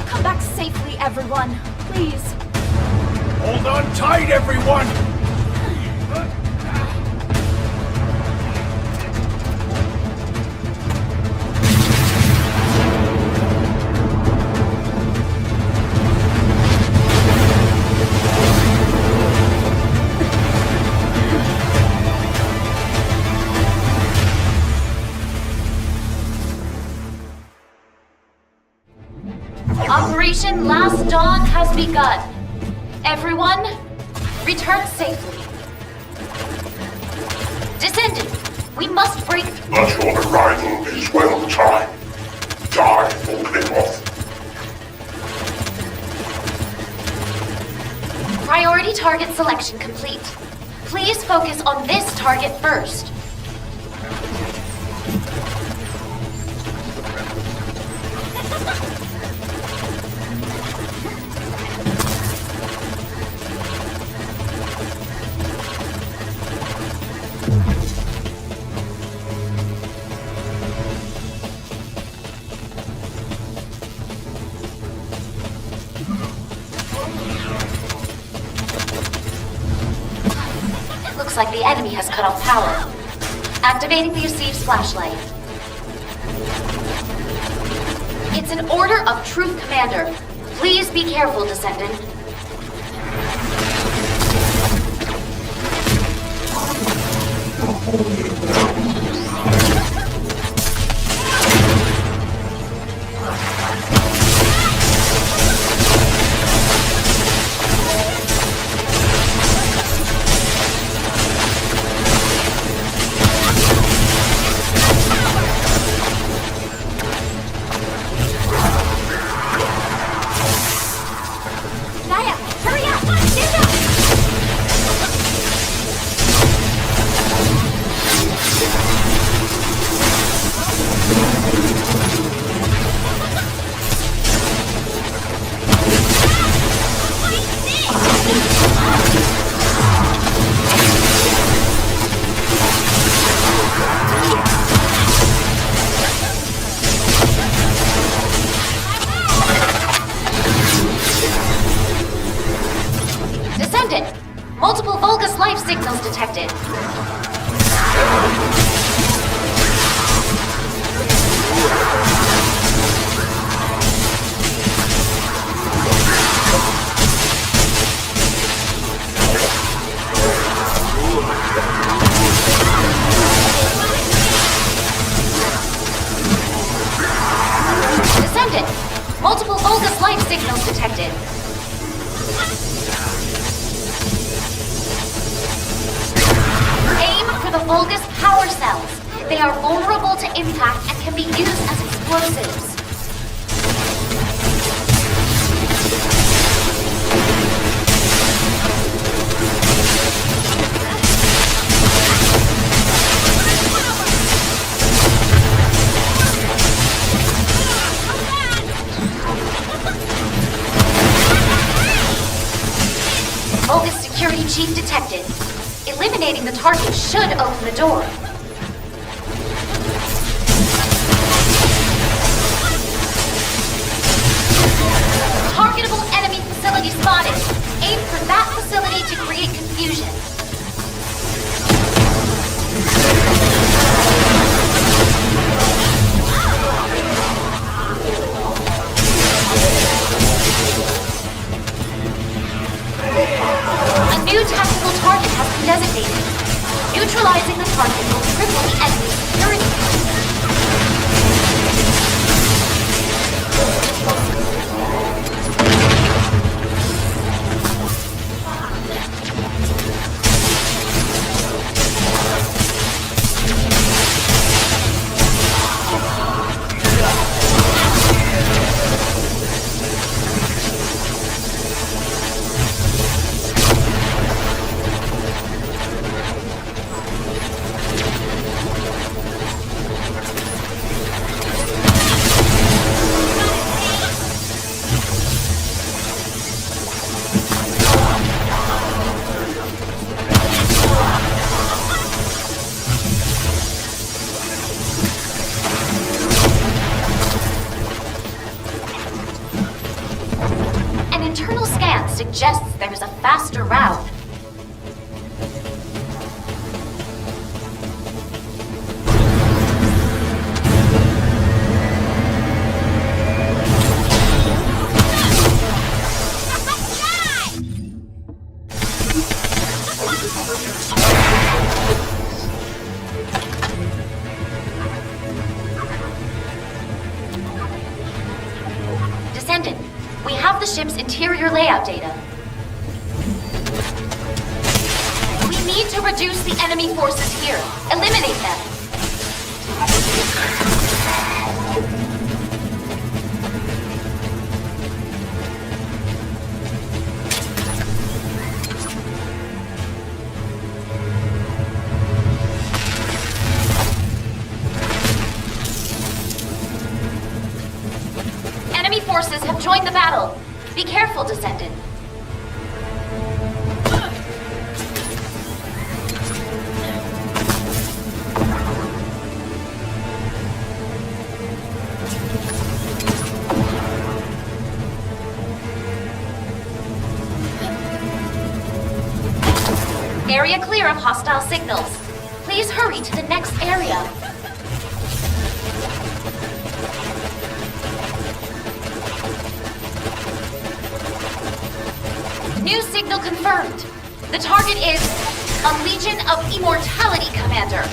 Come back safely, everyone. Please. Hold on tight, everyone! Operation Last Dawn has begun. Everyone, return safely. Descendant, we must break... But your arrival is well timed. Die or clip off. Priority target selection complete. Please focus on this target first. Looks like the enemy has cut off power. Activating the Yusif's flashlight. It's an order of truth, Commander. Please be careful, Descendant. Multiple Vulgus life signals detected. Descendant! Multiple Vulgus life signals detected. The Vulgus power cells. They are vulnerable to impact and can be used as explosives. Vulgus security chief detected. Eliminating the target should open the door. Targetable enemy facility spotted. Aim for that facility to create confusion. A new tactical target has been designated. Neutralizing the target will cripple the enemy's security. internal scan suggests there is a faster route. Descendant, we have the ship's interior layout data. We need to reduce the enemy forces here. Eliminate them. Enemy forces have joined the battle. Be careful, Descendant. Area clear of hostile signals. Please hurry to the next area. New signal confirmed. The target is a Legion of Immortality Commander.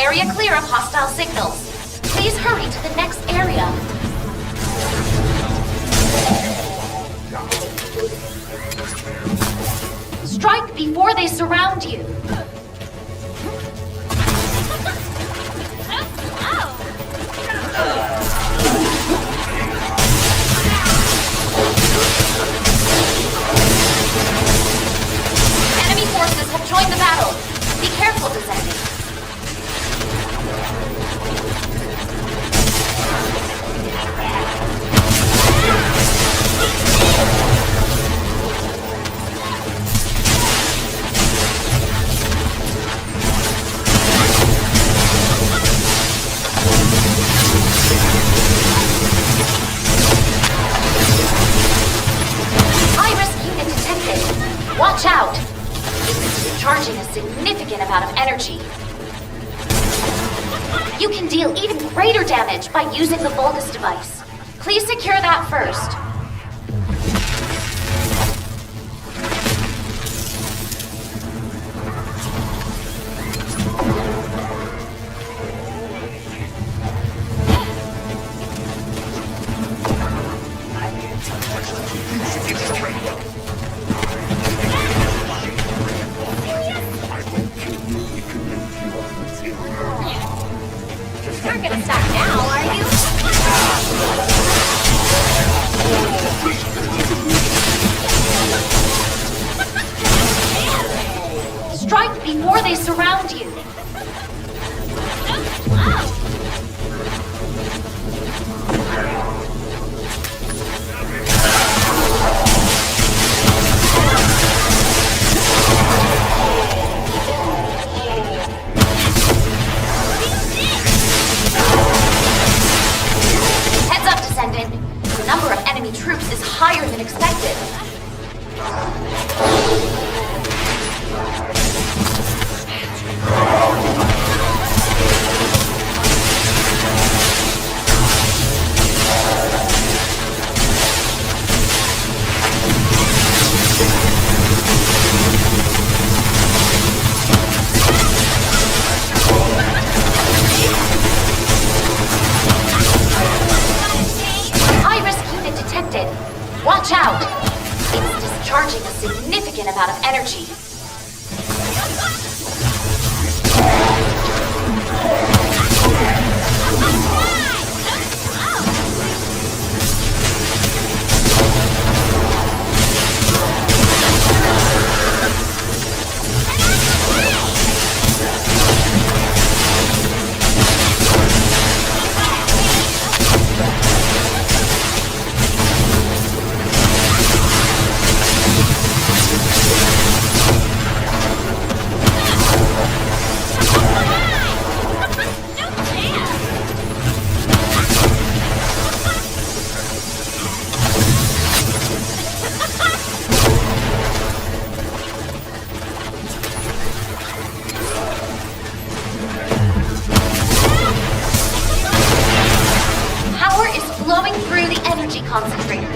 Area clear of hostile signals. Please hurry to the next area. Strike before they surround you. Enemy forces have joined the battle. Be careful, Descendant. High-risk unit detected. Watch out! This is charging a significant amount of energy. You can deal even greater damage by using the Vulgus device. Please secure that first. aren't gonna stop now, are you? Strike before they surround you. Heads up, Descendant. The number of enemy troops is higher than expected. High-risk unit detected. Watch out! It's discharging a significant amount of energy. Flowing through the energy concentrator.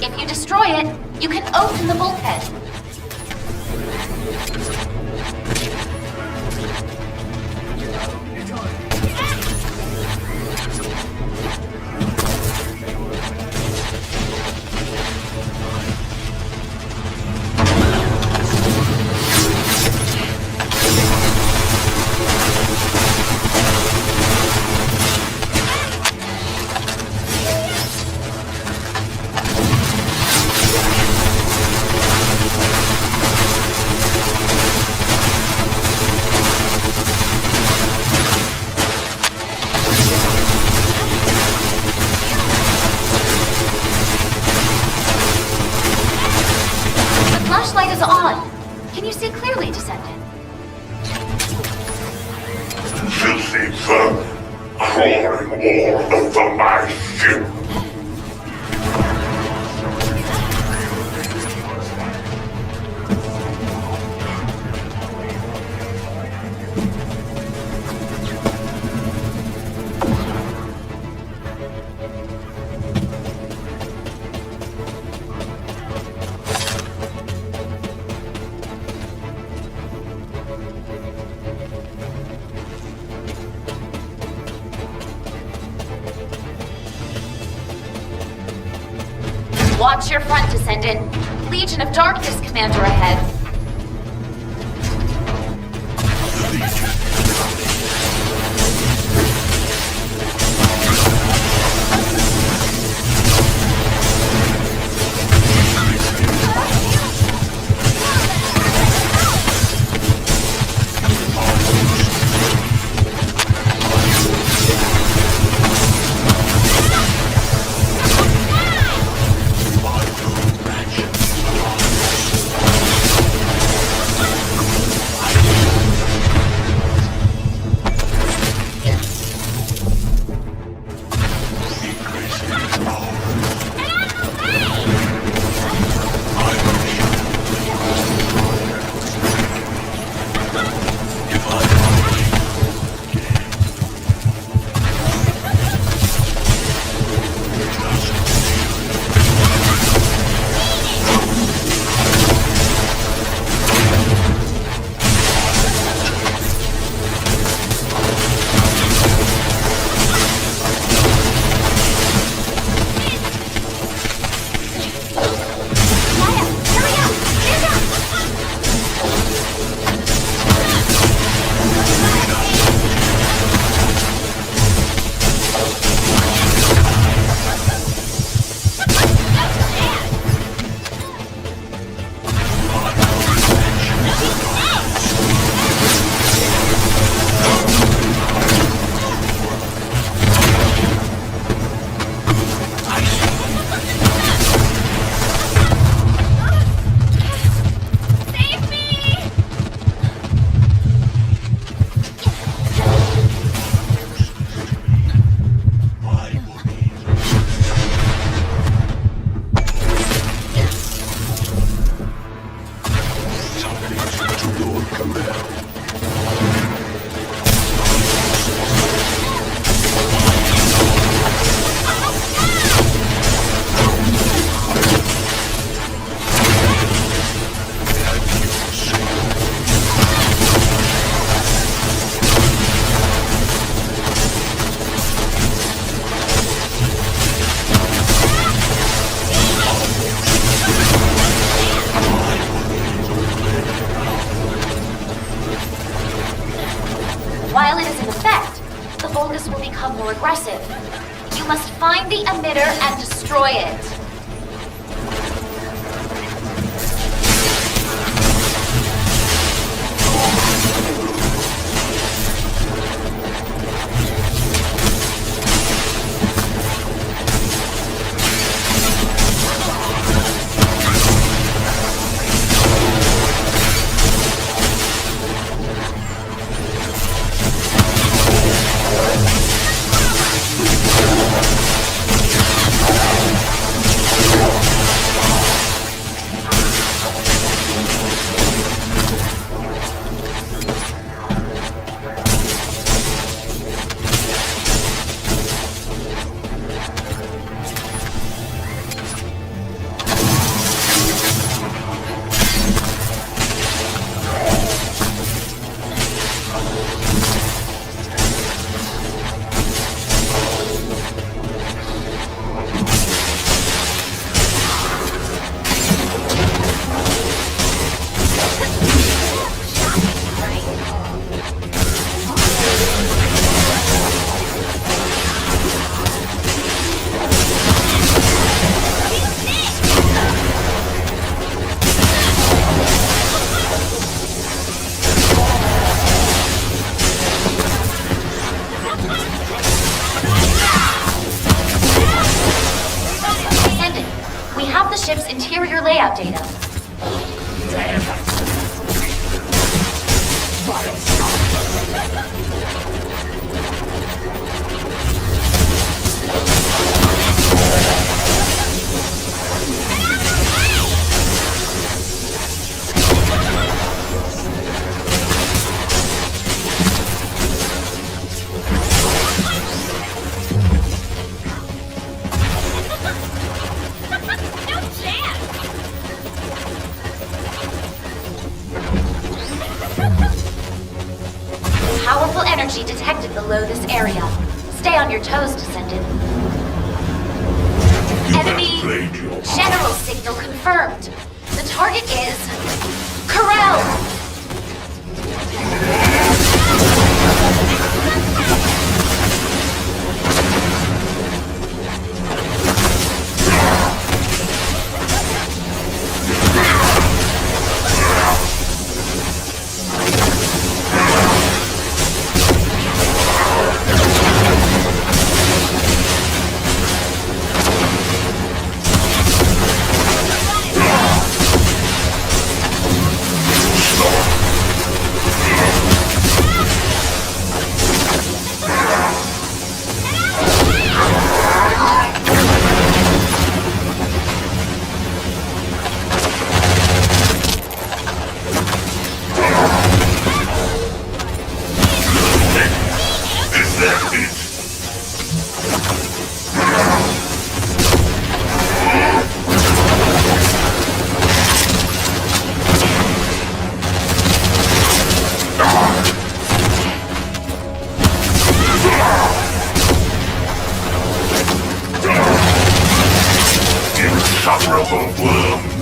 If you destroy it, you can open the bulkhead. Flashlight is on. Can you see clearly, Descendant? Filthy vermin crawling all over my ship. Watch your front, Descendant. Legion of Darkness Commander ahead. while it is in effect, the Vulgus will become more aggressive. You must find the emitter and destroy it. Interior layout data. Powerful energy detected below this area. Stay on your toes, Descendant. Enemy general signal confirmed. The target is Corel. Insufferable worms!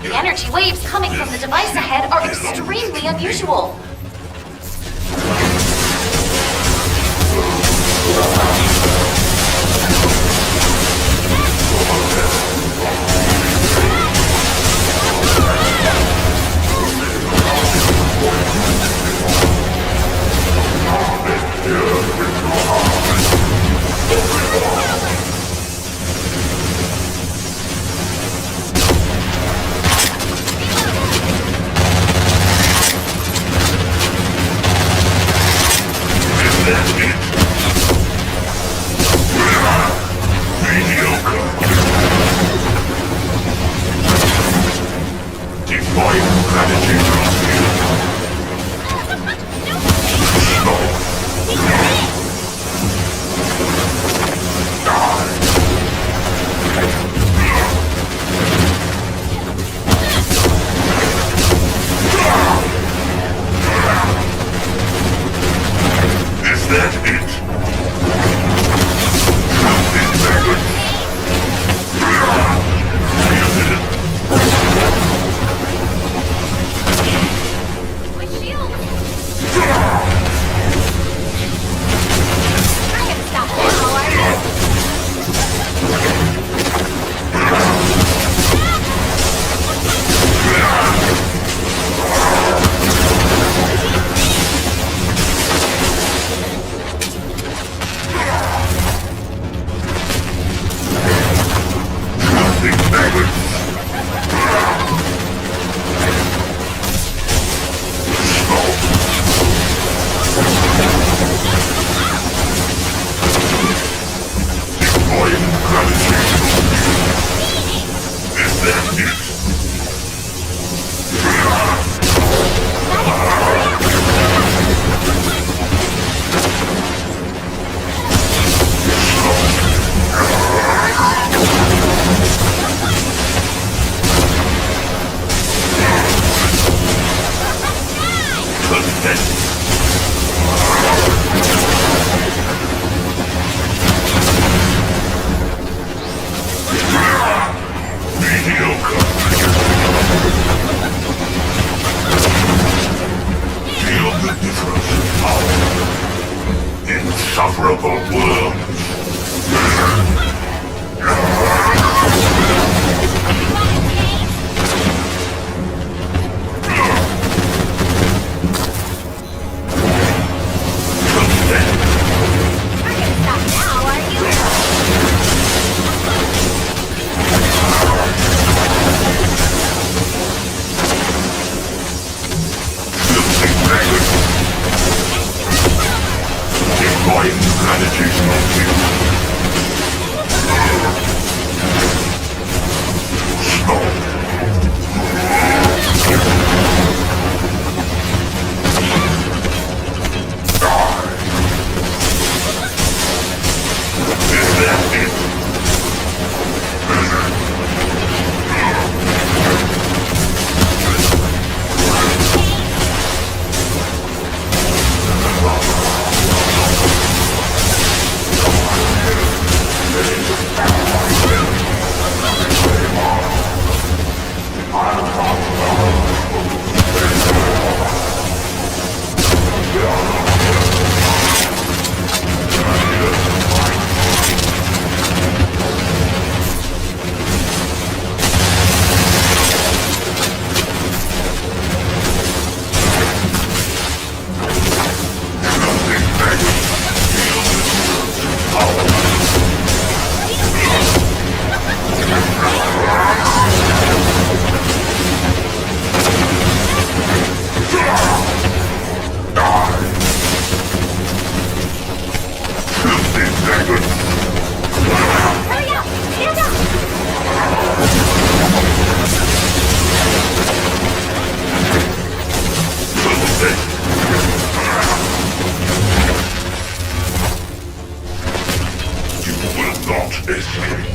The energy waves coming from the device ahead are extremely unusual. cannot escape.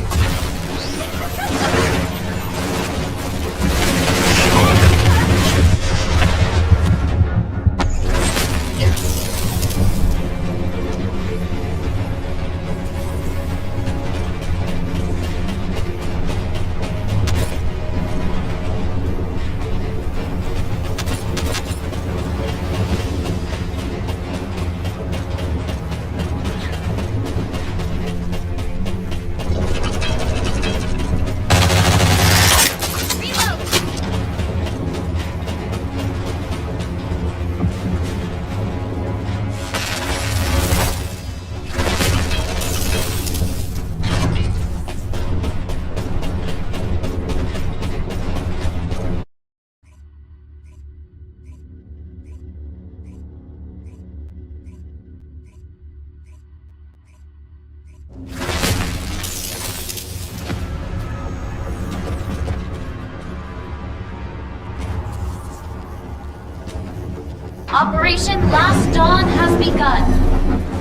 Operation Last Dawn has begun.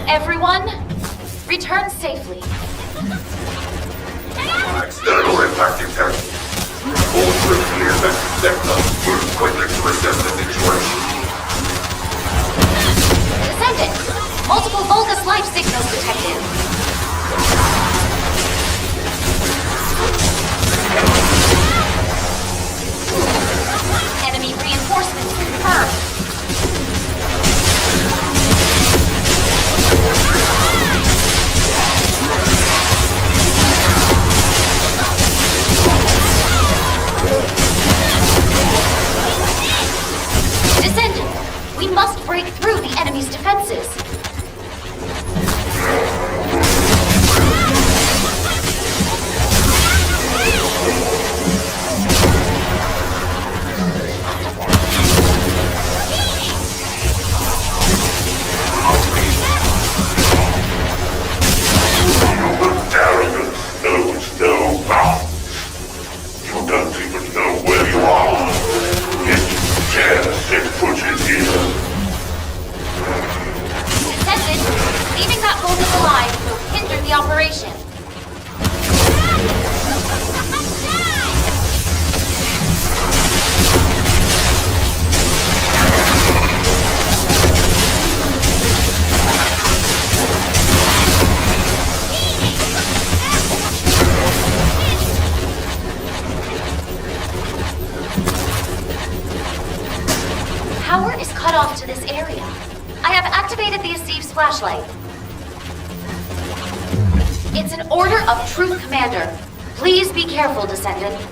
Everyone, return safely. External impact detected. All troops in the affected sector move quickly to assess the situation. Descendant, multiple Vulgus life signals detected. Enemy reinforcements confirmed. Descendant, we must break through the enemy's defenses. Operation. Power is cut off to this area. I have activated the Aceve's flashlight. It's an order of truth, Commander. Please be careful, Descendant.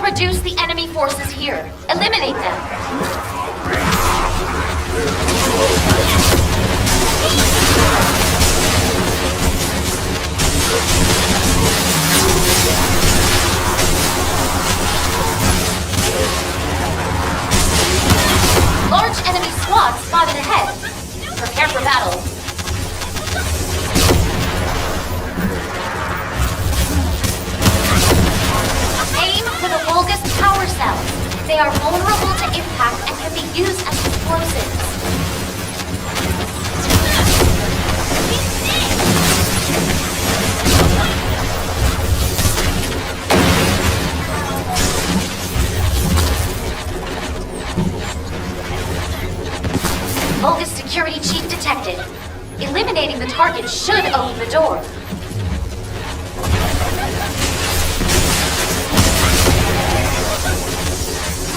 Reduce the enemy forces here. Eliminate them. Large enemy squad spotted ahead. Prepare for battle. The Vulgus power cells. They are vulnerable to impact and can be used as explosives. Vulgus security chief detected. Eliminating the target should open the door.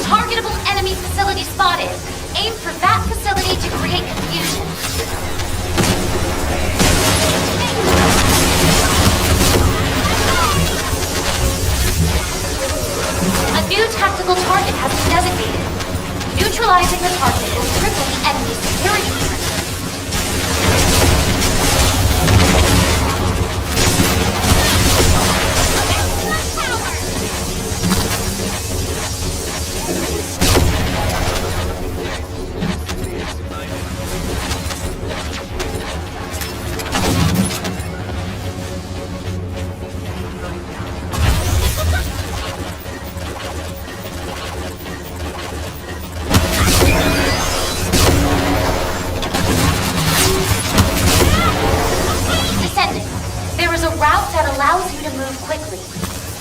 Targetable enemy facility spotted. Aim for that facility to create confusion. tactical target has been designated. Neutralizing the target will cripple the enemy's security perimeter.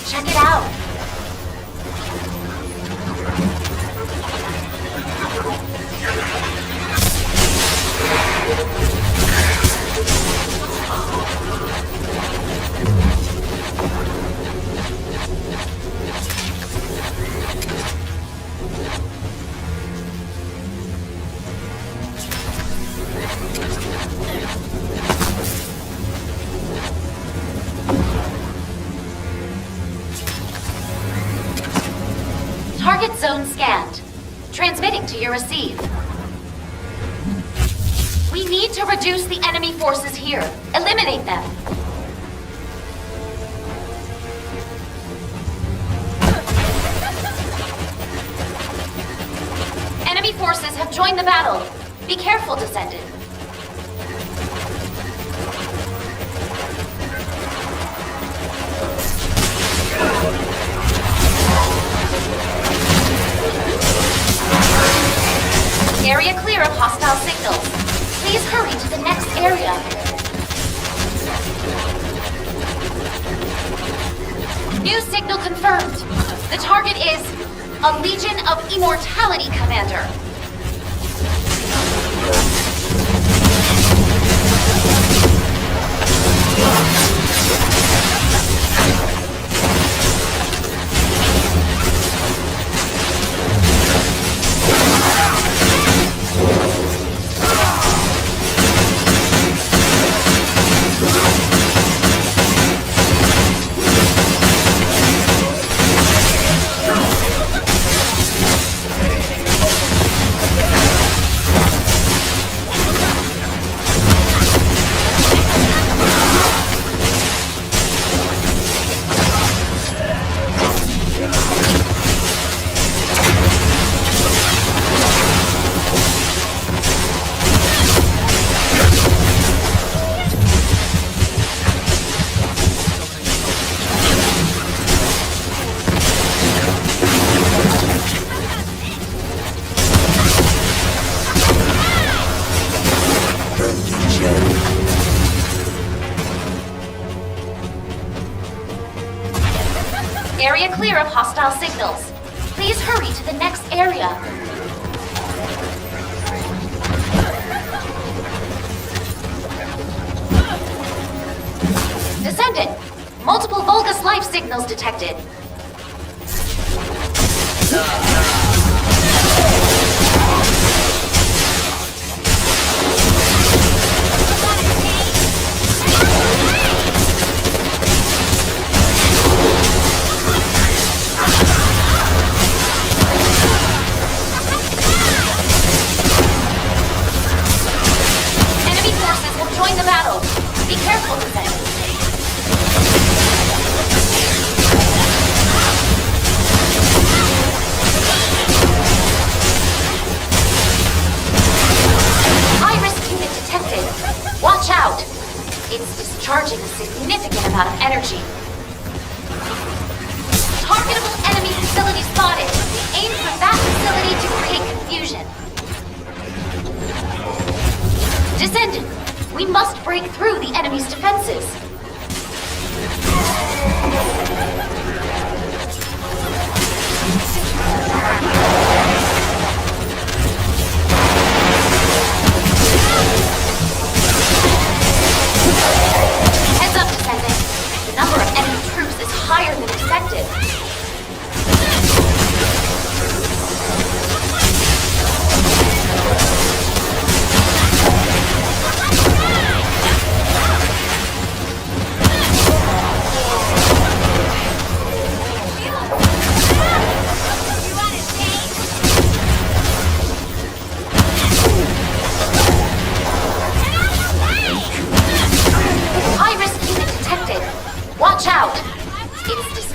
Check it out. Target zone scanned. Transmitting to your receive. We need to reduce the enemy forces here. Eliminate them. Enemy forces have joined the battle. Be careful, Descendant. Area clear of hostile signals. Please hurry to the next area. New signal confirmed. The target is a Legion of Immortality Commander. Area clear of hostile signals. Please hurry to the next area. Descendant! Multiple Vulgus life signals detected. Join the battle. Be careful, Descendant. High-risk unit detected. Watch out. It's discharging a significant amount of energy. Targetable enemy facility spotted. Aim for that facility to create confusion. Descendant. We must break through the enemy's defenses. Heads up, Descendant. The number of enemy troops is higher than expected.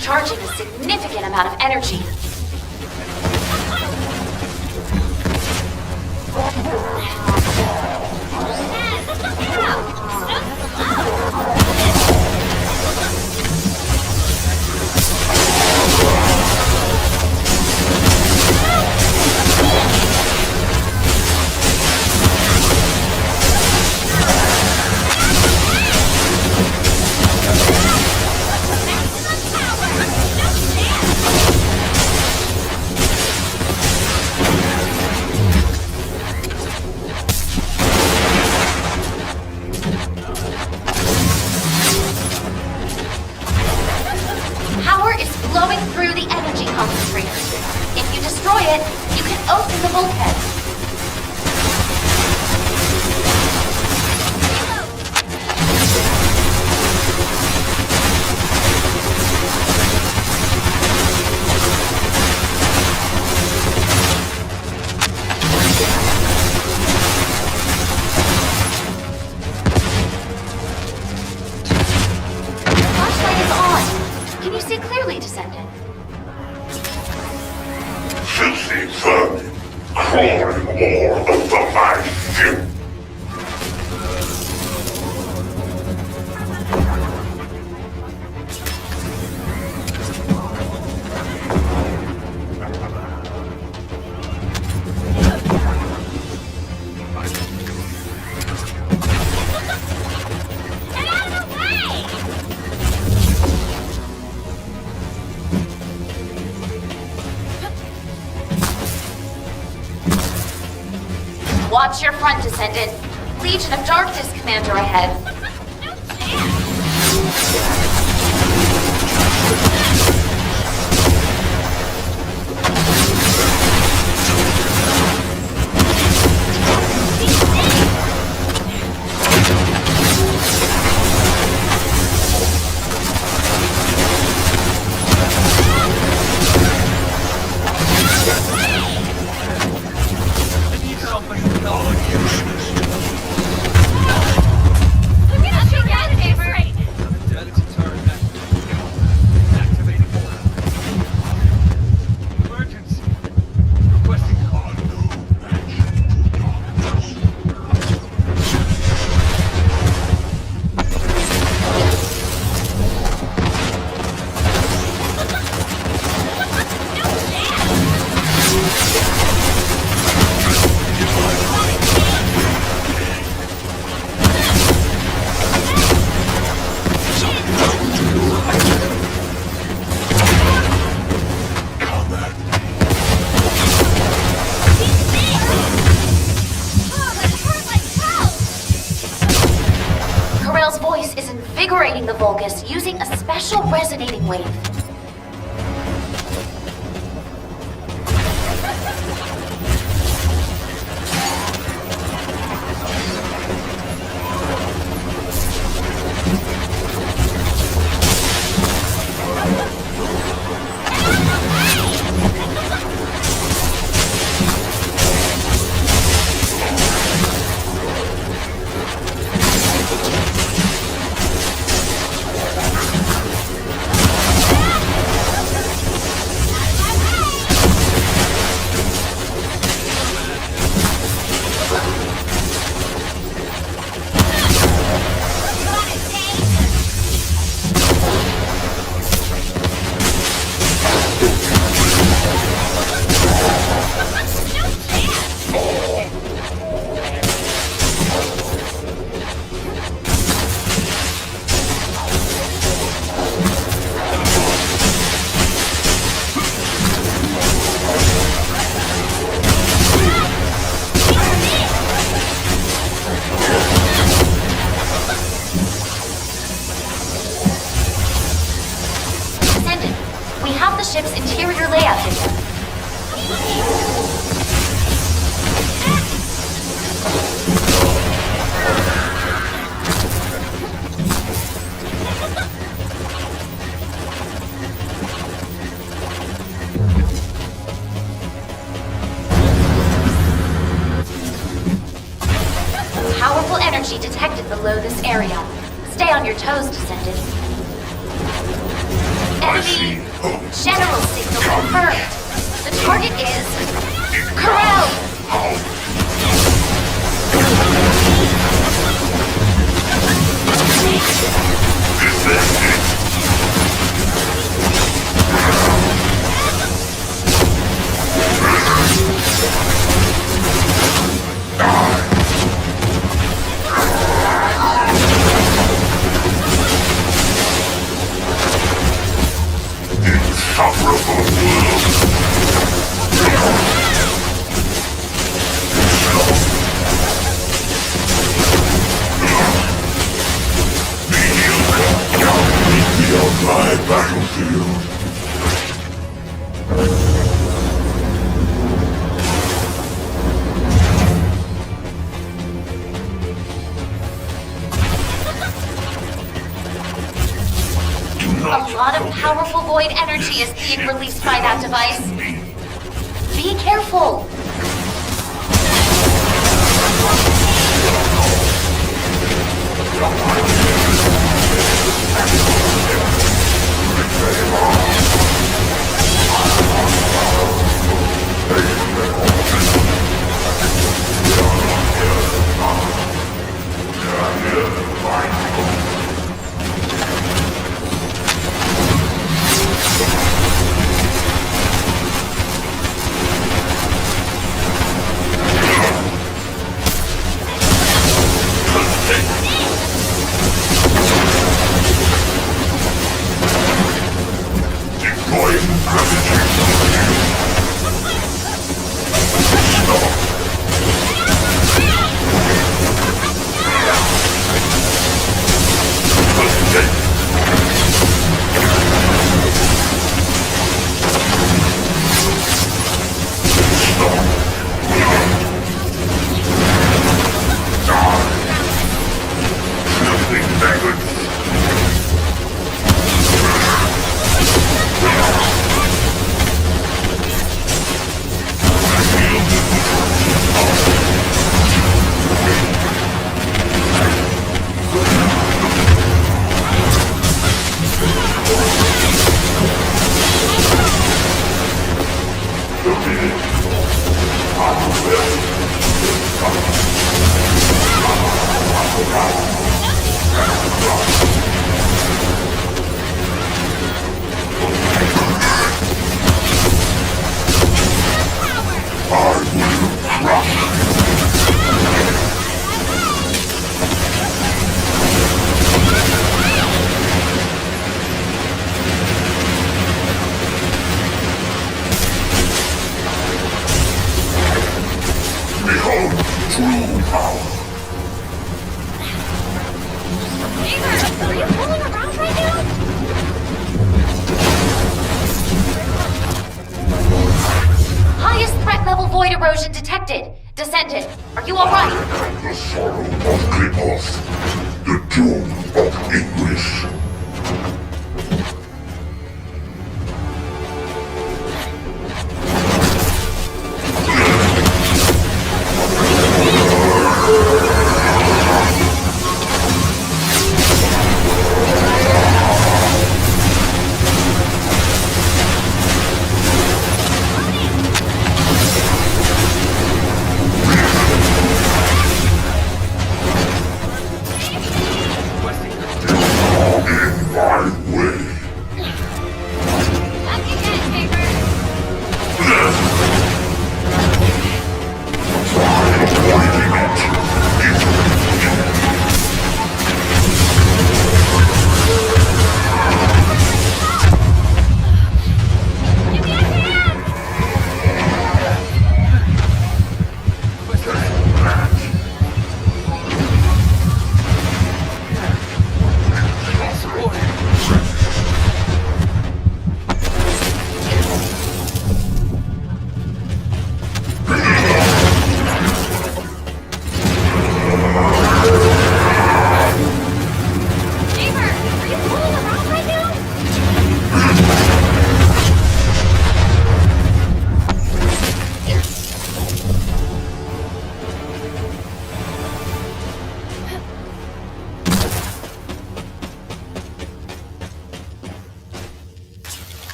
charging a significant amount of energy. Power is flowing through the energy concentrator. If you destroy it, you can open the bulkhead. Flashlight is on. Can you see clearly, Descendant? Filthy vermin, crawling all over my ship. Watch your front, Descendant. Legion of Darkness Commander ahead. Corell's voice is invigorating the Vulgus using a special resonating wave. ship's interior layout data. Powerful energy detected below this area. Stay on your toes, Descendant. Enemy general signal confirmed. The target is Corel. My battlefield. A lot of powerful void energy is being released by that device. Be careful. Are you fooling around right now? Highest threat level void erosion detected. Descendant, are you alright? The sorrow of Klipos, the doom of English.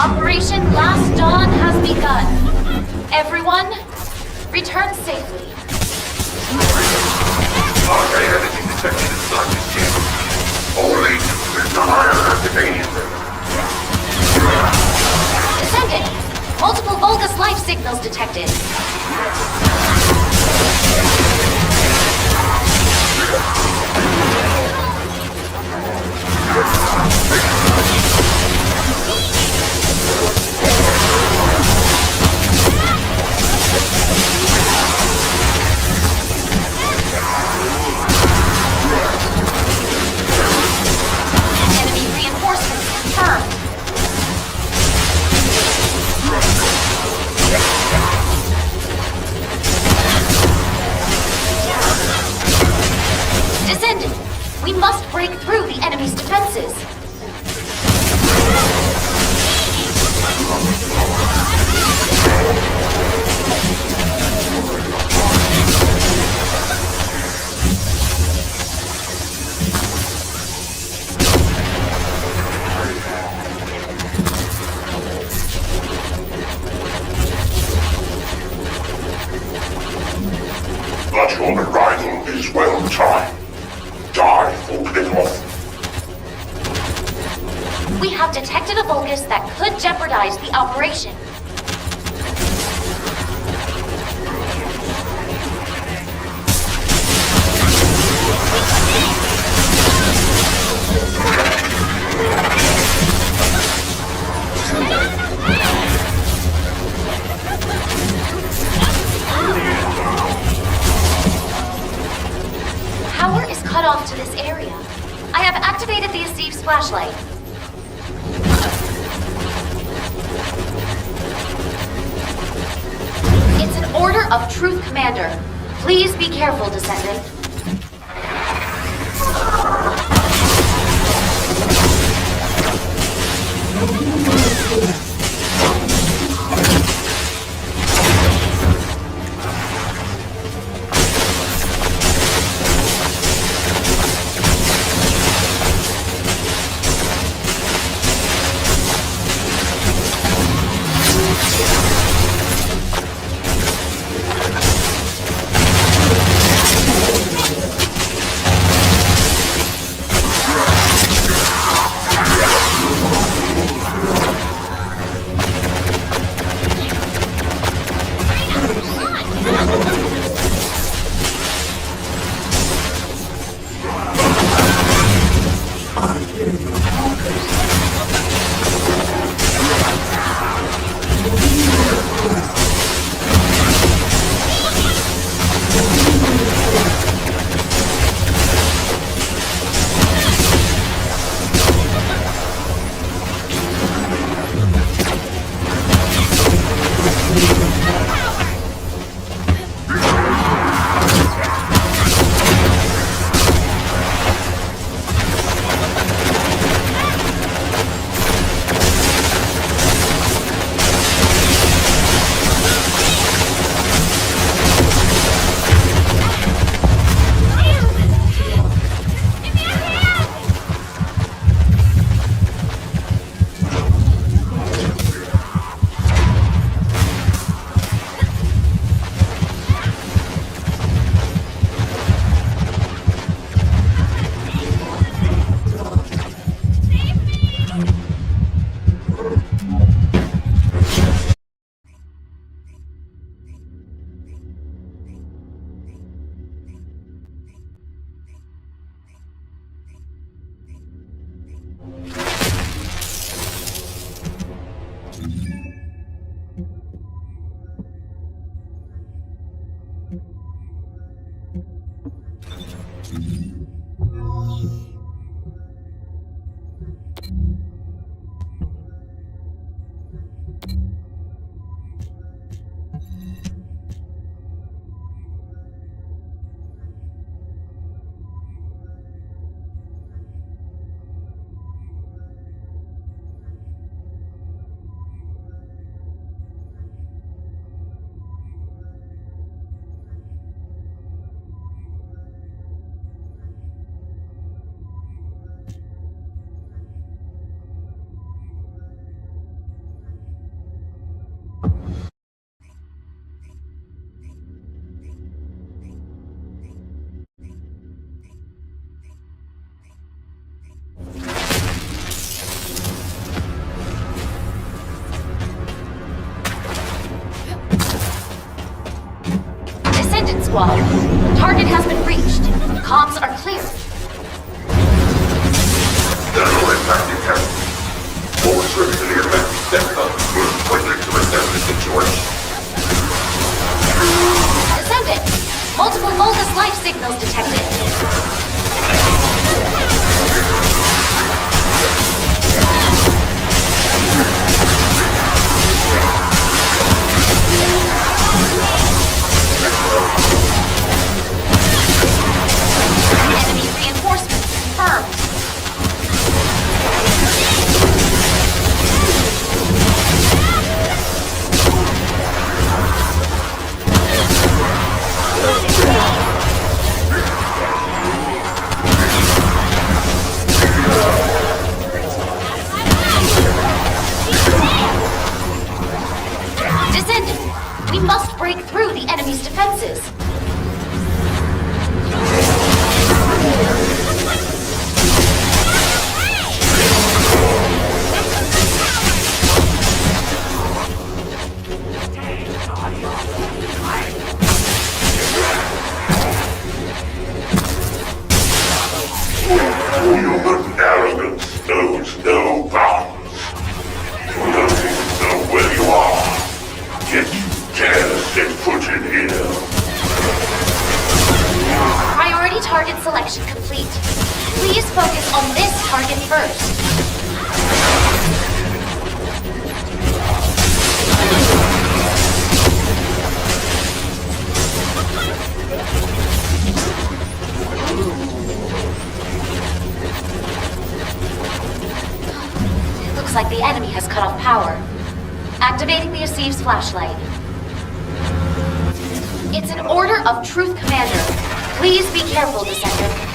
Operation Last Dawn has begun. Everyone, return safely. Arcane energy detected inside this ship. Only desire activated. Descendant, multiple Vulgus life signals detected. Enemy reinforcements confirmed. Descendant, we must break through the enemy's defenses. But your arrival is well timed. Die or get off. We have detected a Vulgus that could jeopardize the operation. Power is cut off to this area. I have activated the Asif's flashlight. It's an order of Truth, Commander. Please be careful, Descendant. Squad. Target has been reached. Comms are clear. General impact detected. Force ready event. Step up. Move quickly to assess the situation. Descendant! Multiple Volgus life signals detected. Enemy reinforcements confirmed. Descendant, we must break through the enemy's defenses. Human arrogance knows no bounds. You don't even know where you are. Yet you dare set foot in here. Priority target selection complete. Please focus on this target first. It looks like the enemy has cut off power. Activating the Asiv's flashlight. It's an order of truth, Commander. Please be careful, Descendant.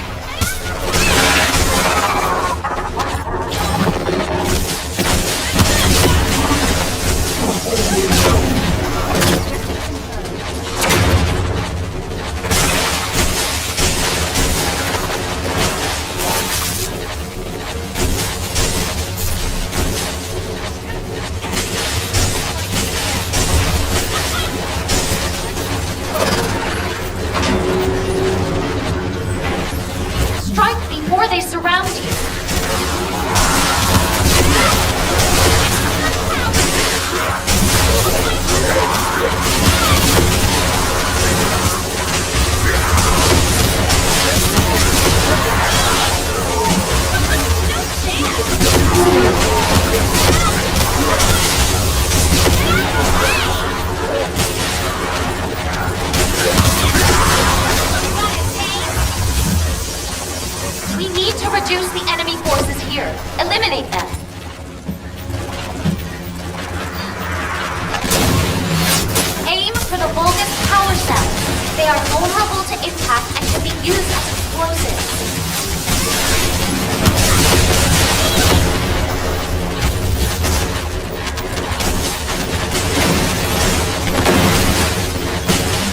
Strike before they surround you. We need to reduce the enemy forces here. Eliminate them. Aim for the Vulgus power cells. They are vulnerable to impact and can be used as explosives.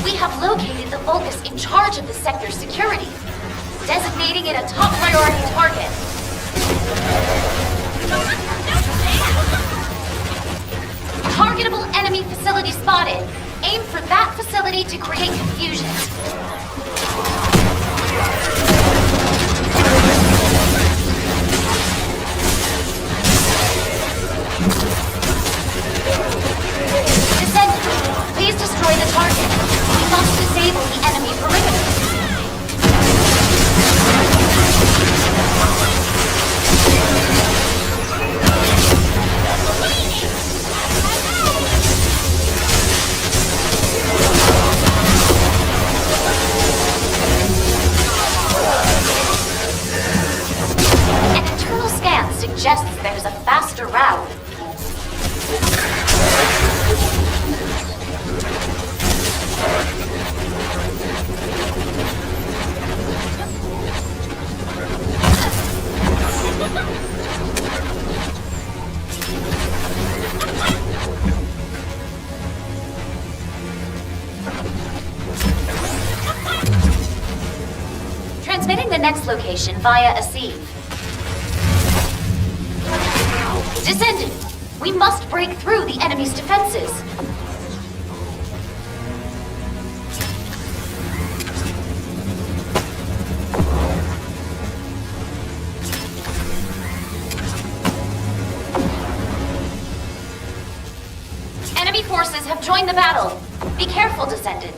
We have located the Vulgus in charge of the sector's security, designating it a top priority target. Targetable enemy facility spotted. Aim for that facility to create confusion. Descendant, please destroy the target. We must disable the enemy perimeter. An internal scan suggests there's a faster route. Transmitting the next location via Asiv. Descendant, we must break through the enemy's defenses. forces have joined the battle. Be careful, Descendant.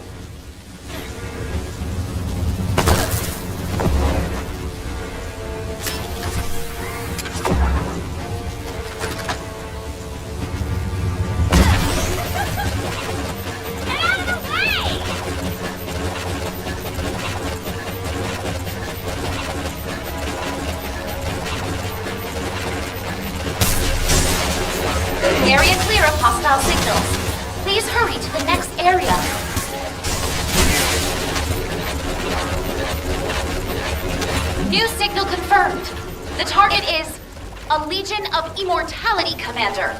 Area clear of hostile signals. Please hurry to the next area. New signal confirmed. The target is a Legion of Immortality Commander.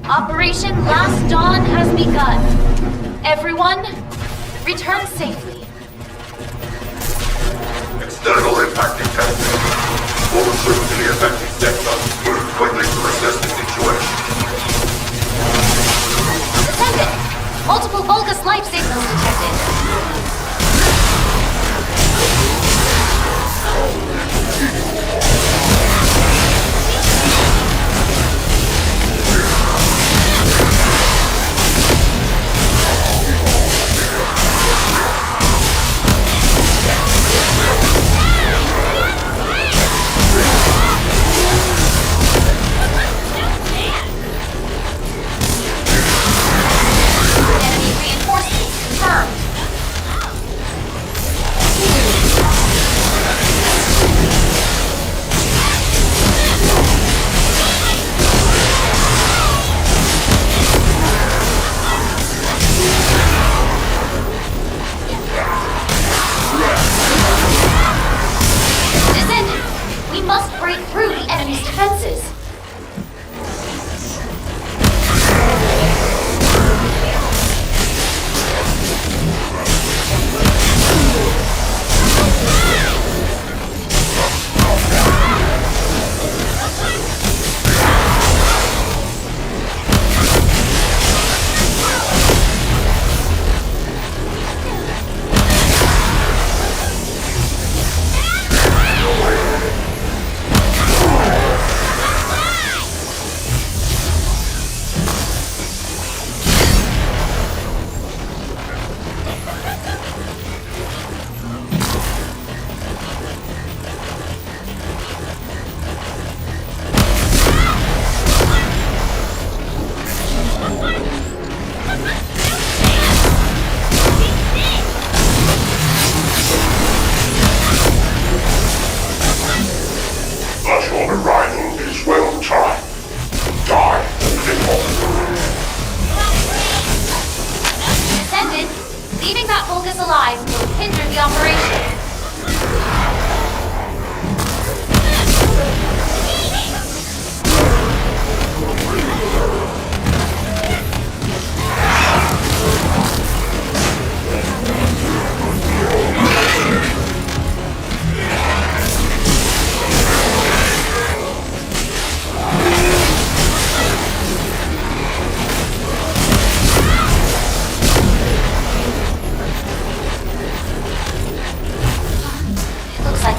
Operation Last Dawn has begun. Everyone, return safely. External impact detected. All troops in the affected sector, move quickly to assess the situation. Descendant, multiple Vulgus life signals detected.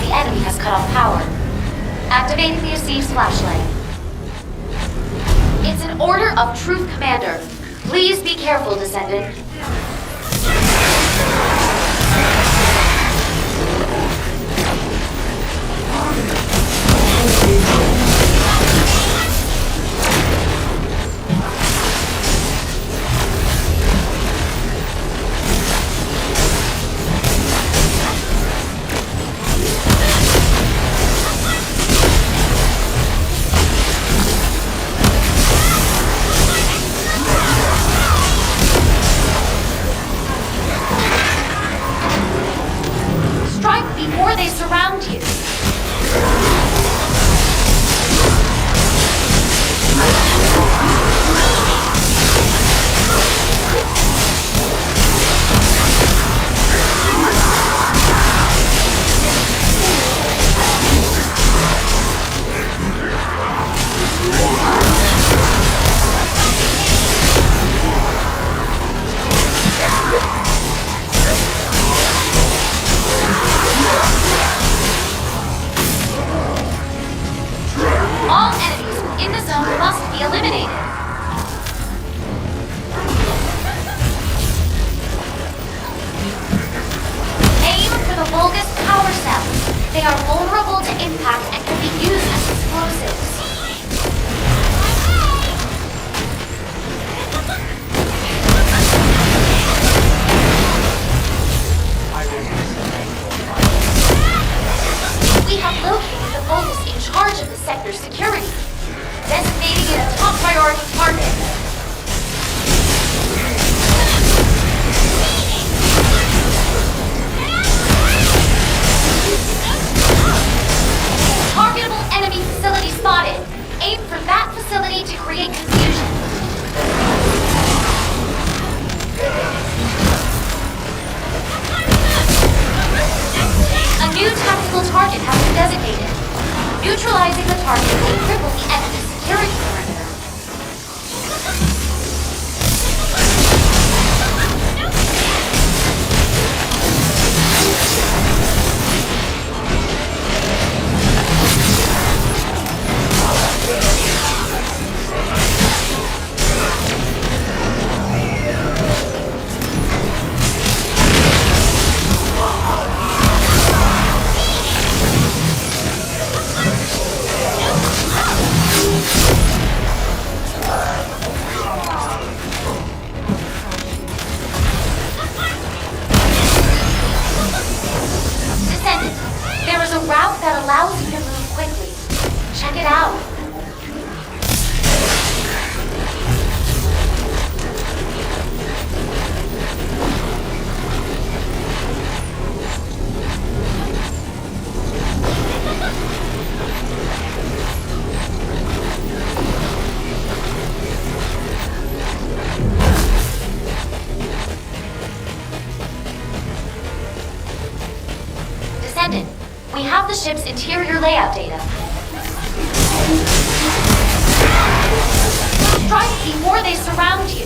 the enemy has cut off power. Activating the Assize flashlight. It's an order of truth, Commander. Please be careful, Descendant. Strike before they surround you. All enemies in the zone must be eliminated. Aim for the Vulgus power cells. They are vulnerable to impact and can be used as explosives. We have located the Vulgus in charge of the sector's security, designating it a top priority target. Targetable enemy facility spotted. Aim for that facility to create confusion. A new tactical target has been designated. Neutralizing the target will cripple the enemy's security perimeter. Descendant, there is a route that allows you to move quickly. Check it out. Descendant, we have the ship's interior layout data. Strike before they surround you.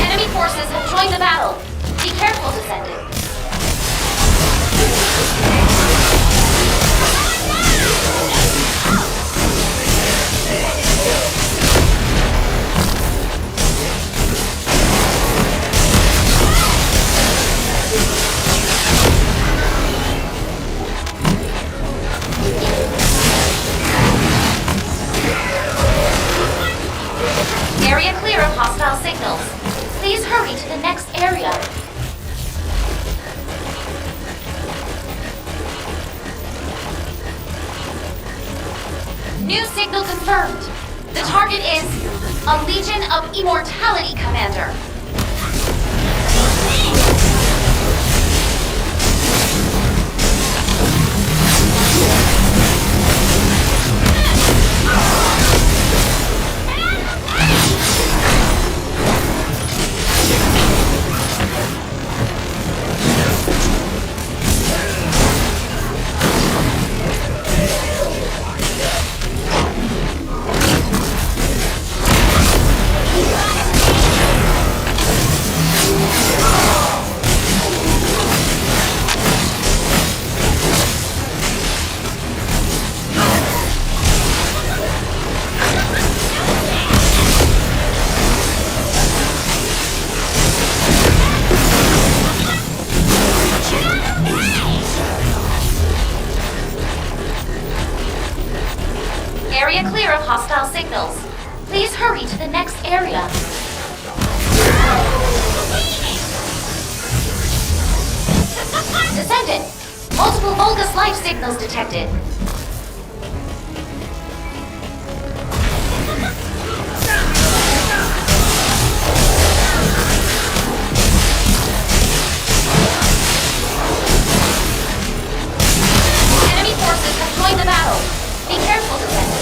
Enemy forces have joined the battle. Be careful, Descendant. Area clear of hostile signals. Please hurry to the next area. New signal confirmed. The target is a Legion of Immortality Commander. area clear of hostile signals. Please hurry to the next area. Descendant, multiple Vulgus life signals detected. Enemy forces have joined the battle. Be careful, Descendant.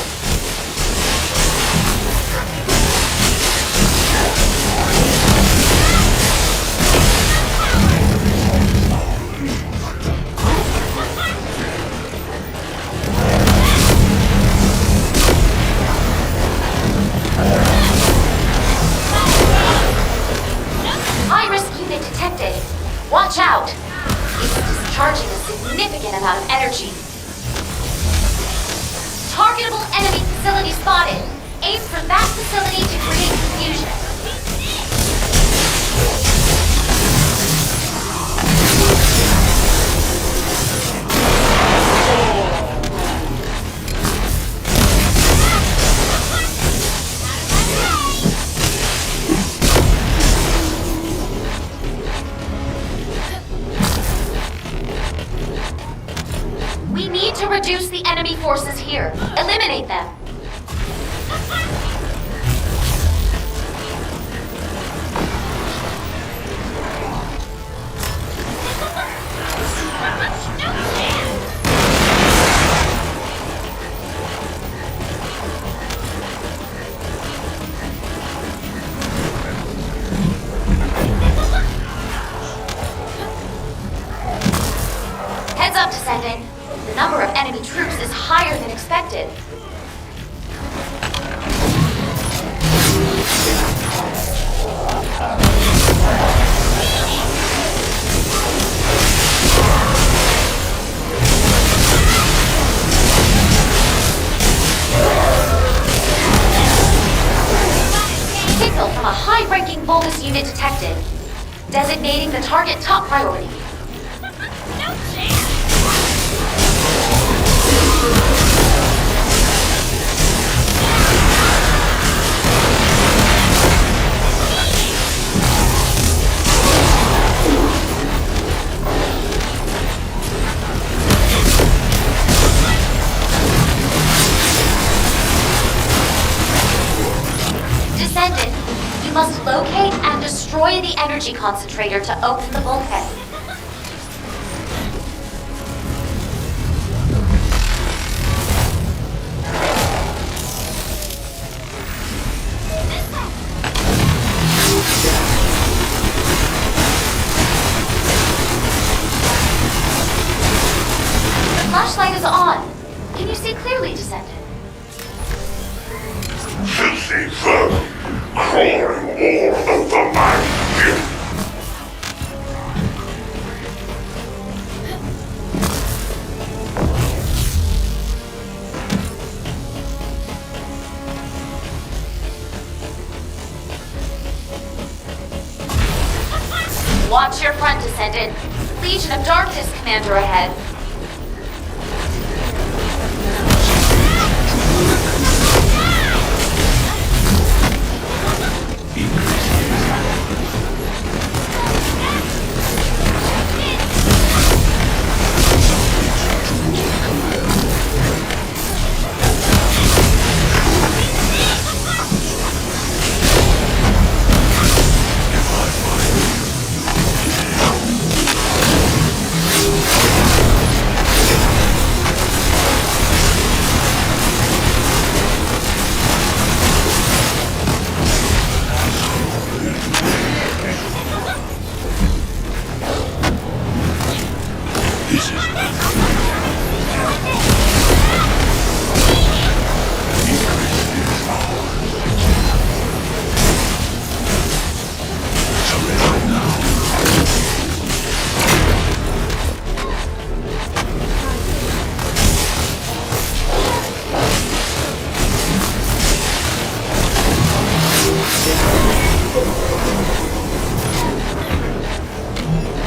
High-risk unit detected. Watch out! It's discharging a significant amount of energy. Targetable enemy facility spotted. Aim for that facility to create confusion. We need to reduce the enemy forces here. Eliminate them. Heads up, Descendant. The number of enemy troops is higher than expected. Signal from a high-ranking Vulgus unit detected. Designating the target top priority. Descendant, you must locate and destroy the energy concentrator to open the bulkhead. The flashlight is on. Can you see clearly, Descendant? Filthy vermin, crawling all over my ship. Watch your front, Descendant. Legion of Darkness commander ahead.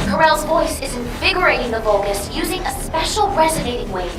Corell's voice is invigorating the Vulgus using a special resonating wave.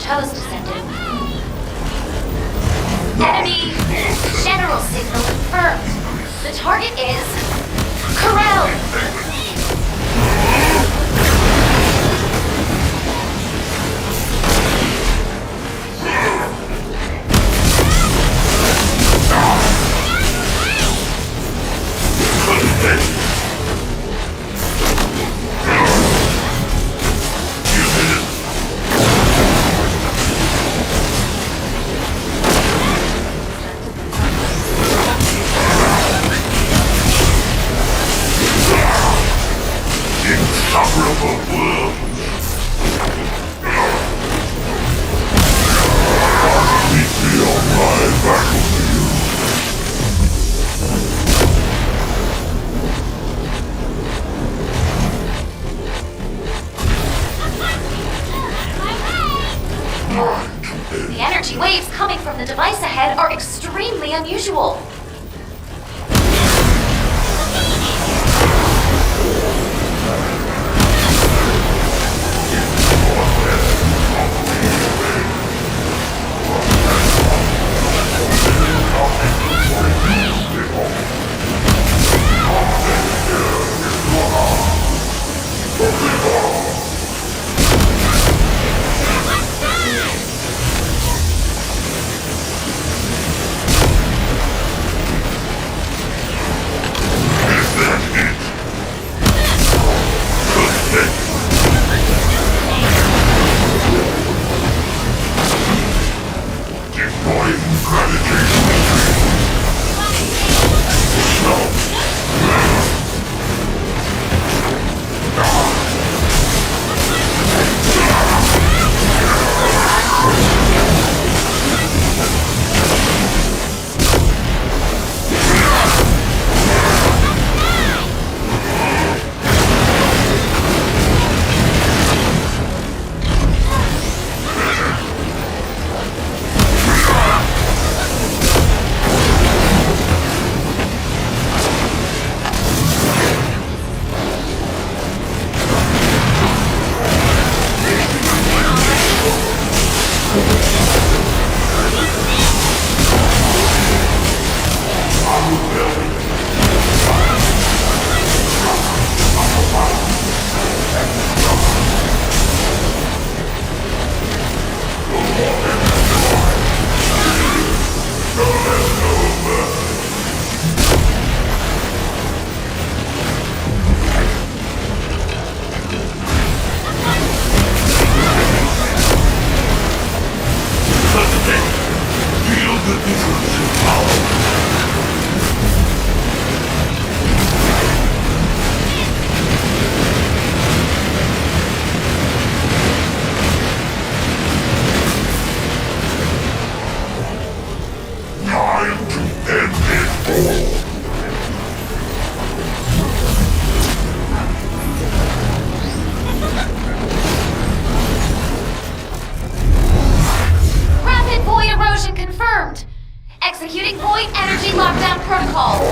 toast, Descendant. Enemy general signal confirmed. The target is Corel. The energy waves coming from the device ahead are extremely unusual. Executing Void Energy Lockdown Protocol.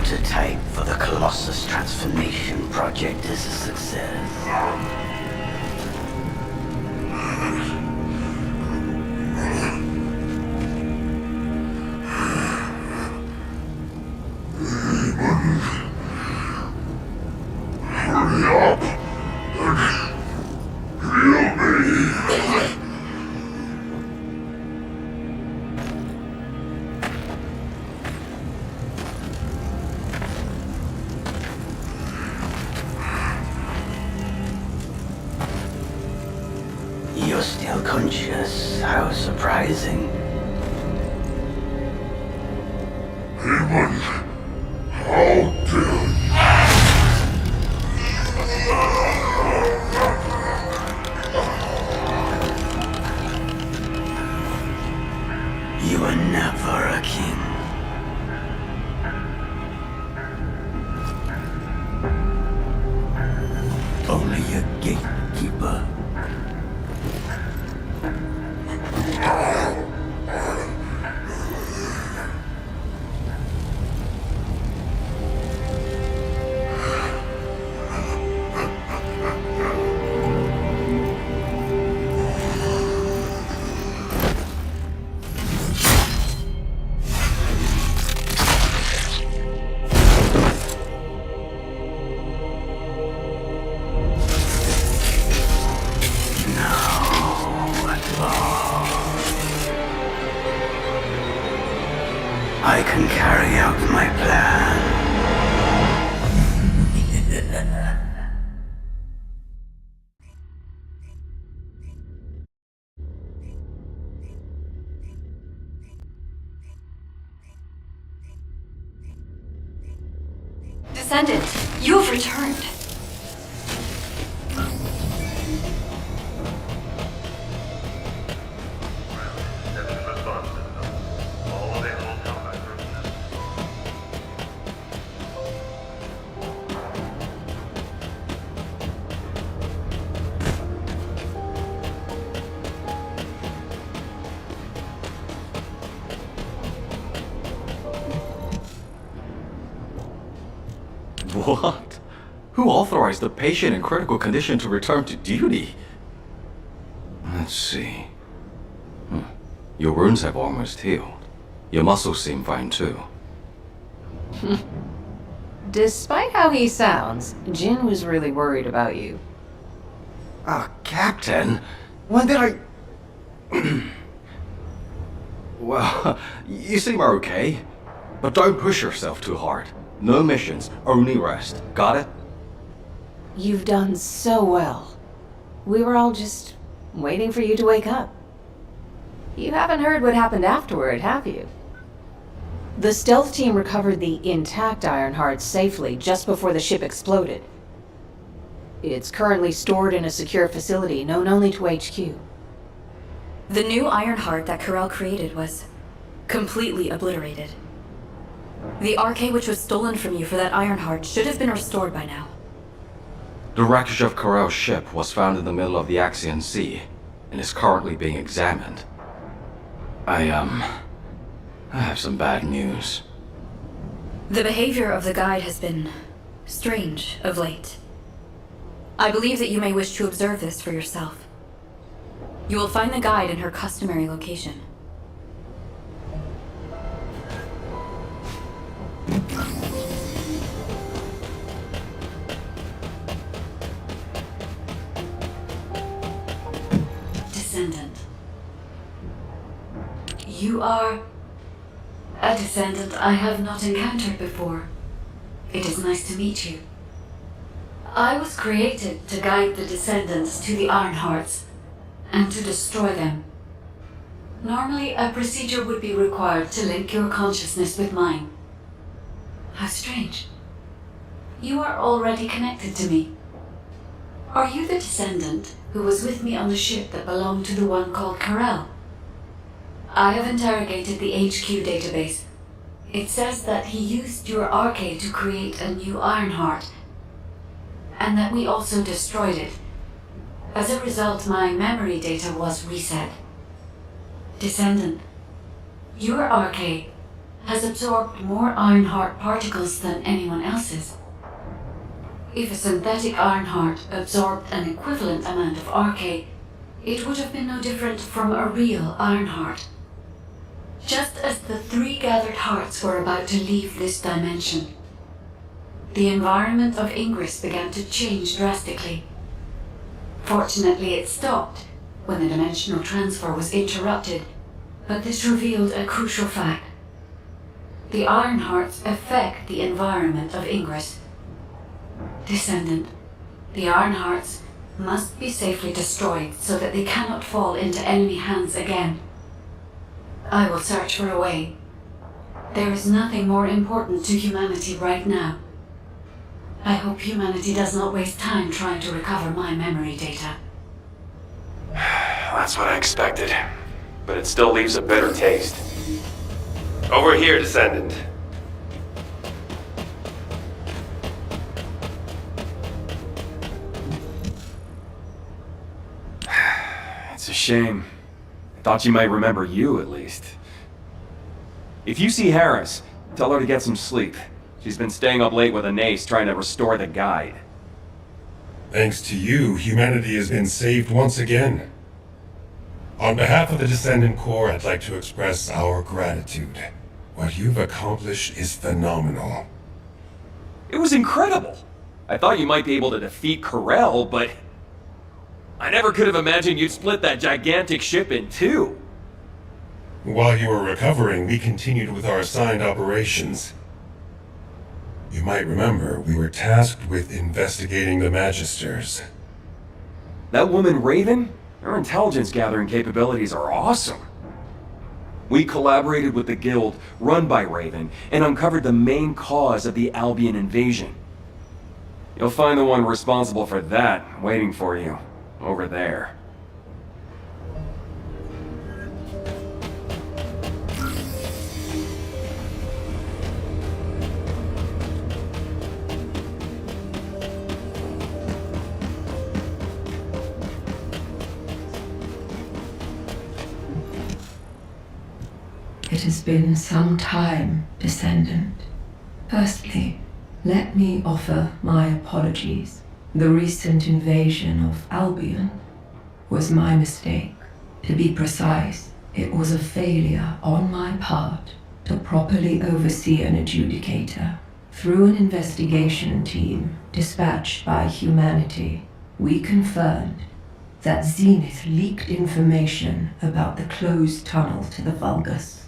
prototype for the Colossus Transformation Project is a success. You're still conscious. How surprising. Hammond, how dare you? You were never a king. Only a gatekeeper. I can carry out my plan. Descendant, you have returned. What? Who authorized a patient in critical condition to return to duty? Let's see. Your wounds have almost healed. Your muscles seem fine too. Despite how he sounds, Jin was really worried about you. Captain? When did I... Well, you seem okay. But don't push yourself too hard. No missions, only rest. Got it? You've done so well. We were all just waiting for you to wake up. You haven't heard what happened afterward, have you? The stealth team recovered the intact Ironheart safely just before the ship exploded. It's currently stored in a secure facility known only to HQ. The new Ironheart that Corel created was completely obliterated. The RK which was stolen from you for that Ironheart should have been restored by now. The wreckage of Corel's ship was found in the middle of the Axian Sea and is currently being examined. I have some bad news. The behavior of the guide has been strange of late. I believe that you may wish to observe this for yourself. You will find the guide in her customary location. Descendant. You are a descendant I have not encountered before. It is nice to meet you. I was created to guide the descendants to the Ironhearts and to destroy them. Normally, a procedure would be required to link your consciousness with mine. How strange. You are already connected to me. Are you the descendant who was with me on the ship that belonged to the one called Corel? I have interrogated the HQ database. It says that he used your RK to create a new Ironheart, and that we also destroyed it. As a result, my memory data was reset. Descendant, your RK has absorbed more Ironheart particles than anyone else's. If a synthetic Ironheart absorbed an equivalent amount of Arche, it would have been no different from a real Ironheart. Just as the 3 gathered hearts were about to leave this dimension, the environment of Ingress began to change drastically. Fortunately, it stopped when the dimensional transfer was interrupted, but this revealed a crucial fact. The Ironhearts affect the environment of Ingress. Descendant, the Ironhearts must be safely destroyed so that they cannot fall into enemy hands again. I will search for a way. There is nothing more important to humanity right now. I hope humanity does not waste time trying to recover my memory data. That's what I expected. But it still leaves a bitter taste. Over here, Descendant. It's a shame. I thought you might remember you, at least. If you see Harris, tell her to get some sleep. She's been staying up late with Anais trying to restore the guide. Thanks to you, humanity has been saved once again. On behalf of the Descendant Corps, I'd like to express our gratitude. What you've accomplished is phenomenal. It was incredible! I thought you might be able to defeat Corel, but I never could have imagined you'd split that gigantic ship in 2. While you were recovering, we continued with our assigned operations. You might remember, we were tasked with investigating the Magisters. That woman Raven? Her intelligence gathering capabilities are awesome. We collaborated with the guild run by Raven and uncovered the main cause of the Albion invasion. You'll find the one responsible for that waiting for you over there. It has been some time, Descendant. Firstly, let me offer my apologies. The recent invasion of Albion was my mistake. To be precise, it was a failure on my part to properly oversee an adjudicator. Through an investigation team dispatched by humanity, we confirmed that Zenith leaked information about the closed tunnel to the Vulgus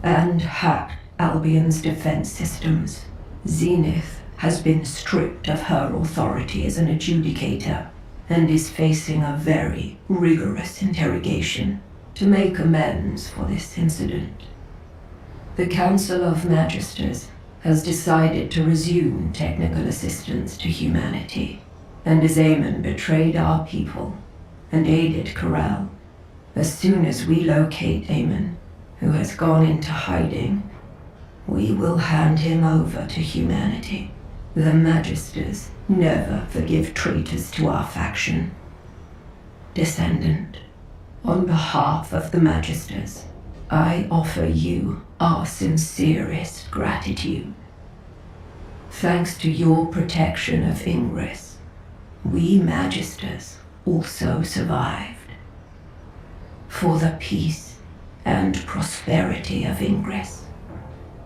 and hacked Albion's defense systems. Zenith has been stripped of her authority as an adjudicator and is facing a very rigorous interrogation to make amends for this incident. The Council of Magisters has decided to resume technical assistance to humanity, and as Eamon betrayed our people and aided Corel, as soon as we locate Eamon, who has gone into hiding, we will hand him over to humanity. The Magisters never forgive traitors to our faction. Descendant, on behalf of the Magisters, I offer you our sincerest gratitude. Thanks to your protection of Ingress, we Magisters also survived. For the peace and prosperity of Ingress,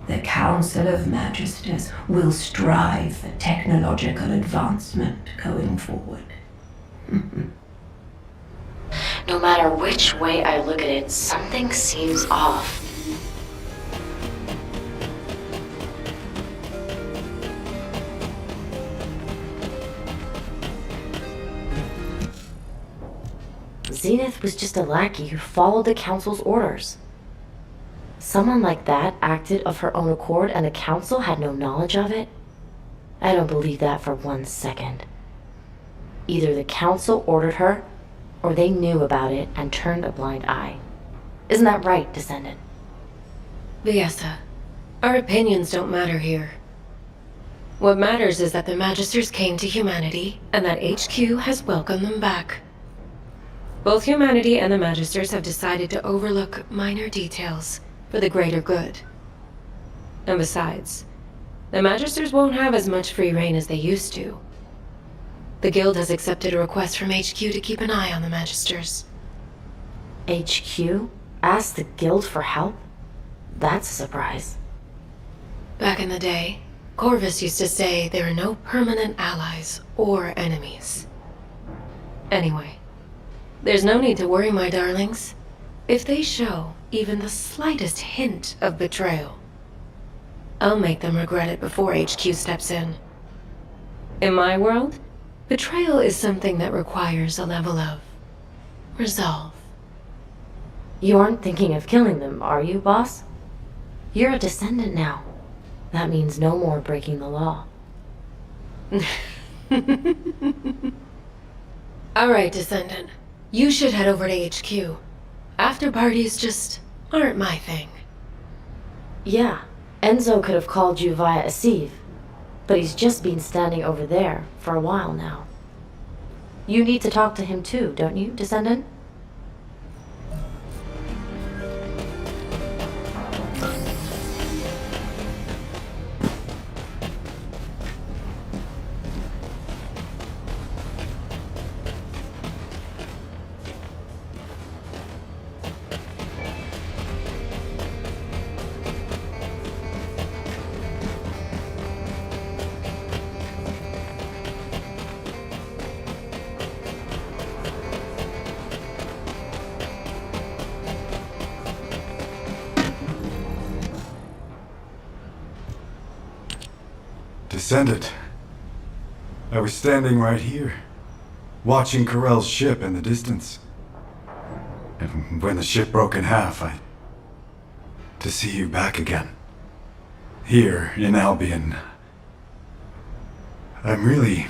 the Council of Magisters will strive for technological advancement going forward. No matter which way I look at it, something seems off. Zenith was just a lackey who followed the Council's orders. Someone like that acted of her own accord and the Council had no knowledge of it? I don't believe that for 1 second. Either the Council ordered her, or they knew about it and turned a blind eye. Isn't that right, Descendant? Viessa, our opinions don't matter here. What matters is that the Magisters came to humanity, and that HQ has welcomed them back. Both humanity and the Magisters have decided to overlook minor details for the greater good. And besides, the Magisters won't have as much free reign as they used to. The Guild has accepted a request from HQ to keep an eye on the Magisters. HQ? Asked the Guild for help? That's a surprise. Back in the day, Corvus used to say there are no permanent allies or enemies. Anyway, there's no need to worry, my darlings. If they show even the slightest hint of betrayal, I'll make them regret it before HQ steps in. In my world, betrayal is something that requires a level of resolve. You aren't thinking of killing them, are you, boss? You're a descendant now. That means no more breaking the law. Alright, Descendant. You should head over to HQ. After parties just aren't my thing. Yeah, Enzo could have called you via Asiv, but he's just been standing over there for a while now. You need to talk to him too, don't you, Descendant? Descendant. I was standing right here, watching Corell's ship in the distance. And when the ship broke in half, to see you back again. Here in Albion. I'm really...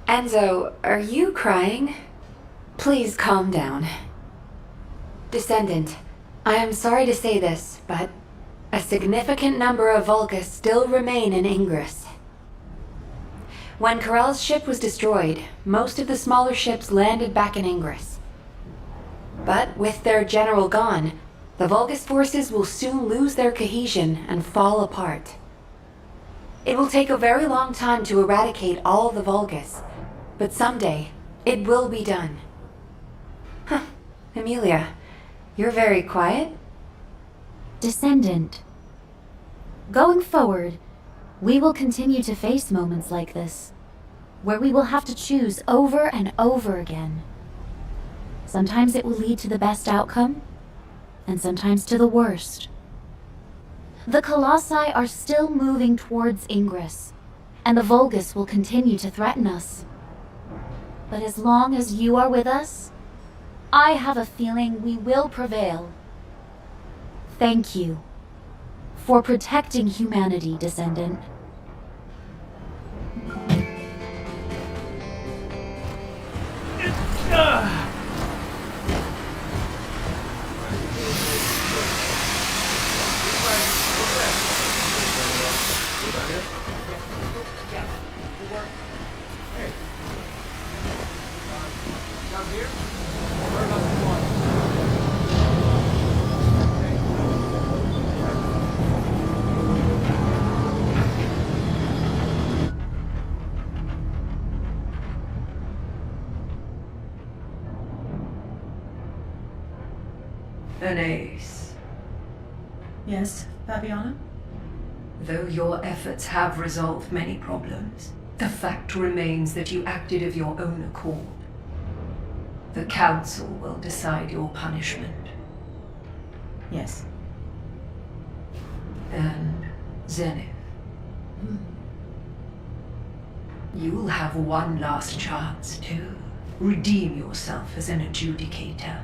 Enzo, are you crying? Please calm down. Descendant, I am sorry to say this, but a significant number of Vulgus still remain in Ingress. When Corell's ship was destroyed, most of the smaller ships landed back in Ingress. But with their general gone, the Vulgus forces will soon lose their cohesion and fall apart. It will take a very long time to eradicate all the Vulgus, but someday it will be done. Huh, Emilia, you're very quiet. Descendant. Going forward, we will continue to face moments like this, where we will have to choose over and over again. Sometimes it will lead to the best outcome, and sometimes to the worst. The Colossi are still moving towards Ingress, and the Vulgus will continue to threaten us. But as long as you are with us, I have a feeling we will prevail. Thank you for protecting humanity, Descendant. Anais. Yes, Fabiana? Though your efforts have resolved many problems, the fact remains that you acted of your own accord. The Council will decide your punishment. Yes. And Zenith. You'll have one last chance to redeem yourself as an adjudicator.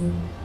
Mm-hmm.